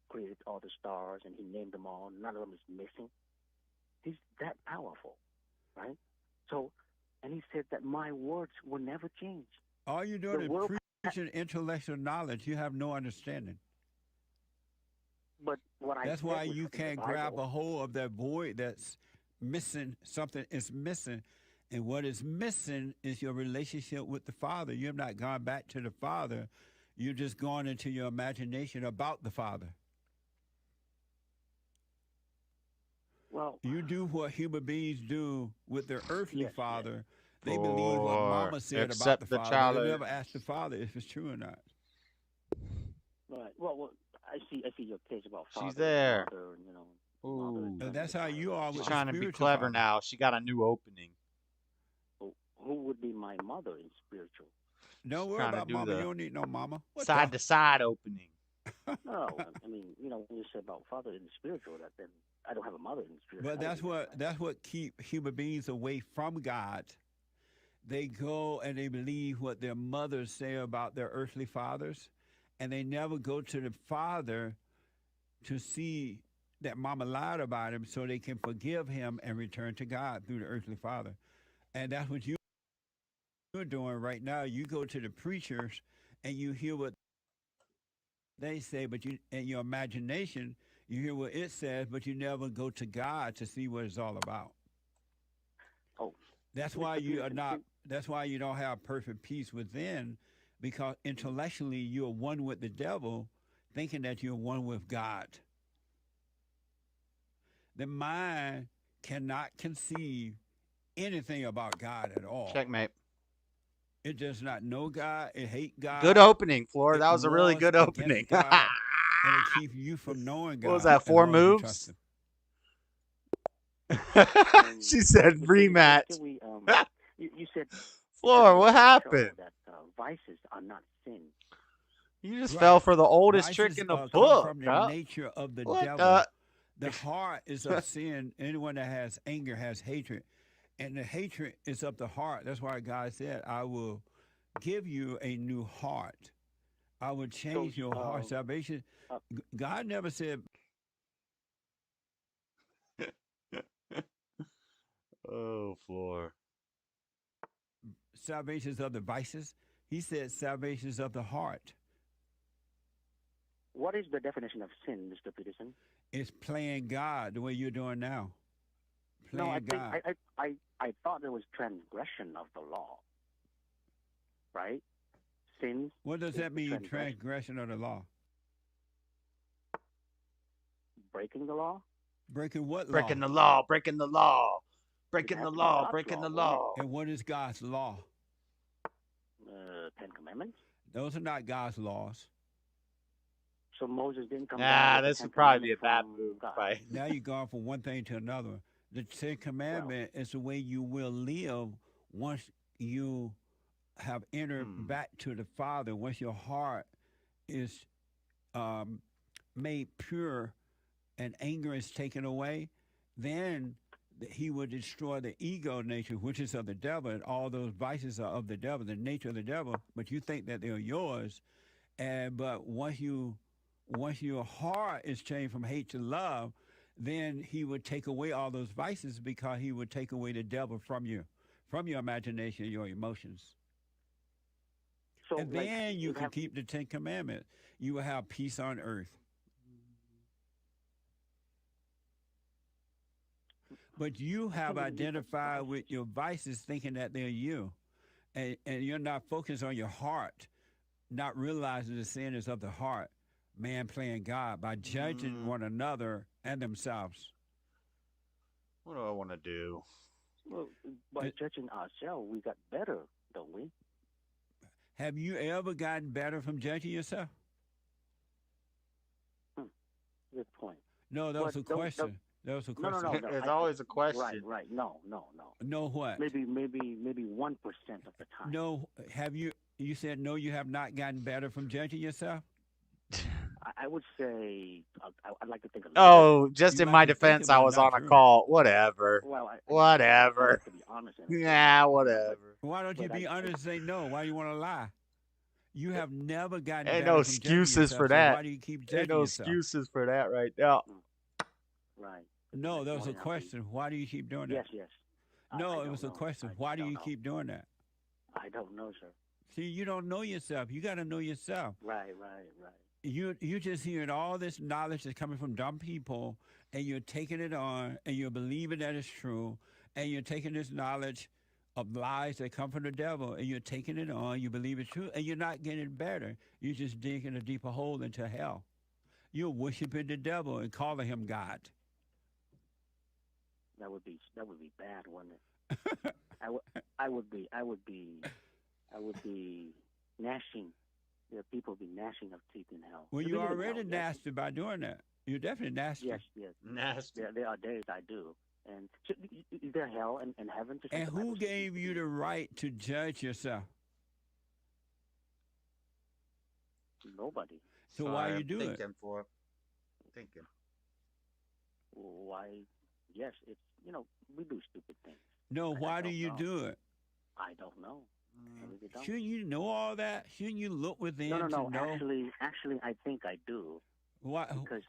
Created all the stars and he named them all. None of them is missing. He's that powerful, right? So, and he said that my words will never change. All you're doing is preaching intellectual knowledge. You have no understanding. But that's why you can't grab a hold of that void that's missing. Something is missing. And what is missing is your relationship with the Father. You have not gone back to the Father. You're just going into your imagination about the Father. Well, You do what human beings do with their earthly Yes, yes. father. They believe what Or Mama said about accept the the Father. child. They never ask the Father if it's true or not. right. Well, I see your case about father. She's there. Mother, you know. Ooh. Mother, And that's how you are She's with the trying to be spiritual clever father. now. She got a new opening. Who would be my mother in spiritual? Don't She's worry trying to about do Mama. the You don't need no Mama. What side the? to side opening. No, I mean, when you say about father in spiritual, that then I don't have a mother in spiritual. But that's what keep human beings away from God. They go and they believe what their mothers say about their earthly fathers, and they never go to the Father to see that Mama lied about him so they can forgive him and return to God through the earthly father. And that's what you're doing right now. You go to the preachers and you hear what they say, but you, in your imagination, you hear what it says, but you never go to God to see what it's all about. Oh, that's why you are not. That's why you don't have perfect peace within, because intellectually you're one with the devil, thinking that you're one with God. The mind cannot conceive anything about God at all. Checkmate. It does not know God. It hates God. Good opening, Flora. That was a really wars good against opening. God, and it keeps you from knowing God. What was that, as 4 long as you moves? trust him. She said rematch. You said, Flora, what happened? That vices are not sin. You just Right. fell for the oldest Vices, trick in the come book. from the huh? nature of the What devil. The heart is of sin. Anyone that has anger has hatred. And the hatred is of the heart. That's why God said, I will give you a new heart. I will change your heart. Salvation. God never said. Oh, Floor. Salvation is of the vices. He said salvation is of the heart. What is the definition of sin, Mr. Peterson? It's playing God the way you're doing now. Playing No, I God. think I thought there was transgression of the law, right? Sin. What does that mean, transgression of the law? Breaking the law? Breaking what law? Breaking the law, breaking the law, breaking the law, God's breaking law, the wouldn't law. And what is God's law? Ten Commandments. Those are not God's laws. So Moses didn't come down with the This Ten would probably be a bad Commandments move. from God. Right? Now you're going from one thing to another. The Ten Commandment is the way you will live once you have entered back to the Father. Once your heart is made pure and anger is taken away, then he will destroy the ego nature, which is of the devil, and all those vices are of the devil, the nature of the devil. But you think that they're yours, but once your heart is changed from hate to love, then he would take away all those vices, because he would take away the devil from you, from your imagination and your emotions. So, And like, then you can keep the Ten Commandments. You will have peace on earth. But you have identified with your vices, thinking that they're you. And you're not focused on your heart, not realizing the sin is of the heart. Man playing God by judging one another and themselves. What do I want to do? Well, by judging ourselves, we got better, don't we? Have you ever gotten better from judging yourself? Good point. No, that was a question. That was a question. No. There's always a question. Right. No. No what? Maybe 1% of the time. No, have you? You said no. You have not gotten better from judging yourself. I would say I'd like to think. Just in my defense, I was on a call. Whatever. Well, whatever. To be honest. Yeah, whatever. Why don't you be honest and say no? Why do you want to lie? You have never gotten better Ain't no from judging excuses yourself, for so that. why do you keep judging Ain't no yourself? excuses for that right now. Right. No, that was a question. Why do you keep doing that? Yes. No, it was a question. Why do you keep doing that? I don't know, sir. See, you don't know yourself. You got to know yourself. Right. You just hearing all this knowledge that's coming from dumb people, and you're taking it on, and you're believing that it's true, and you're taking this knowledge of lies that come from the devil, and you're taking it on. You believe it's true, and you're not getting better. You're just digging a deeper hole into hell. You're worshiping the devil and calling him God. That would be bad, wouldn't it? I would be gnashing. People would be gnashing of teeth in hell. Well, you already nasty by doing that. You're definitely nasty. Yes. Nasty. There are days I do. And so, is there hell and heaven? And who gave you the right to judge yourself? Nobody. So why you do it? Thinking. Why? Yes, it's we do stupid things. No, why do you do it? I don't know. I really don't. Shouldn't you know all that? Shouldn't you look within No. to know? Actually, I think I do. Why? Because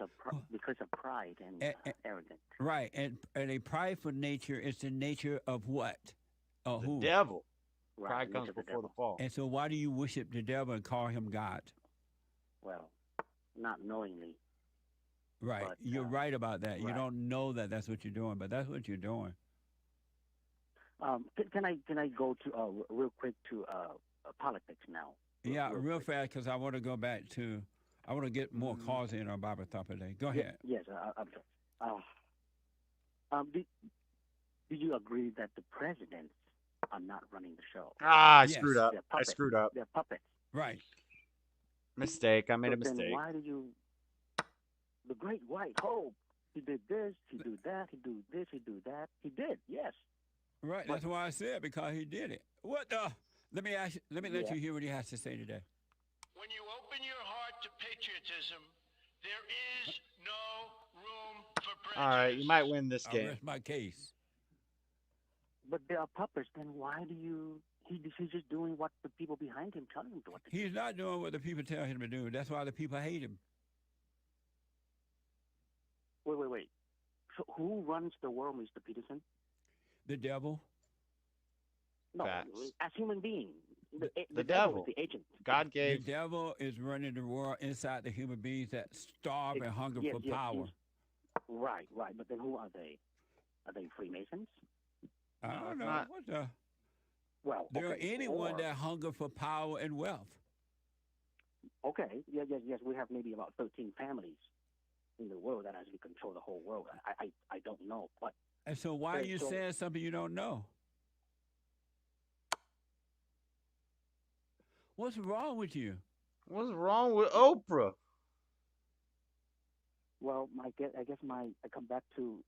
of pride and arrogance. Right, and a prideful nature is the nature of what? Of who? The devil. Right, Pride comes before the fall. And so why do you worship the devil and call him God? Well, not knowingly. Right, But, you're right about that. right. You don't know that that's what you're doing, but that's what you're doing. Can I go to real quick to politics now? Yeah, real quick. fast, because I want to go back to. I want to get more calls in on Bible Thumper Day. Go ahead. Yes. Do you agree that the presidents are not running the show? I Yes. screwed up. They're I puppets. screwed up. They're puppets. Right. Mistake. I made a Then mistake. why do you? The Great White Hope. He did this. He do that. He do this. He do that. He did. Yes. Right. That's why I said, because he did it. What the? Let me ask. Let you hear what he has to say today. When you open your heart to patriotism, there is no room for prejudice. All right, you might win this I'll game. rest my case. But they are puppets. Then why do you? He's just doing what the people behind him tell him to what to do. He's not doing what the people tell him to do. That's why the people hate him. Wait. So who runs the world, Mr. Peterson? The devil. No, Facts. as human beings. The devil. is the agent. God The gave. devil is running the world inside the human beings that starve and hunger Yes, for yes, power. yes. Right. But then who are they? Are they Freemasons? I don't know. not- What the? Well, There okay, anyone or- that hunger for power and wealth. Okay. Yes. We have maybe about 13 families in the world that actually control the whole world. I don't know, but And so why are Okay, you so- saying something you don't know? What's wrong with you? What's wrong with Oprah? well, I guess I come back to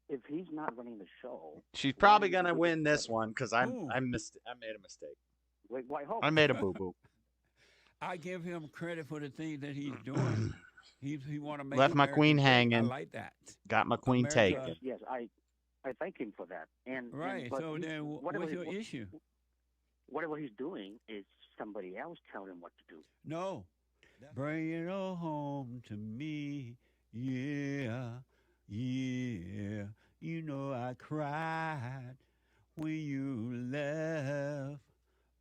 if he's not running the show. She's probably why gonna would- win this one because I Ooh. missed. I made a mistake. Wait, White Hope. I made a boo boo. I give him credit for the things that he's doing. He want to make Left my America queen great. hanging. I like that. Got my queen America- taken. Yes, I thank him for that. And Right. but So he- then, whatever what's your he- issue? Whatever he's doing is somebody else telling him what to do. No. Bring it all home to me. Yeah. You know I cried when you left.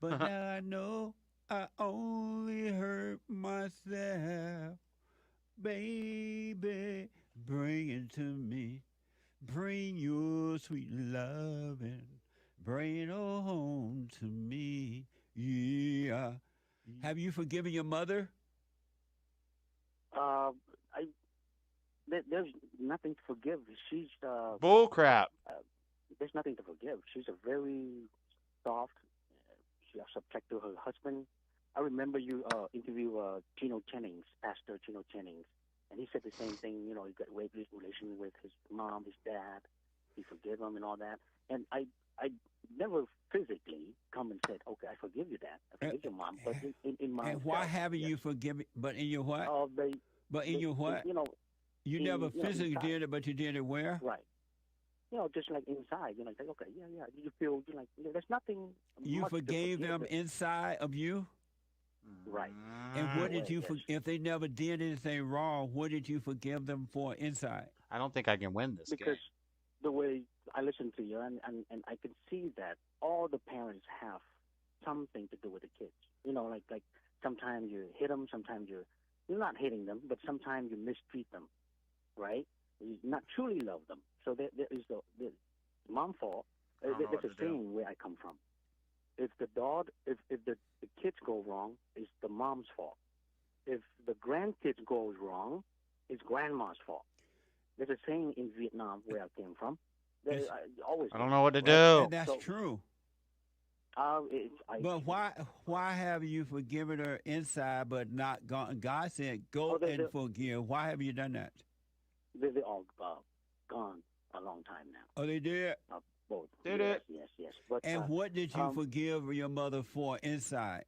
But now I know I only hurt myself. Baby, bring it to me. Bring your sweet loving. Bring it all home to me. Yeah. Have you forgiven your mother? There's nothing to forgive. She's Bull crap. there's nothing to forgive. She's a very soft. She's subject to her husband. I remember you interview Pastor Tino Jennings, and he said the same thing. You know, he got a great relation with his mom, his dad. He forgave him and all that. And I never physically come and said, okay, I forgive you that. I forgive your mom. But in my And why haven't you forgiven? But in your what? But in they- your what? You know, You never you know, physically inside. did it, but you did it where? right. You know, just like inside, you're like, okay, yeah. You feel you're like, there's nothing. You much to forgave forgive them it. inside of you? Right. And what did Yeah, you, yes. if they never did anything wrong, what did you forgive them for inside? I don't think I can win this Because game. the way I listen to you, and I can see that all the parents have something to do with the kids. You know, like sometimes you hit them, sometimes you're not hitting them, but sometimes you mistreat them, right? You not truly love them. So there is the mom fault, There's a saying where I come from. If the kids go wrong, it's the mom's fault. If the grandkids goes wrong, it's grandma's fault. There's a saying in Vietnam where I came from. I don't know what to do. And that's true. But why have you forgiven her inside but not gone? God said, go and forgive. Why have you done that? They're all gone a long time now. Oh, they did? Both. Did yes, it? Yes, yes. But, and what did you forgive your mother for inside?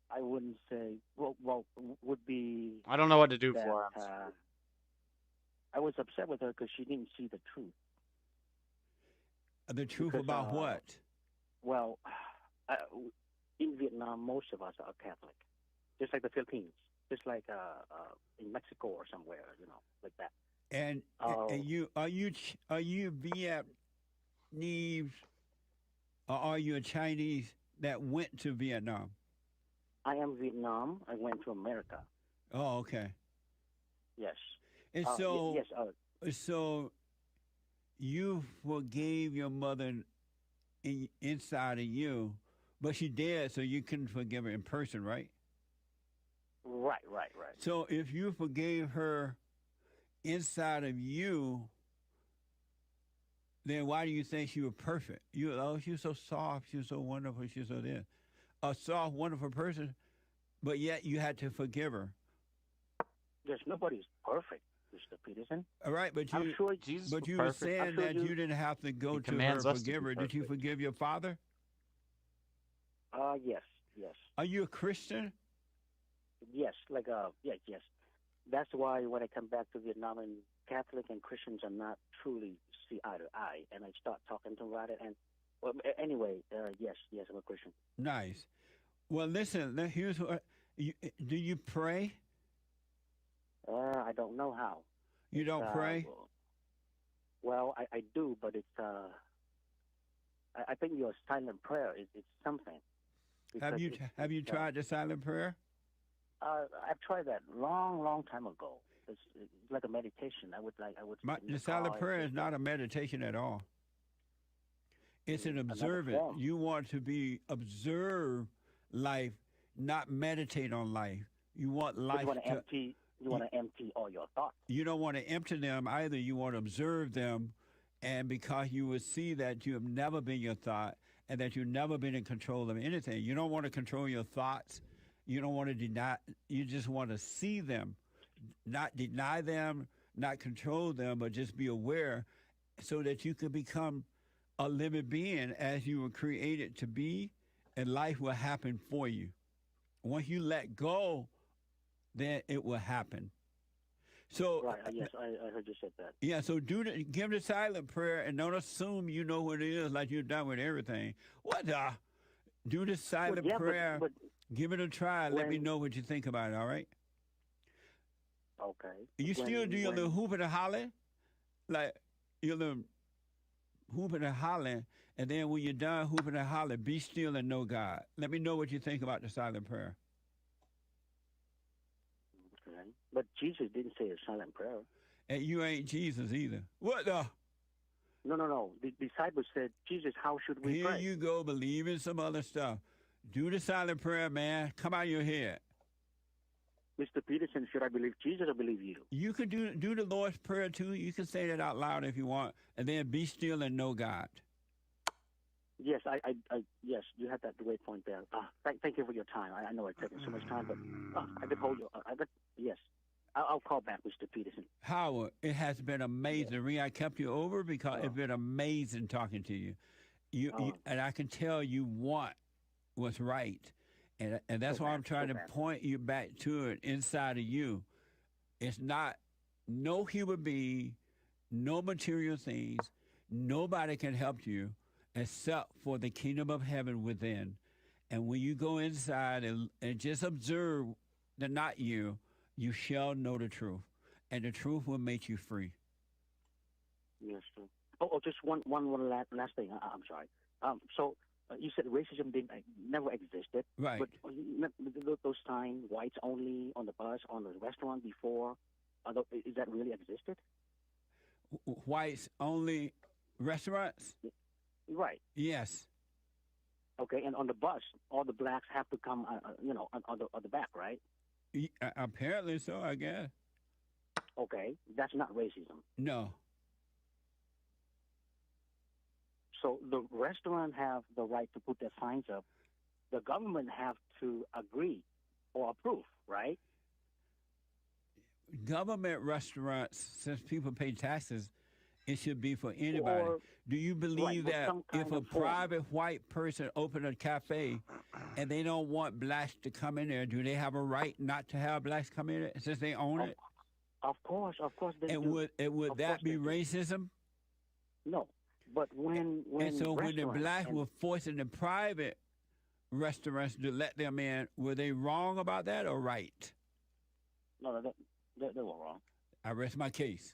I wouldn't say, would be... I don't know what to do that, for her. I was upset with her because she didn't see the truth. The truth about what? Well, in Vietnam, most of us are Catholic, just like the Philippines, just like in Mexico or somewhere, like that. And are you Vietnamese or are you a Chinese that went to Vietnam? I am Vietnam. I went to America. Oh, okay. Yes. And so, so you forgave your mother inside of you, but she did, so you couldn't forgive her in person, right? Right. So if you forgave her inside of you, then why do you think she was perfect? She was so soft, she was so wonderful, she was so this. A soft, wonderful person, but yet you had to forgive her. There's nobody's perfect, Mr. Peterson. All right, but I'm sure Jesus but you was were perfect. saying that you didn't have to go to her and forgive her. Did you forgive your father? Yes. Are you a Christian? Yes, yes. That's why when I come back to Vietnam, and Catholic and Christians are not truly see eye to eye, and I start talking to them about it. And anyway, yes, I'm a Christian. Nice. Well, listen. Here's what. Do you pray? I don't know how. You don't pray? Well, I do, but it's I think your silent prayer is something. Have you tried the silent prayer? I've tried that long time ago. It's like a meditation. The silent prayer is not a meditation at all. It's an observant. You want to observe life, not meditate on life. You want life You want to empty all your thoughts. You don't want to empty them either. You want to observe them, and because you will see that you have never been your thought and that you've never been in control of anything. You don't want to control your thoughts. You don't want to deny. You just want to see them, not deny them, not control them, but just be aware so that you can become a living being as you were created to be, and life will happen for you. Once you let go, then it will happen. So right, yes, I heard you said that. Yeah, so give the silent prayer and don't assume you know what it is like you're done with everything. Do the silent prayer. But give it a try. Let me know what you think about it. All right. Okay. You still do your little hooping and hollering, like your little hooping and hollering, and then when you're done hooping and hollering, be still and know God. Let me know what you think about the silent prayer. Okay. But Jesus didn't say a silent prayer. And you ain't Jesus either. What the? No. The disciples said, Jesus, how should we pray? Here you go, believe in some other stuff. Do the silent prayer, man. Come out of your head. Mr. Peterson, should I believe Jesus or believe you? You could do the Lord's Prayer, too. You can say that out loud if you want, and then be still and know God. Yes, yes, you had that great point there. Thank you for your time. I know I've taken so much time, but I could hold you. Yes. I'll call back, Mr. Peterson. Howard, it has been amazing. The reason I kept you over because it's been amazing talking to you. You and I can tell you want what's right, and that's why I'm trying to point you back to it inside of you. It's not no human being, no material things. Nobody can help you except for the kingdom of heaven within. And when you go inside and just observe the not you, you shall know the truth, and the truth will make you free. Yes, sir. Oh, just one last thing. I'm sorry. So you said racism never existed. Right. But those times, whites only on the bus, on the restaurant before, is that really existed? Whites only Restaurants? Right. Yes. Okay, and on the bus, all the blacks have to come, on the back, right? Apparently so, I guess. Okay, that's not racism. No. So the restaurant have the right to put their signs up. The government have to agree or approve, right? Government restaurants, since people pay taxes, it should be for anybody. Do you believe that if a private white person opened a cafe and they don't want blacks to come in there, do they have a right not to have blacks come in there since they own it? Of course they do. Would that be racism? No, but when the blacks were forcing the private restaurants to let them in, were they wrong about that or right? No, they were wrong. I rest my case.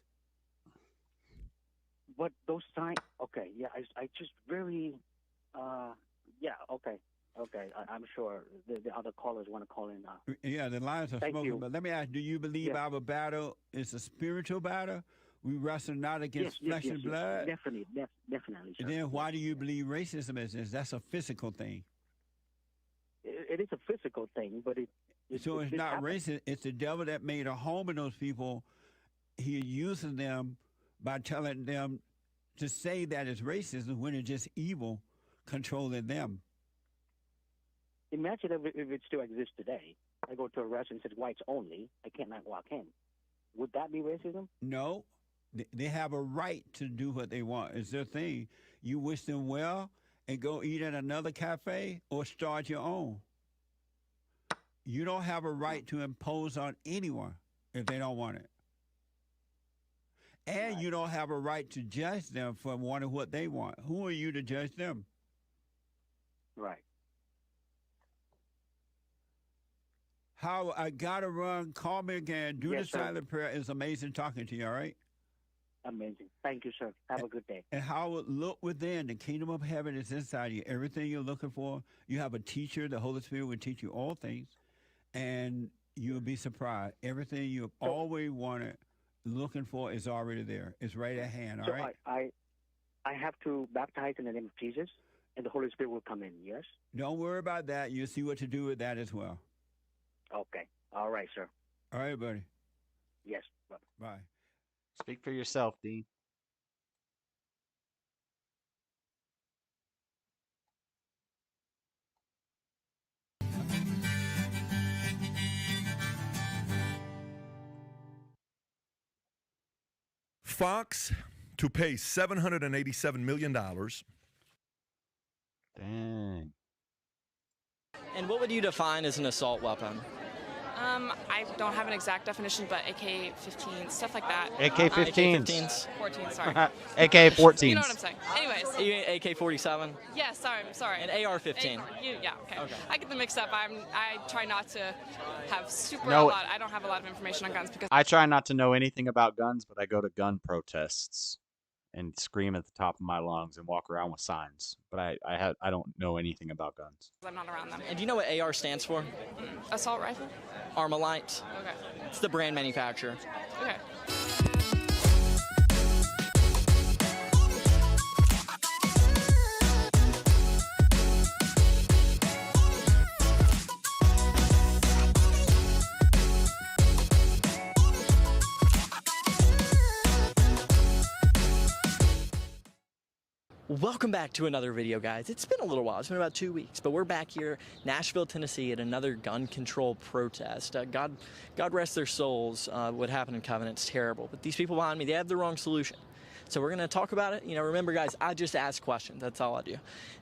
But those signs, okay, yeah, I just really, okay. I'm sure the other callers want to call in now. Yeah, the lines are smoking. But let me ask, do you believe our battle is a spiritual battle? We wrestle not against flesh and blood? Definitely, sir. And then why do you believe racism is? That's a physical thing. It is a physical thing, but it's not racist. It's the devil that made a home in those people. He uses them by telling them to say that it's racism when it's just evil controlling them. Imagine if it still exists today. I go to a restaurant and says whites only. I can't not walk in. Would that be racism? No. They have a right to do what they want. It's their thing. You wish them well and go eat at another cafe or start your own. You don't have a right to impose on anyone if they don't want it. And you don't have a right to judge them for wanting what they want. Who are you to judge them? Right. How I gotta run. Call me again. Do the silent prayer. It's amazing talking to you, all right? Amazing. Thank you, sir. Have a good day. And Howard, look within. The kingdom of heaven is inside you. Everything you're looking for, you have a teacher. The Holy Spirit will teach you all things. And you'll be surprised. Everything you've always wanted, looking for is already there. It's right at hand, all right? I have to baptize in the name of Jesus, and the Holy Spirit will come in, yes? Don't worry about that. You'll see what to do with that as well. Okay. All right, sir. All right, buddy. Yes. Bye. Speak for yourself, Dean. Fox to pay $787 million. Dang. And what would you define as an assault weapon? I don't have an exact definition, but AK-15, stuff like that. AK-15s. 14, sorry. AK-14s. You know what I'm saying. Anyways. You mean AK-47? Yeah, sorry. An AR-15. Yeah, okay. I get them mixed up. I try not to have I don't have a lot of information on guns because I try not to know anything about guns, but I go to gun protests and scream at the top of my lungs and walk around with signs. But I don't know anything about guns. I'm not around them. And do you know what AR stands for? Assault rifle? Armalite. Okay. It's the brand manufacturer. Okay. Welcome back to another video, guys. It's been a little while. It's been about 2 weeks, but we're back here, Nashville, Tennessee, at another gun control protest. God rest their souls. What happened in Covenant's terrible, but these people behind me, they have the wrong solution. So we're going to talk about it. You know, remember, guys, I just ask questions. That's all I do.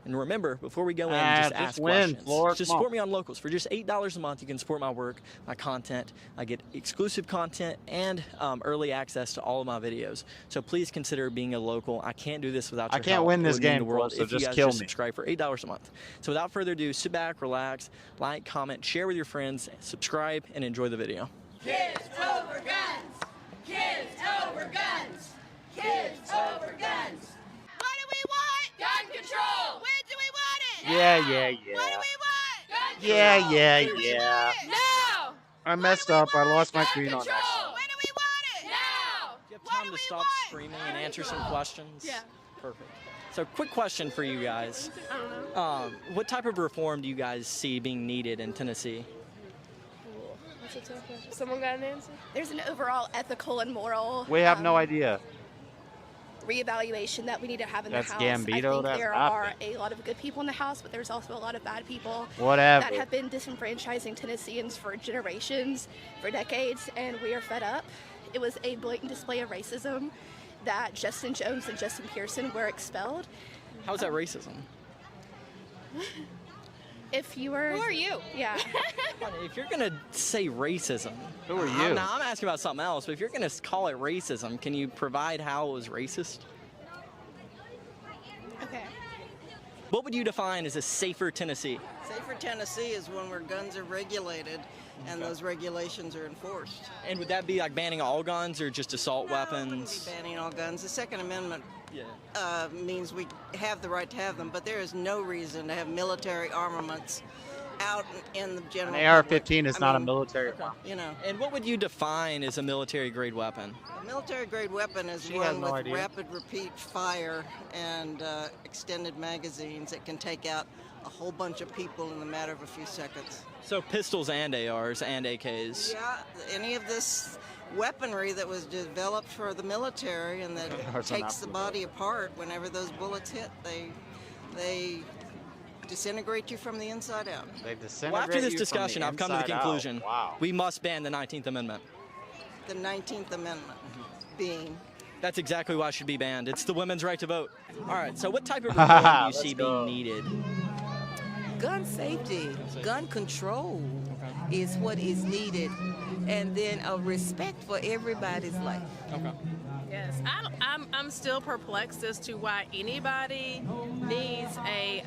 And remember, before we go in, just ask questions. Just support me on Locals. For just $8 a month, you can support my work, my content. I get exclusive content and early access to all of my videos. So please consider being a local. I can't do this without your help. I can't win this game, the world, so if just you guys kill just me. Subscribe for $8 a month. So without further ado, sit back, relax, like, comment, share with your friends, subscribe, and enjoy the video. Kids over guns! Kids over guns! Kids over guns! What do we want? Gun control! When do we want it? Yeah. What do we want? Gun control! Yeah. Now! I messed up. I lost my screen on Control! When do we want it? Now! Do you have time to stop screaming and answer some questions? Yeah. Perfect. So, quick question for you guys. I don't know. What type of reform do you guys see being needed in Tennessee? That's a tough question. Someone got an answer? There's an overall ethical and moral We have no idea. reevaluation that we need to have in That's the House. Gambito, I think that's there nothing. are a lot of good people in the House, but there's also a lot of bad people Whatever. that have been disenfranchising Tennesseans for generations, for decades, and we are fed up. It was a blatant display of racism that Justin Jones and Justin Pearson were expelled. How's that racism? If you were... Who are you? Yeah. If you're gonna say racism, who are you? Now I'm asking about something else. But if you're gonna call it racism, can you provide how it was racist? Okay. What would you define as a safer Tennessee? Safer Tennessee is one where guns are regulated and those regulations are enforced. And would that be like banning all guns or just assault No, it wouldn't weapons? be banning all guns. The Second Amendment means we have the right to have them, but there is no reason to have military armaments out in the general An AR-15 public. is I not a mean, military weapon. You know, And what would you define as a military-grade weapon? a military-grade weapon is She has one no with idea. rapid repeat fire and extended magazines that can take out a whole bunch of people in the matter of a few seconds. So pistols and ARs and AKs. Yeah, any of this weaponry that was developed for the military and that ARs are takes not the body apart whenever those bullets hit, they disintegrate you from the inside out. They disintegrate Well, after this you from discussion, the I've come to the inside out. conclusion Wow. we must ban the 19th Amendment. The 19th Amendment being That's exactly why it should be banned. It's the women's right to vote. All right, so what type of reform do you Let's see go. being needed? Gun safety, gun control is what is needed, and then a respect for everybody's life. Okay. Yes, I'm still perplexed as to why anybody needs a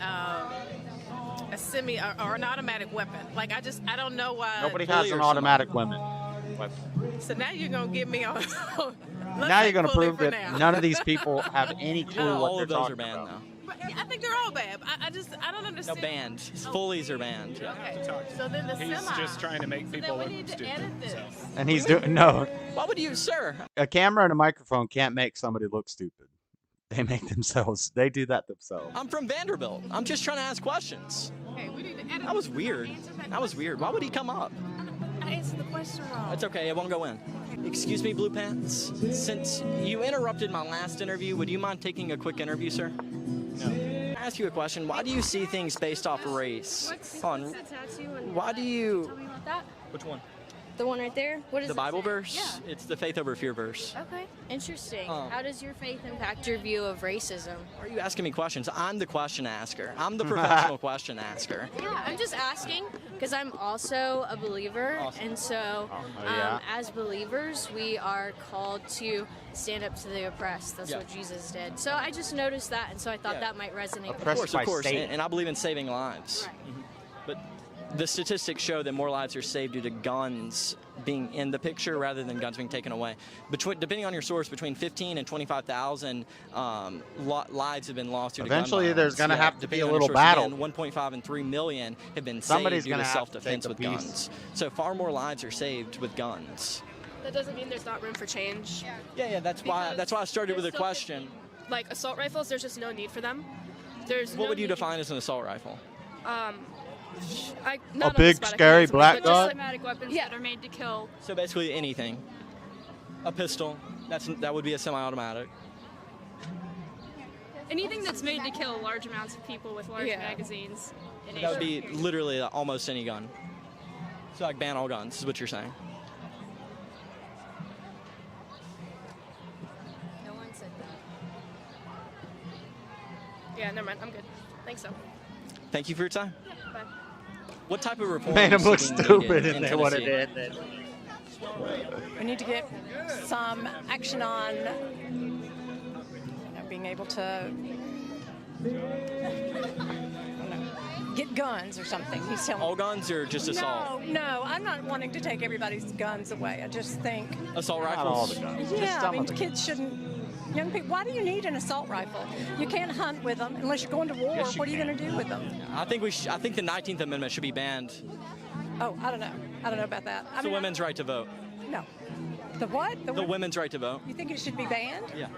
semi or an automatic weapon. Like I don't know why. Nobody has an automatic weapon. So now you're gonna get me on. Now you're going to prove that none of these people have any clue No, what all they're of those talking are banned about. But I think they're all bad. I don't No, understand. banned. Fullies are banned. Yeah. Okay. So then the He's semi. just trying to make So people then we look need to stupid. edit this. And he's doing no. Why would you, sir? A camera and a microphone can't make somebody look stupid. They make themselves. They do that themselves. I'm from Vanderbilt. I'm just trying to ask questions. Okay, we need to edit. That was weird. That was weird. Why would he come up? I answered the question wrong. That's okay. It won't go in. Excuse me, Blue Pants. Since you interrupted my last interview, would you mind taking a quick interview, sir? No. Can I ask you a question? Why do you see things based off race? Hold on. Why do you? Tell me about that. Which one? The one right there? What is The it Bible say? verse? Yeah. It's the faith over fear verse. Okay. Interesting. Oh. How does your faith impact your view of racism? Why are you asking me questions? I'm the question asker. I'm the professional question asker. Yeah, I'm just asking because I'm also a believer, and so yeah. as believers, we are called to stand up to the oppressed. That's Yeah. what Jesus did. So I just noticed that, and so I thought Yeah. that might resonate. Of course, and I believe in saving lives. Mhm. But the statistics show that more lives are saved due to guns being in the picture rather than guns being taken away. Depending on your source, between 15 and 25,000 lives have been lost due to gun Eventually, there's violence. going to have to be depending a on your little source, battle. Again, 1.5 and 3 million have been Somebody's saved due gonna to have to self-defense take with a piece. guns. So far more lives are saved with guns. That doesn't mean there's not room for change. Yeah, that's why I started with a question. Like assault rifles, there's just no need for them. There's What no would you need- define as an assault rifle? not on the big, spot, I can scary answer black this, but gun? just automatic weapons that are made to kill. So basically anything. A pistol, that would be a semi-automatic. Anything that's made to kill large amounts of people with large magazines. That would be literally almost any gun. So like ban all guns is what you're saying. No one said that. Yeah, never mind. I'm good. Thanks so. Thank you for your time. Bye. What type of reform? Made them look stupid and they would have did. We need to get some action on being able to get guns or something. He's telling All guns or just assault? No, I'm not wanting to take everybody's guns away. I just think Assault Not rifles? all the guns. Just yeah, I some mean of the kids shouldn't. Young people, why do you need an assault rifle? You can't hunt with them unless you're going to war. Yes, you What are you going to do with them? I think I think the 19th Amendment should be banned. Oh, I don't know. I don't know about that. It's the women's right to vote. No. The what? The women's right to vote. You think it should be banned? Yeah.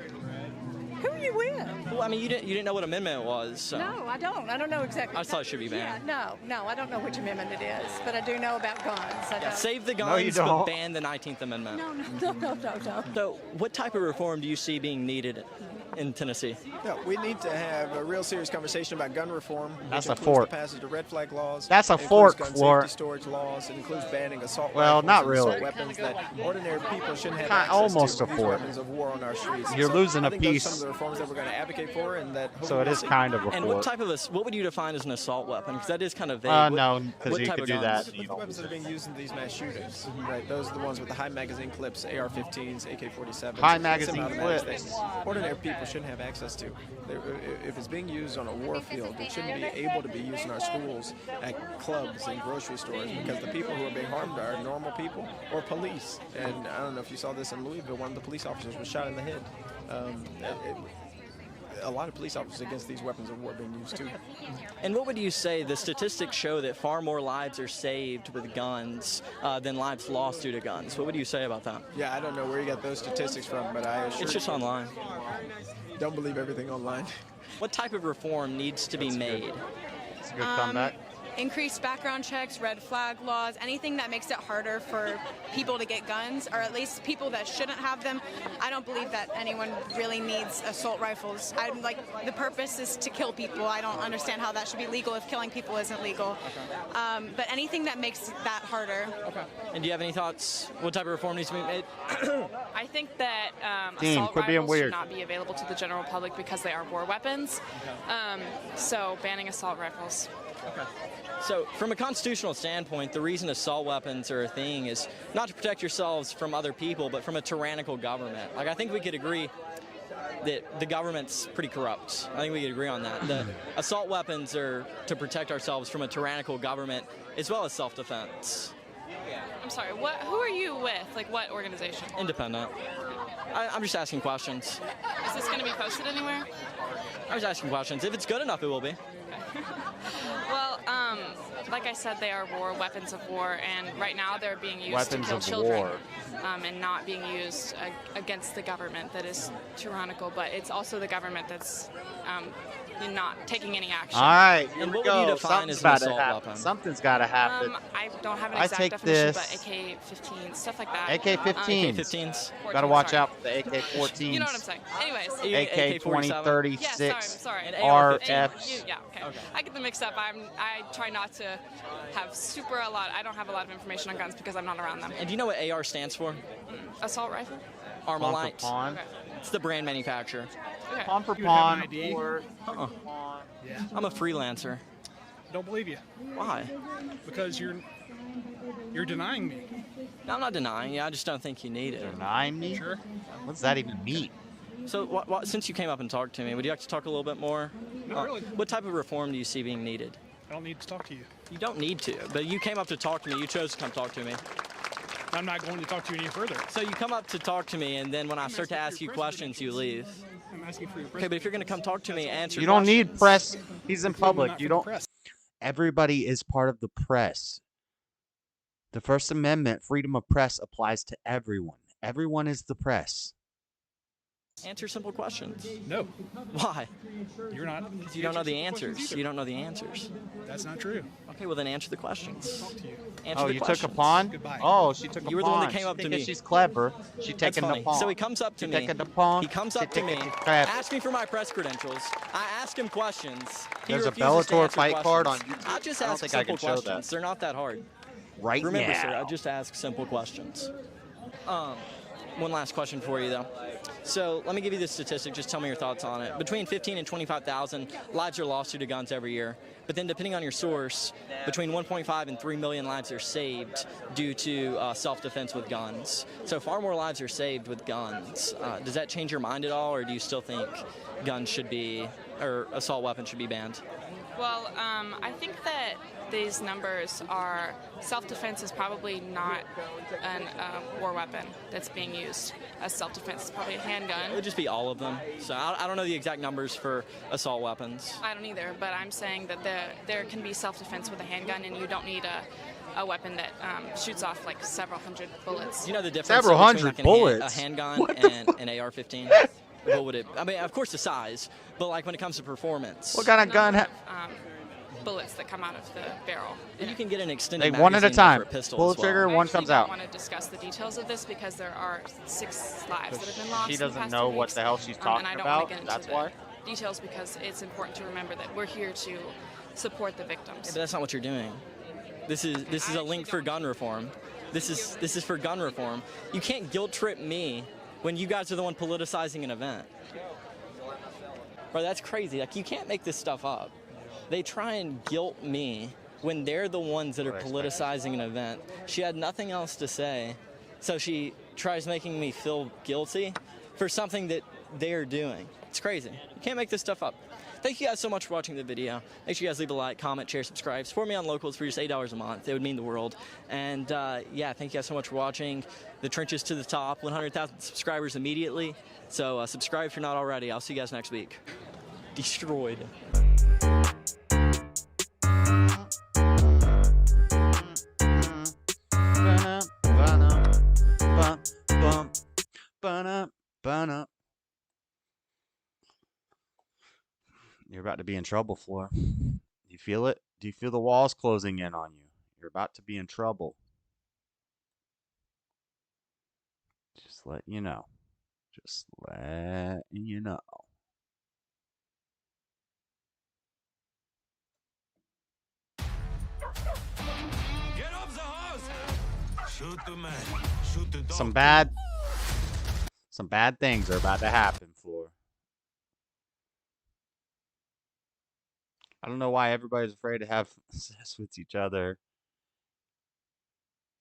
Who are you with? Well, I mean, you didn't know what amendment it was. So. No, I don't. I don't know exactly. I just thought it should be banned. Yeah, no, I don't know which amendment it is, but I do know about guns. Save the No, you guns, but don't. ban the 19th Amendment. No. So, what type of reform do you see being needed in Tennessee? No, we need to have a real serious conversation about gun reform. That's which a includes fork. The passage of red flag laws. That's a it includes fork, gun Floor. safety storage laws. It includes banning assault Well, rifles not and really. assault weapons that ordinary people shouldn't have Kind- access almost to. a These fork. weapons of war on our streets. You're So losing I a think those are piece. some of the reforms that we're going to advocate for, and that. So it is kind of a And fork. what type of what would you define as an assault weapon? Because that is kind of vague. No, because what you type could of do guns? that. But the weapons that are being used in these mass shootings, right? Those are the ones with the high magazine clips, AR-15s, AK-47s. High magazine semi-automatics clips. that ordinary people shouldn't have access to. If it's being used on a war field, it shouldn't be able to be used in our schools, at clubs, and grocery stores, because the people who are being harmed are normal people or police. And I don't know if you saw this in Louisville, one of the police officers was shot in the head. A lot of police officers against these weapons of war being used too. And what would you say? The statistics show that far more lives are saved with guns than lives lost due to guns. What would you say about that? Yeah, I don't know where you got those statistics from, but I assure It's just you, online. Don't believe everything online. What type of reform needs to be made? That's a good comeback. Increased background checks, red flag laws, anything that makes it harder for people to get guns, or at least people that shouldn't have them. I don't believe that anyone really needs assault rifles. I'm like, the purpose is to kill people. I don't understand how that should be legal if killing people isn't legal. But anything that makes that harder. And do you have any thoughts? What type of reform needs to be made? I think that Dean, assault quit being rifles weird. should not be available to the general public because they are war weapons. So banning assault rifles. Okay. So, from a constitutional standpoint, the reason assault weapons are a thing is not to protect yourselves from other people, but from a tyrannical government. Like, I think we could agree that the government's pretty corrupt. I think we could agree on that. The assault weapons are to protect ourselves from a tyrannical government as well as self-defense. I'm sorry, who are you with? Like, what organization? Independent. I'm just asking questions. Is this going to be posted anywhere? I was asking questions. If it's good enough, it will be. Well, like I said, they are weapons of war, and right now they're being used Weapons to kill of children, war. and not being used against the government that is tyrannical. But it's also the government that's not taking any action. All right, here And we what would you go. define Something's as an about to assault happen. weapon? Something's got to happen. I don't have an I exact take definition, this. but AK-15, stuff like that. AK-15s. AK-15s. Got to watch sorry. out for the AK-14s. You know what I'm saying. Anyways. AK-2036. Yeah, sorry. RFs. Yeah, okay. I get them mixed up. I try not to have I don't have a lot of information on guns because I'm not around them. And do you know what AR stands for? Assault rifle? Armalite. Pawn. Okay. It's the brand manufacturer. Okay. Pawn for You would have pawn. an ID? Or Yeah. I'm a freelancer. Don't believe you. Why? Because you're denying me. No, I'm not denying you. I just don't think you need it. Denying me? Sure. What does that even mean? So, since you came up and talked to me, would you like to talk a little bit more? Not really. What type of reform do you see being needed? I don't need to talk to you. You don't need to, but you came up to talk to me. You chose to come talk to me. I'm not going to talk to you any further. So you come up to talk to me, and then when I start to ask you questions, you leave. I'm asking for your Okay, but if you're going to come talk to me, answer You don't need questions. press. He's in public. not You for the don't. press. Everybody is part of the press. The First Amendment, freedom of press, applies to everyone. Everyone is the press. Answer simple questions. No. Why? You're not. Because you don't know the answers. You don't know the answers. That's not true. Okay, well then answer the questions. Talk to you. Answer Oh, the you questions. took a pawn? Goodbye. Oh, she took a pawn. You were the one that came up to Thinking me. She's clever. She That's taking the funny. pawn. So he comes up to She me. taking the pawn. He comes She up to me, taking the crap. asks me for my press credentials. I ask him questions. He There's a refuses to Bellator answer fight card on questions. YouTube. I just I don't ask think I simple can show that. questions. They're not that hard. Right Remember, now. sir, I just ask simple questions. One last question for you, though. So let me give you this statistic. Just tell me your thoughts on it. Between 15 and 25,000 lives are lost due to guns every year. But then, depending on your source, between 1.5 and 3 million lives are saved due to self-defense with guns. So far more lives are saved with guns. Does that change your mind at all, or do you still think guns should be, or assault weapons should be banned? Well, I think that these numbers are self-defense is probably not a war weapon that's being used as self-defense. It's probably a handgun. It would just be all of them. So I don't know the exact numbers for assault weapons. I don't either, but I'm saying that there can be self-defense with a handgun, and you don't need a weapon that shoots off like several hundred bullets. Do you know the difference Several between hundred like bullets? a handgun What and an AR-15? what would it? I mean, of course the size, but like when it comes to performance. What kind of gun? Bullets that come out of the barrel. Well, you can get an extended Like magazine one at a time. for a pistol Pull as the trigger, well. one comes out. I want to discuss the details of this because there are 6 lives that have been lost. She in the doesn't past know 2 what weeks. the hell she's And talking I don't about. want to get into That's the why. details because it's important to remember that we're here to support the victims. Yeah, but that's not what you're doing. This is a link for gun reform. This is for gun reform. You can't guilt trip me when you guys are the one politicizing an event. Bro, that's crazy. Like, you can't make this stuff up. They try and guilt me when they're the ones that are politicizing an event. She had nothing else to say, so she tries making me feel guilty for something that they're doing. It's crazy. You can't make this stuff up. Thank you guys so much for watching the video. Make sure you guys leave a like, comment, share, subscribe. Support me on Locals for just $8 a month. It would mean the world. And yeah, thank you guys so much for watching. The trenches to the top, 100,000 subscribers immediately. So subscribe if you're not already. I'll see you guys next week. Destroyed. You're about to be in trouble, Floor. You feel it? Do you feel the walls closing in on you? You're about to be in trouble. Just let you know. Just let you know. Get off the house! Shoot the man. Shoot the dog. Some bad things are about to happen, Floor. I don't know why everybody's afraid to have sex with each other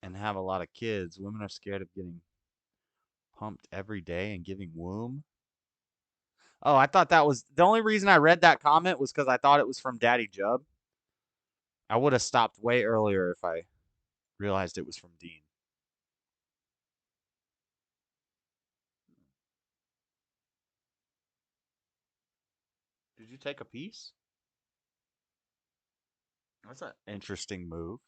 and have a lot of kids. Women are scared of getting pumped every day and giving womb. Oh, I thought that was the only reason I read that comment was because I thought it was from Daddy Jub. I would have stopped way earlier if I realized it was from Dean. Did you take a piece? That's an interesting move.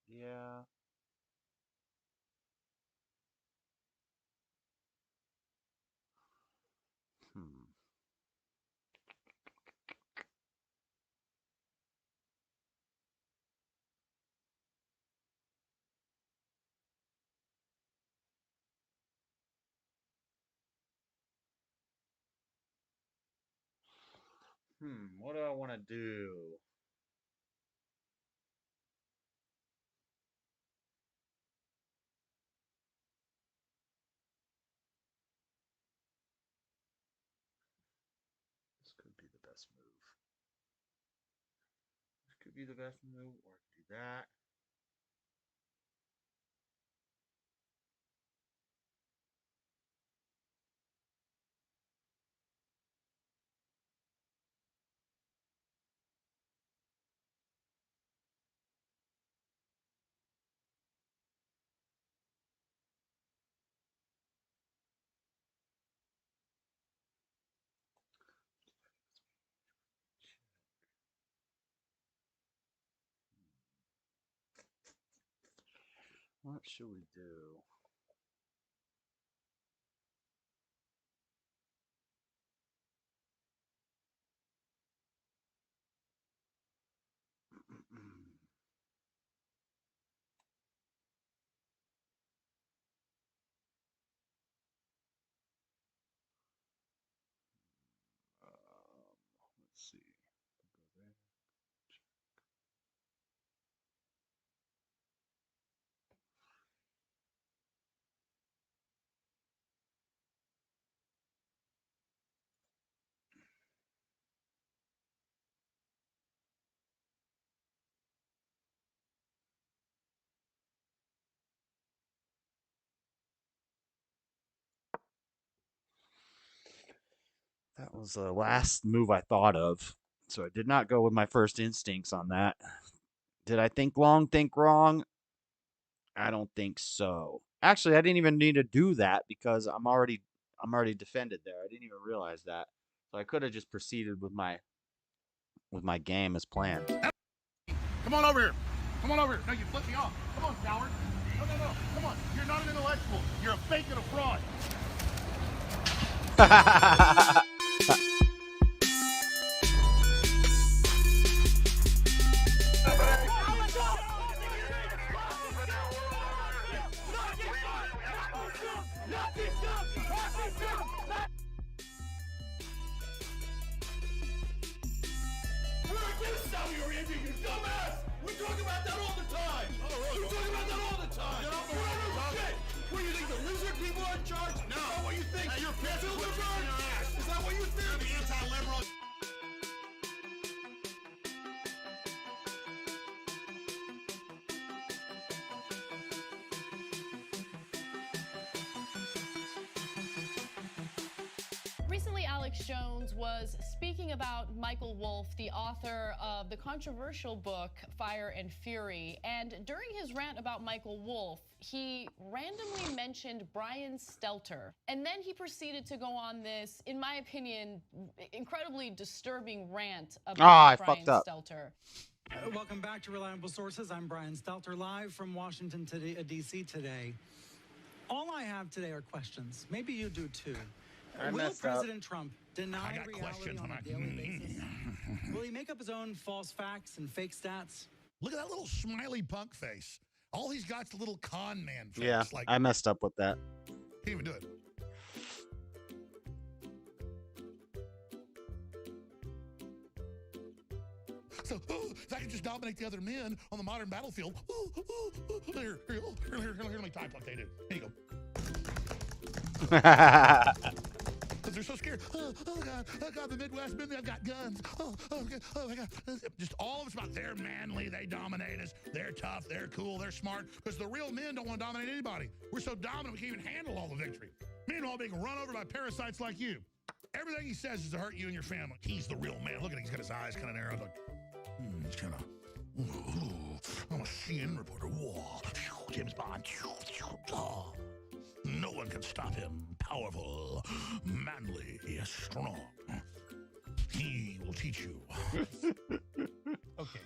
Yeah. What do I want to do? This could be the best move. This could be the best move, or I could do that. What should we do? Let's see. Go there. That was the last move I thought of. So I did not go with my first instincts on that. Did I think long, think wrong? I don't think so. Actually, I didn't even need to do that because I'm already defended there. I didn't even realize that. So I could have just proceeded with my game as planned. Come on over here. Come on over here. No, you flipped me off. Come on, coward. No. Come on. You're not an intellectual. You're a fake and a fraud. Saudi Arabia, you dumbass! We talk about that all the time! We talk about that all the time! You don't know shit! What, you think the lizard people are in charge? No. Is that what you think? Hey, you're Bilderberg? Is that what you think? You're the anti-liberal. Recently, Alex Jones was speaking about Michael Wolff, the author of the controversial book Fire and Fury. And during his rant about Michael Wolff, he randomly mentioned Brian Stelter. And then he proceeded to go on this, in my opinion, incredibly disturbing rant about Brian Stelter. Welcome back to Reliable Sources. I'm Brian Stelter, live from Washington, D.C. today. All I have today are questions. Maybe you do too. Will President Trump deny reality on a daily basis? Will he make up his own false facts and fake stats? Look at that little smiley punk face. All he's got is a little con man face. Yeah, like, I messed up with that. Can't even do it. So, if I can just dominate the other men on the modern battlefield, here, let me type like they do. Here you go. Because they're so scared. Oh God, the Midwest men, they've got guns. Oh my God. Just all of it's about they're manly, they dominate us, they're tough, they're cool, they're smart. Because the real men don't want to dominate anybody. We're so dominant we can't even handle all the victory. Meanwhile, being run over by parasites like you. Everything he says is to hurt you and your family. He's the real man. Look at him, he's got his eyes kind of narrowed. Like, he's kind of, I'm a CNN reporter. Whoa, James Bond. No one can stop him. Powerful, manly, strong. He will teach you. Okay.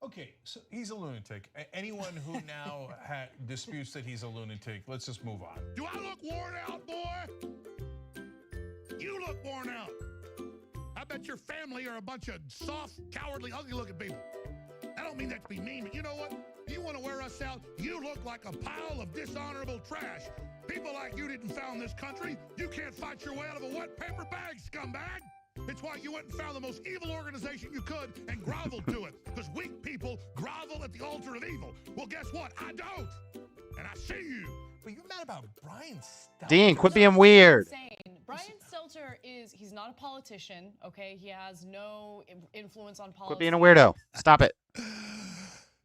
Okay, so he's a lunatic. Anyone who now disputes that he's a lunatic, let's just move on. Do I look worn out, boy? You look worn out. I bet your family are a bunch of soft, cowardly, ugly-looking people. I don't mean that to be mean, but you know what? You want to wear us out? You look like a pile of dishonorable trash. People like you didn't found this country. You can't fight your way out of a wet paper bag, scumbag. It's why you went and found the most evil organization you could and groveled to it. Because weak people grovel at the altar of evil. Well, guess what? I don't. And I see you. But you're mad about Brian Stelter. Dean, quit being weird. Brian Stelter he's not a politician, okay? He has no influence on politics. Quit being a weirdo. Stop it.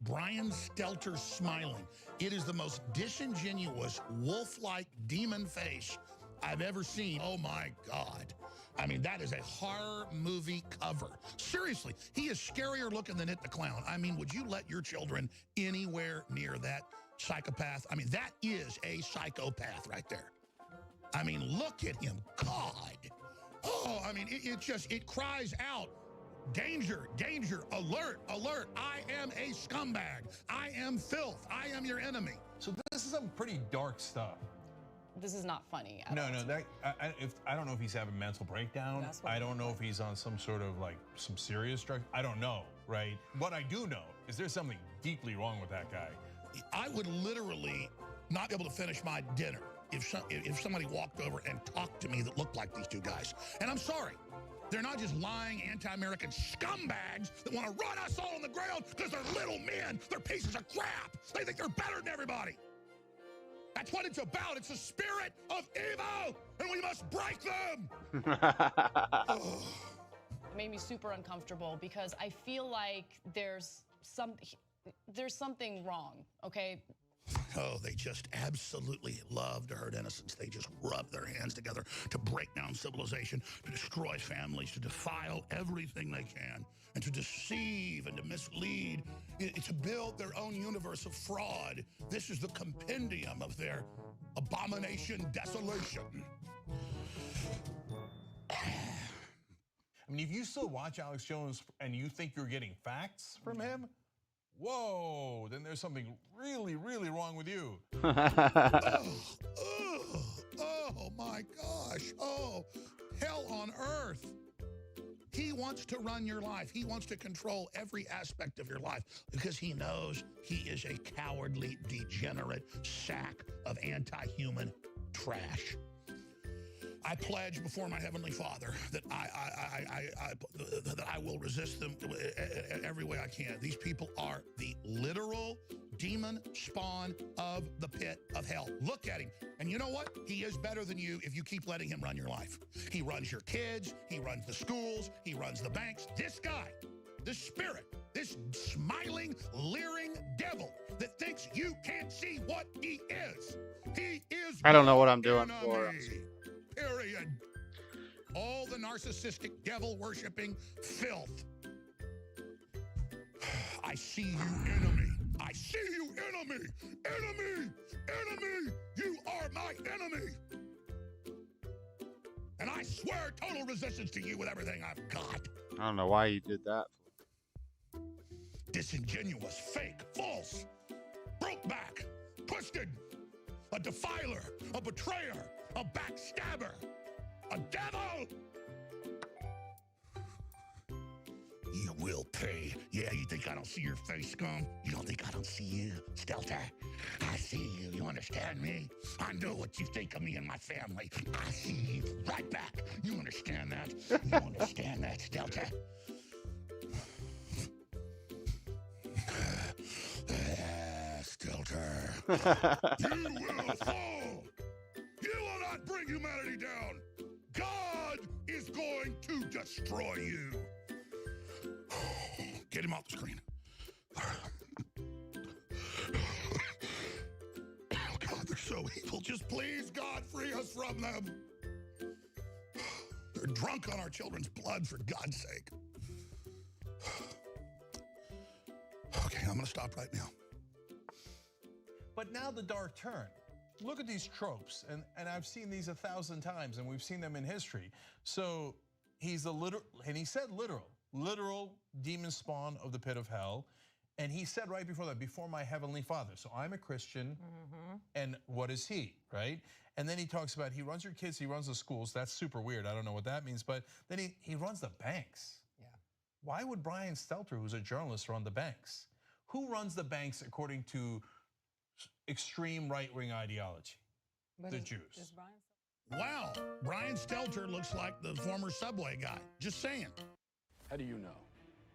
Brian Stelter smiling. It is the most disingenuous, wolf-like demon face I've ever seen. Oh my God. I mean, that is a horror movie cover. Seriously, he is scarier looking than It the Clown. I mean, would you let your children anywhere near that psychopath? I mean, that is a psychopath right there. I mean, look at him. God. Oh, I mean, it cries out. Danger, danger, alert, alert. I am a scumbag. I am filth. I am your enemy. So this is some pretty dark stuff. This is not funny. No. I don't know if he's having mental breakdown. I don't know if he's on some sort of like some serious drug. I don't know, right? What I do know is there's something deeply wrong with that guy. I would literally not be able to finish my dinner if somebody walked over and talked to me that looked like these two guys. And I'm sorry. They're not just lying anti-American scumbags that want to run us all on the ground because they're little men. They're pieces of crap. They think they're better than everybody. That's what it's about. It's the spirit of evil, and we must break them. It made me super uncomfortable because I feel like there's something wrong, okay? Oh, they just absolutely love to hurt innocents. They just rub their hands together to break down civilization, to destroy families, to defile everything they can, and to deceive and to mislead, to build their own universe of fraud. This is the compendium of their abomination desolation. I I mean, if you still watch Alex Jones and you think you're getting facts from him, whoa, then there's something really, really wrong with you. Oh my gosh. Oh, hell on earth. He wants to run your life. He wants to control every aspect of your life because he knows he is a cowardly, degenerate sack of anti-human trash. I pledge before my Heavenly Father that I will resist them every way I can. These people are the literal demon spawn of the pit of hell. Look at him. And you know what? He is better than you if you keep letting him run your life. He runs your kids. He runs the schools. He runs the banks. This guy, this spirit, this smiling, leering devil that thinks you can't see what he is. He is I don't know what I'm doing for. Period. All the narcissistic, devil-worshipping filth. I see you, enemy. I see you, enemy. Enemy. Enemy. You are my enemy. And I swear total resistance to you with everything I've got. I don't know why you did that. Disingenuous, fake, false, broke back, twisted, a defiler, a betrayer, a backstabber, a devil! You will pay. Yeah, you think I don't see your face, scum? You don't think I don't see you, Stelter? I see you. You understand me? I know what you think of me and my family. I see you right back. You understand that? You understand that, Stelter? Stelter. You will fall. You will not bring humanity down. God is going to destroy you. Get him off the screen. Oh, God, they're so evil. Just please, God, free us from them. They're drunk on our children's blood, for God's sake. Okay, I'm going to stop right now. But now the dark turn. Look at these tropes, and I've seen these 1,000 times, and we've seen them in history. So he's a literal, and he said literal demon spawn of the pit of hell. And he said right before that, before my Heavenly Father. So I'm a Christian, and what is he, right? And then he talks about he runs your kids, he runs the schools. That's super weird. I don't know what that means, but then he runs the banks. Yeah. Why would Brian Stelter, who's a journalist, run the banks? Who runs the banks according to extreme right-wing ideology? The Jews. Wow, Brian Stelter looks like the former Subway guy. Just saying. How do you know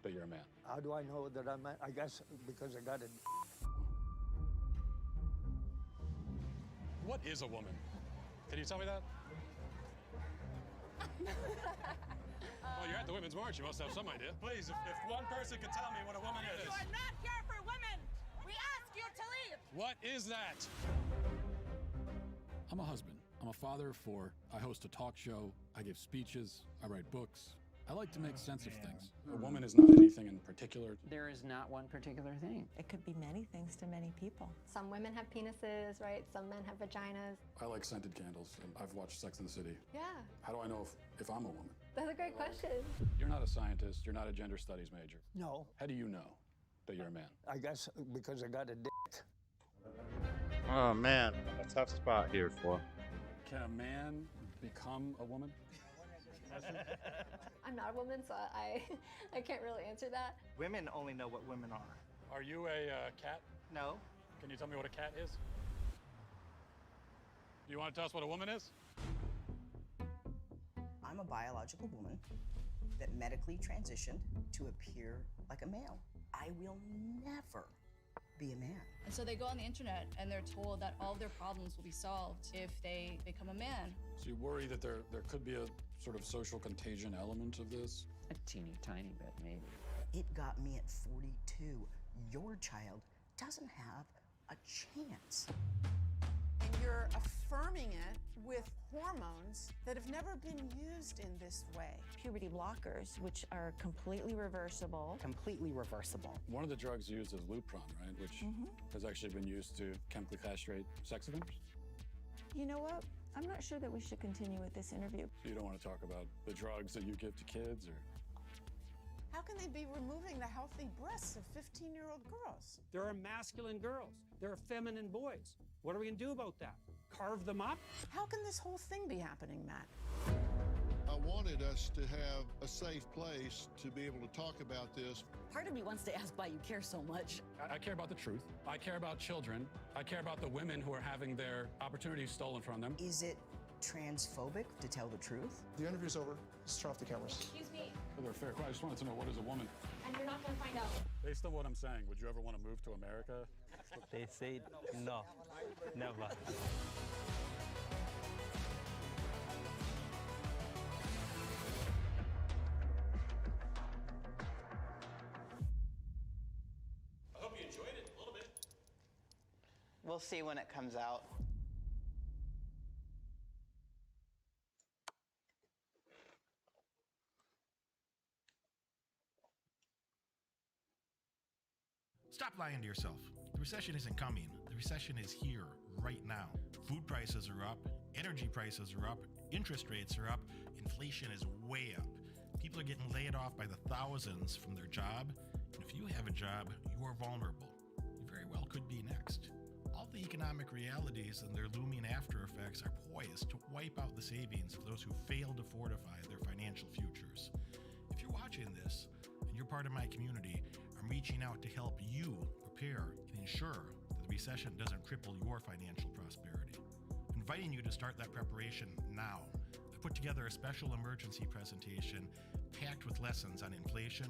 that you're a man? How do I know that I'm a man? I guess because I got it. What is a woman? Can you tell me that? Well, you're at the Women's March. You must have some idea. Please, if one person can tell me what a woman is. You are not here for women. We ask you to leave. What is that? I'm a husband. I'm a father of 4. I host a talk show. I give speeches. I write books. I like to make sense of things. A woman is not anything in particular. There is not one particular thing. It could be many things to many people. Some women have penises, right? Some men have vaginas. I like scented candles, and I've watched Sex and the City. Yeah. How do I know if I'm a woman? That's a great question. You're not a scientist. You're not a gender studies major. No. How do you know that you're a man? I guess because I got a dick. Oh man, a tough spot here for. Can a man become a woman? I'm not a woman, so I can't really answer that. Women only know what women are. Are you a cat? No. Can you tell me what a cat is? Do you want to tell us what a woman is? I'm a biological woman that medically transitioned to appear like a male. I will never be a man. And so they go on the internet and they're told that all of their problems will be solved if they become a man. So you worry that there could be a sort of social contagion element of this? A teeny tiny bit, maybe. It got me at 42. Your child doesn't have a chance. And you're affirming it with hormones that have never been used in this way. Puberty blockers, which are completely reversible. Completely reversible. One of the drugs used is Lupron, right? Which has actually been used to chemically castrate sex offenders. You know what? I'm not sure that we should continue with this interview. So you don't want to talk about the drugs that you give to kids, or? How can they be removing the healthy breasts of 15-year-old girls? There are masculine girls. There are feminine boys. What are we going to do about that? Carve them up? How can this whole thing be happening, Matt? I wanted us to have a safe place to be able to talk about this. Part of me wants to ask why you care so much. I care about the truth. I care about children. I care about the women who are having their opportunities stolen from them. Is it transphobic to tell the truth? The interview's over. Let's turn off the cameras. Excuse me. They're fair. I just wanted to know, what is a woman? And you're not going to find out. Based on what I'm saying, would you ever want to move to America? They say no, never. I hope you enjoyed it a little bit. We'll see when it comes out. Stop lying to yourself. The recession isn't coming. The recession is here, right now. Food prices are up, energy prices are up, interest rates are up, inflation is way up. People are getting laid off by the thousands from their job, and if you have a job, you are vulnerable. You very well could be next. All the economic realities and their looming after effects are poised to wipe out the savings of those who fail to fortify their financial futures. If you're watching this, and you're part of my community, I'm reaching out to help you prepare and ensure that the recession doesn't cripple your financial prosperity. I'm inviting you to start that preparation now. I put together a special emergency presentation packed with lessons on inflation,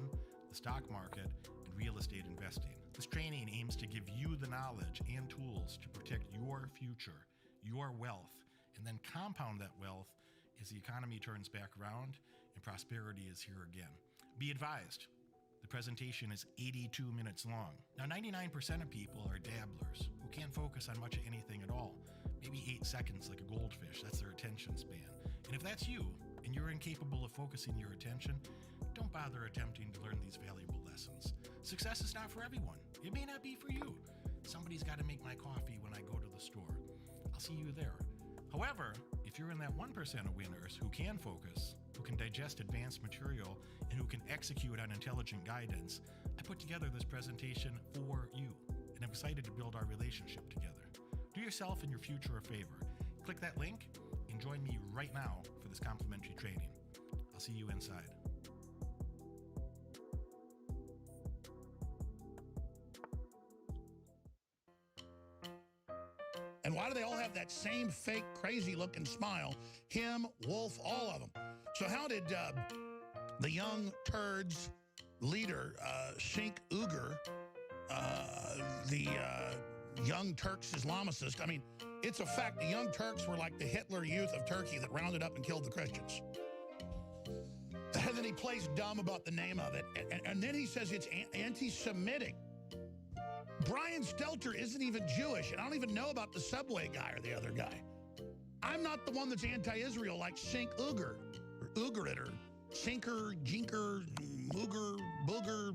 the stock market, and real estate investing. This training aims to give you the knowledge and tools to protect your future, your wealth, and then compound that wealth as the economy turns back around and prosperity is here again. Be advised, the presentation is 82 minutes long. Now, 99% of people are dabblers who can't focus on much of anything at all. Maybe 8 seconds like a goldfish, that's their attention span. And if that's you, and you're incapable of focusing your attention, don't bother attempting to learn these valuable lessons. Success is not for everyone. It may not be for you. Somebody's got to make my coffee when I go to the store. I'll see you there. However, if you're in that 1% of winners who can focus, who can digest advanced material, and who can execute on intelligent guidance, I put together this presentation for you, and I'm excited to build our relationship together. Do yourself and your future a favor. Click that link and join me right now for this complimentary training. I'll see you inside. And why do they all have that same fake, crazy-looking smile? Him, Wolf, all of them. So how did the Young Turds leader, Cenk Uygur, the Young Turks Islamicist, I mean, it's a fact the Young Turks were like the Hitler Youth of Turkey that rounded up and killed the Christians. And then he plays dumb about the name of it. And then he says it's anti-Semitic. Brian Stelter isn't even Jewish, and I don't even know about the subway guy or the other guy. I'm not the one that's anti-Israel like Cenk Uygur, or Uygurit, or Sinker, Jinker, Mooger, Booger,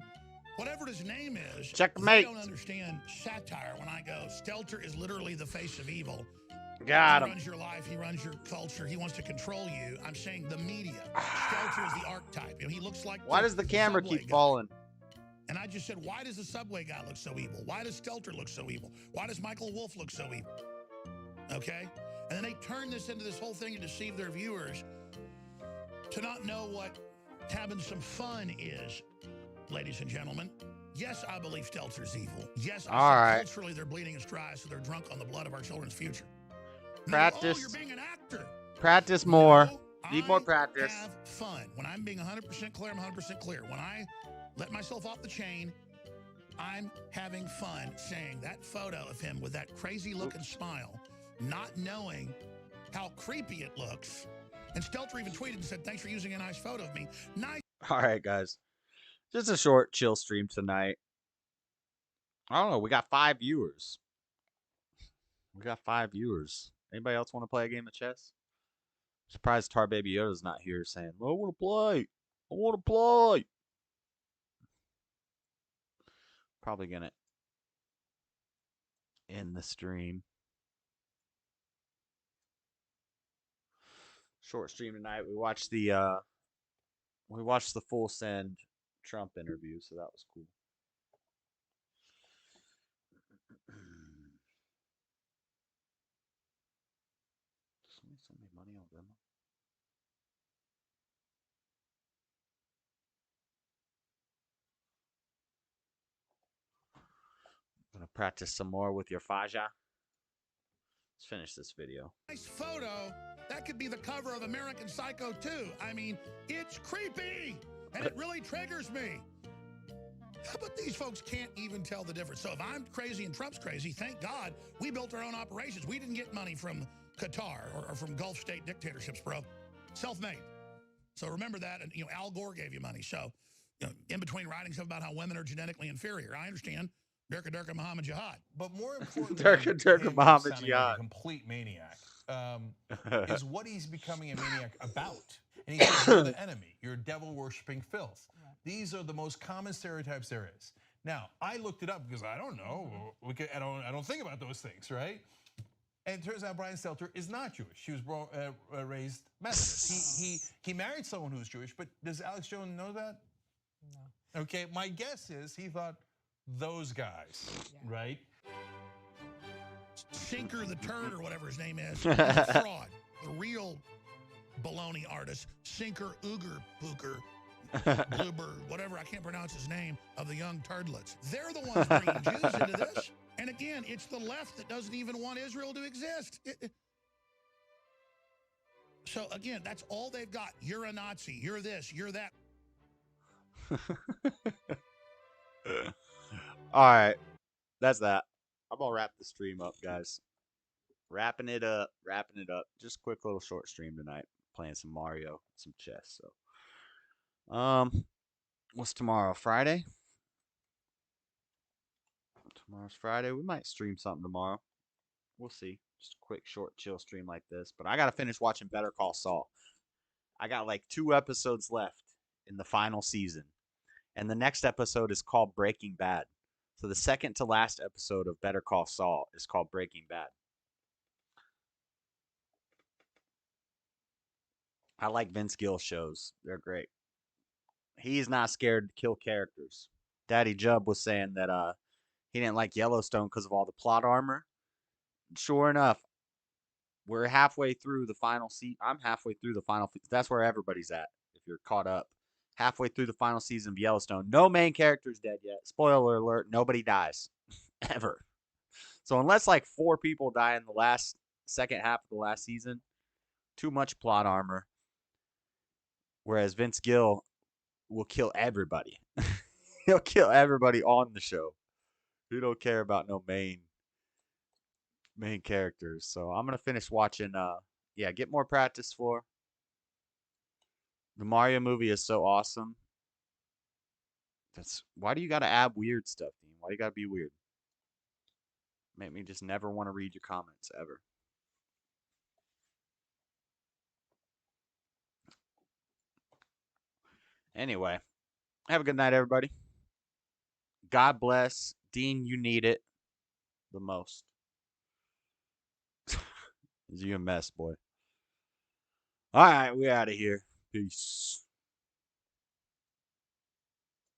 whatever his name is. Checkmate. I don't understand satire when I go, Stelter is literally the face of evil. Got he him. runs your life, he runs your culture, he wants to control you. I'm saying the media. Stelter is the archetype. You know, he looks like Why does the camera subway keep guy. falling? And I just said, why does the subway guy look so evil? Why does Stelter look so evil? Why does Michael Wolff look so evil? Okay? And then they turn this into this whole thing to deceive their viewers to not know what having some fun is, ladies and gentlemen. Yes, I believe Stelter's evil. Yes, I All think right. culturally they're bleeding us dry, so they're drunk on the blood of our children's future. Practice. Oh, you're being an actor. Practice more. Need more practice. Have fun. When I'm being 100% clear, I'm 100% clear. When I let myself off the chain, I'm having fun saying that photo of him with that crazy looking smile, not knowing how creepy it looks. And Stelter even tweeted and said, thanks for using a nice photo of me. Nice. All right, guys. Just a short chill stream tonight. I don't know. We got 5 viewers. Anybody else want to play a game of chess? Surprised Tar Baby Yoda's not here saying, I want to play. I want to play. Probably going to end the stream. short stream tonight. We watched the full send Trump interview, so that was cool. Somebody send me money on Venmo. I'm gonna practice some more with your Faja. Let's finish this video. Nice photo. That could be the cover of American Psycho 2. I mean, it's creepy, and it really triggers me. But these folks can't even tell the difference. So if I'm crazy and Trump's crazy, thank God we built our own operations. We didn't get money from Qatar or from Gulf state dictatorships, bro. Self-made. So remember that. And, Al Gore gave you money. So, in between writing stuff about how women are genetically inferior, I understand. Durka Durka Muhammad Jihad. But more important Durka Durka Muhammad like Jihad. a complete maniac is what he's becoming a maniac about. And he says, you're the enemy. You're devil-worshipping filth. These are the most common stereotypes there is. Now, I looked it up because I don't know. I don't think about those things, right? And it turns out Brian Stelter is not Jewish. She was raised Methodist. He married someone who's Jewish, but does Alex Jones know that? No. Okay, my guess is he thought those guys, right? Sinker the Turd or whatever his name is. Fraud. The real baloney artist, Sinker Uger Pooker. Bluebird, whatever, I can't pronounce his name, of the young turdlets. They're the ones bringing Jews into this. And again, it's the left that doesn't even want Israel to exist. So again, that's all they've got. You're a Nazi. You're this. You're that. All right. That's that. I'm going to wrap the stream up, guys. Wrapping it up. Just a quick little short stream tonight. Playing some Mario, some chess, so. What's tomorrow? Friday? Tomorrow's Friday. We might stream something tomorrow. We'll see. Just a quick, short, chill stream like this. But I got to finish watching Better Call Saul. I got like 2 episodes left in the final season. And the next episode is called Breaking Bad. So the second to last episode of Better Call Saul is called Breaking Bad. I like Vince Gill shows. They're great. He's not scared to kill characters. Daddy Jub was saying that he didn't like Yellowstone because of all the plot armor. Sure enough, we're halfway through the final season. I'm halfway through the final. That's where everybody's at. If you're caught up, halfway through the final season of Yellowstone, no main character's dead yet. Spoiler alert: nobody dies ever. So unless like 4 people die in the second half of the last season, too much plot armor. Whereas Vince Gill will kill everybody. He'll kill everybody on the show. He don't care about no main characters. So I'm gonna finish watching. Get more practice for. The Mario movie is so awesome. Why do you gotta add weird stuff, Dean? Why do you gotta be weird? Make me just never want to read your comments ever. Anyway, have a good night, everybody. God bless. Dean, you need it the most. You a mess, boy. All right, we're out of here. Peace.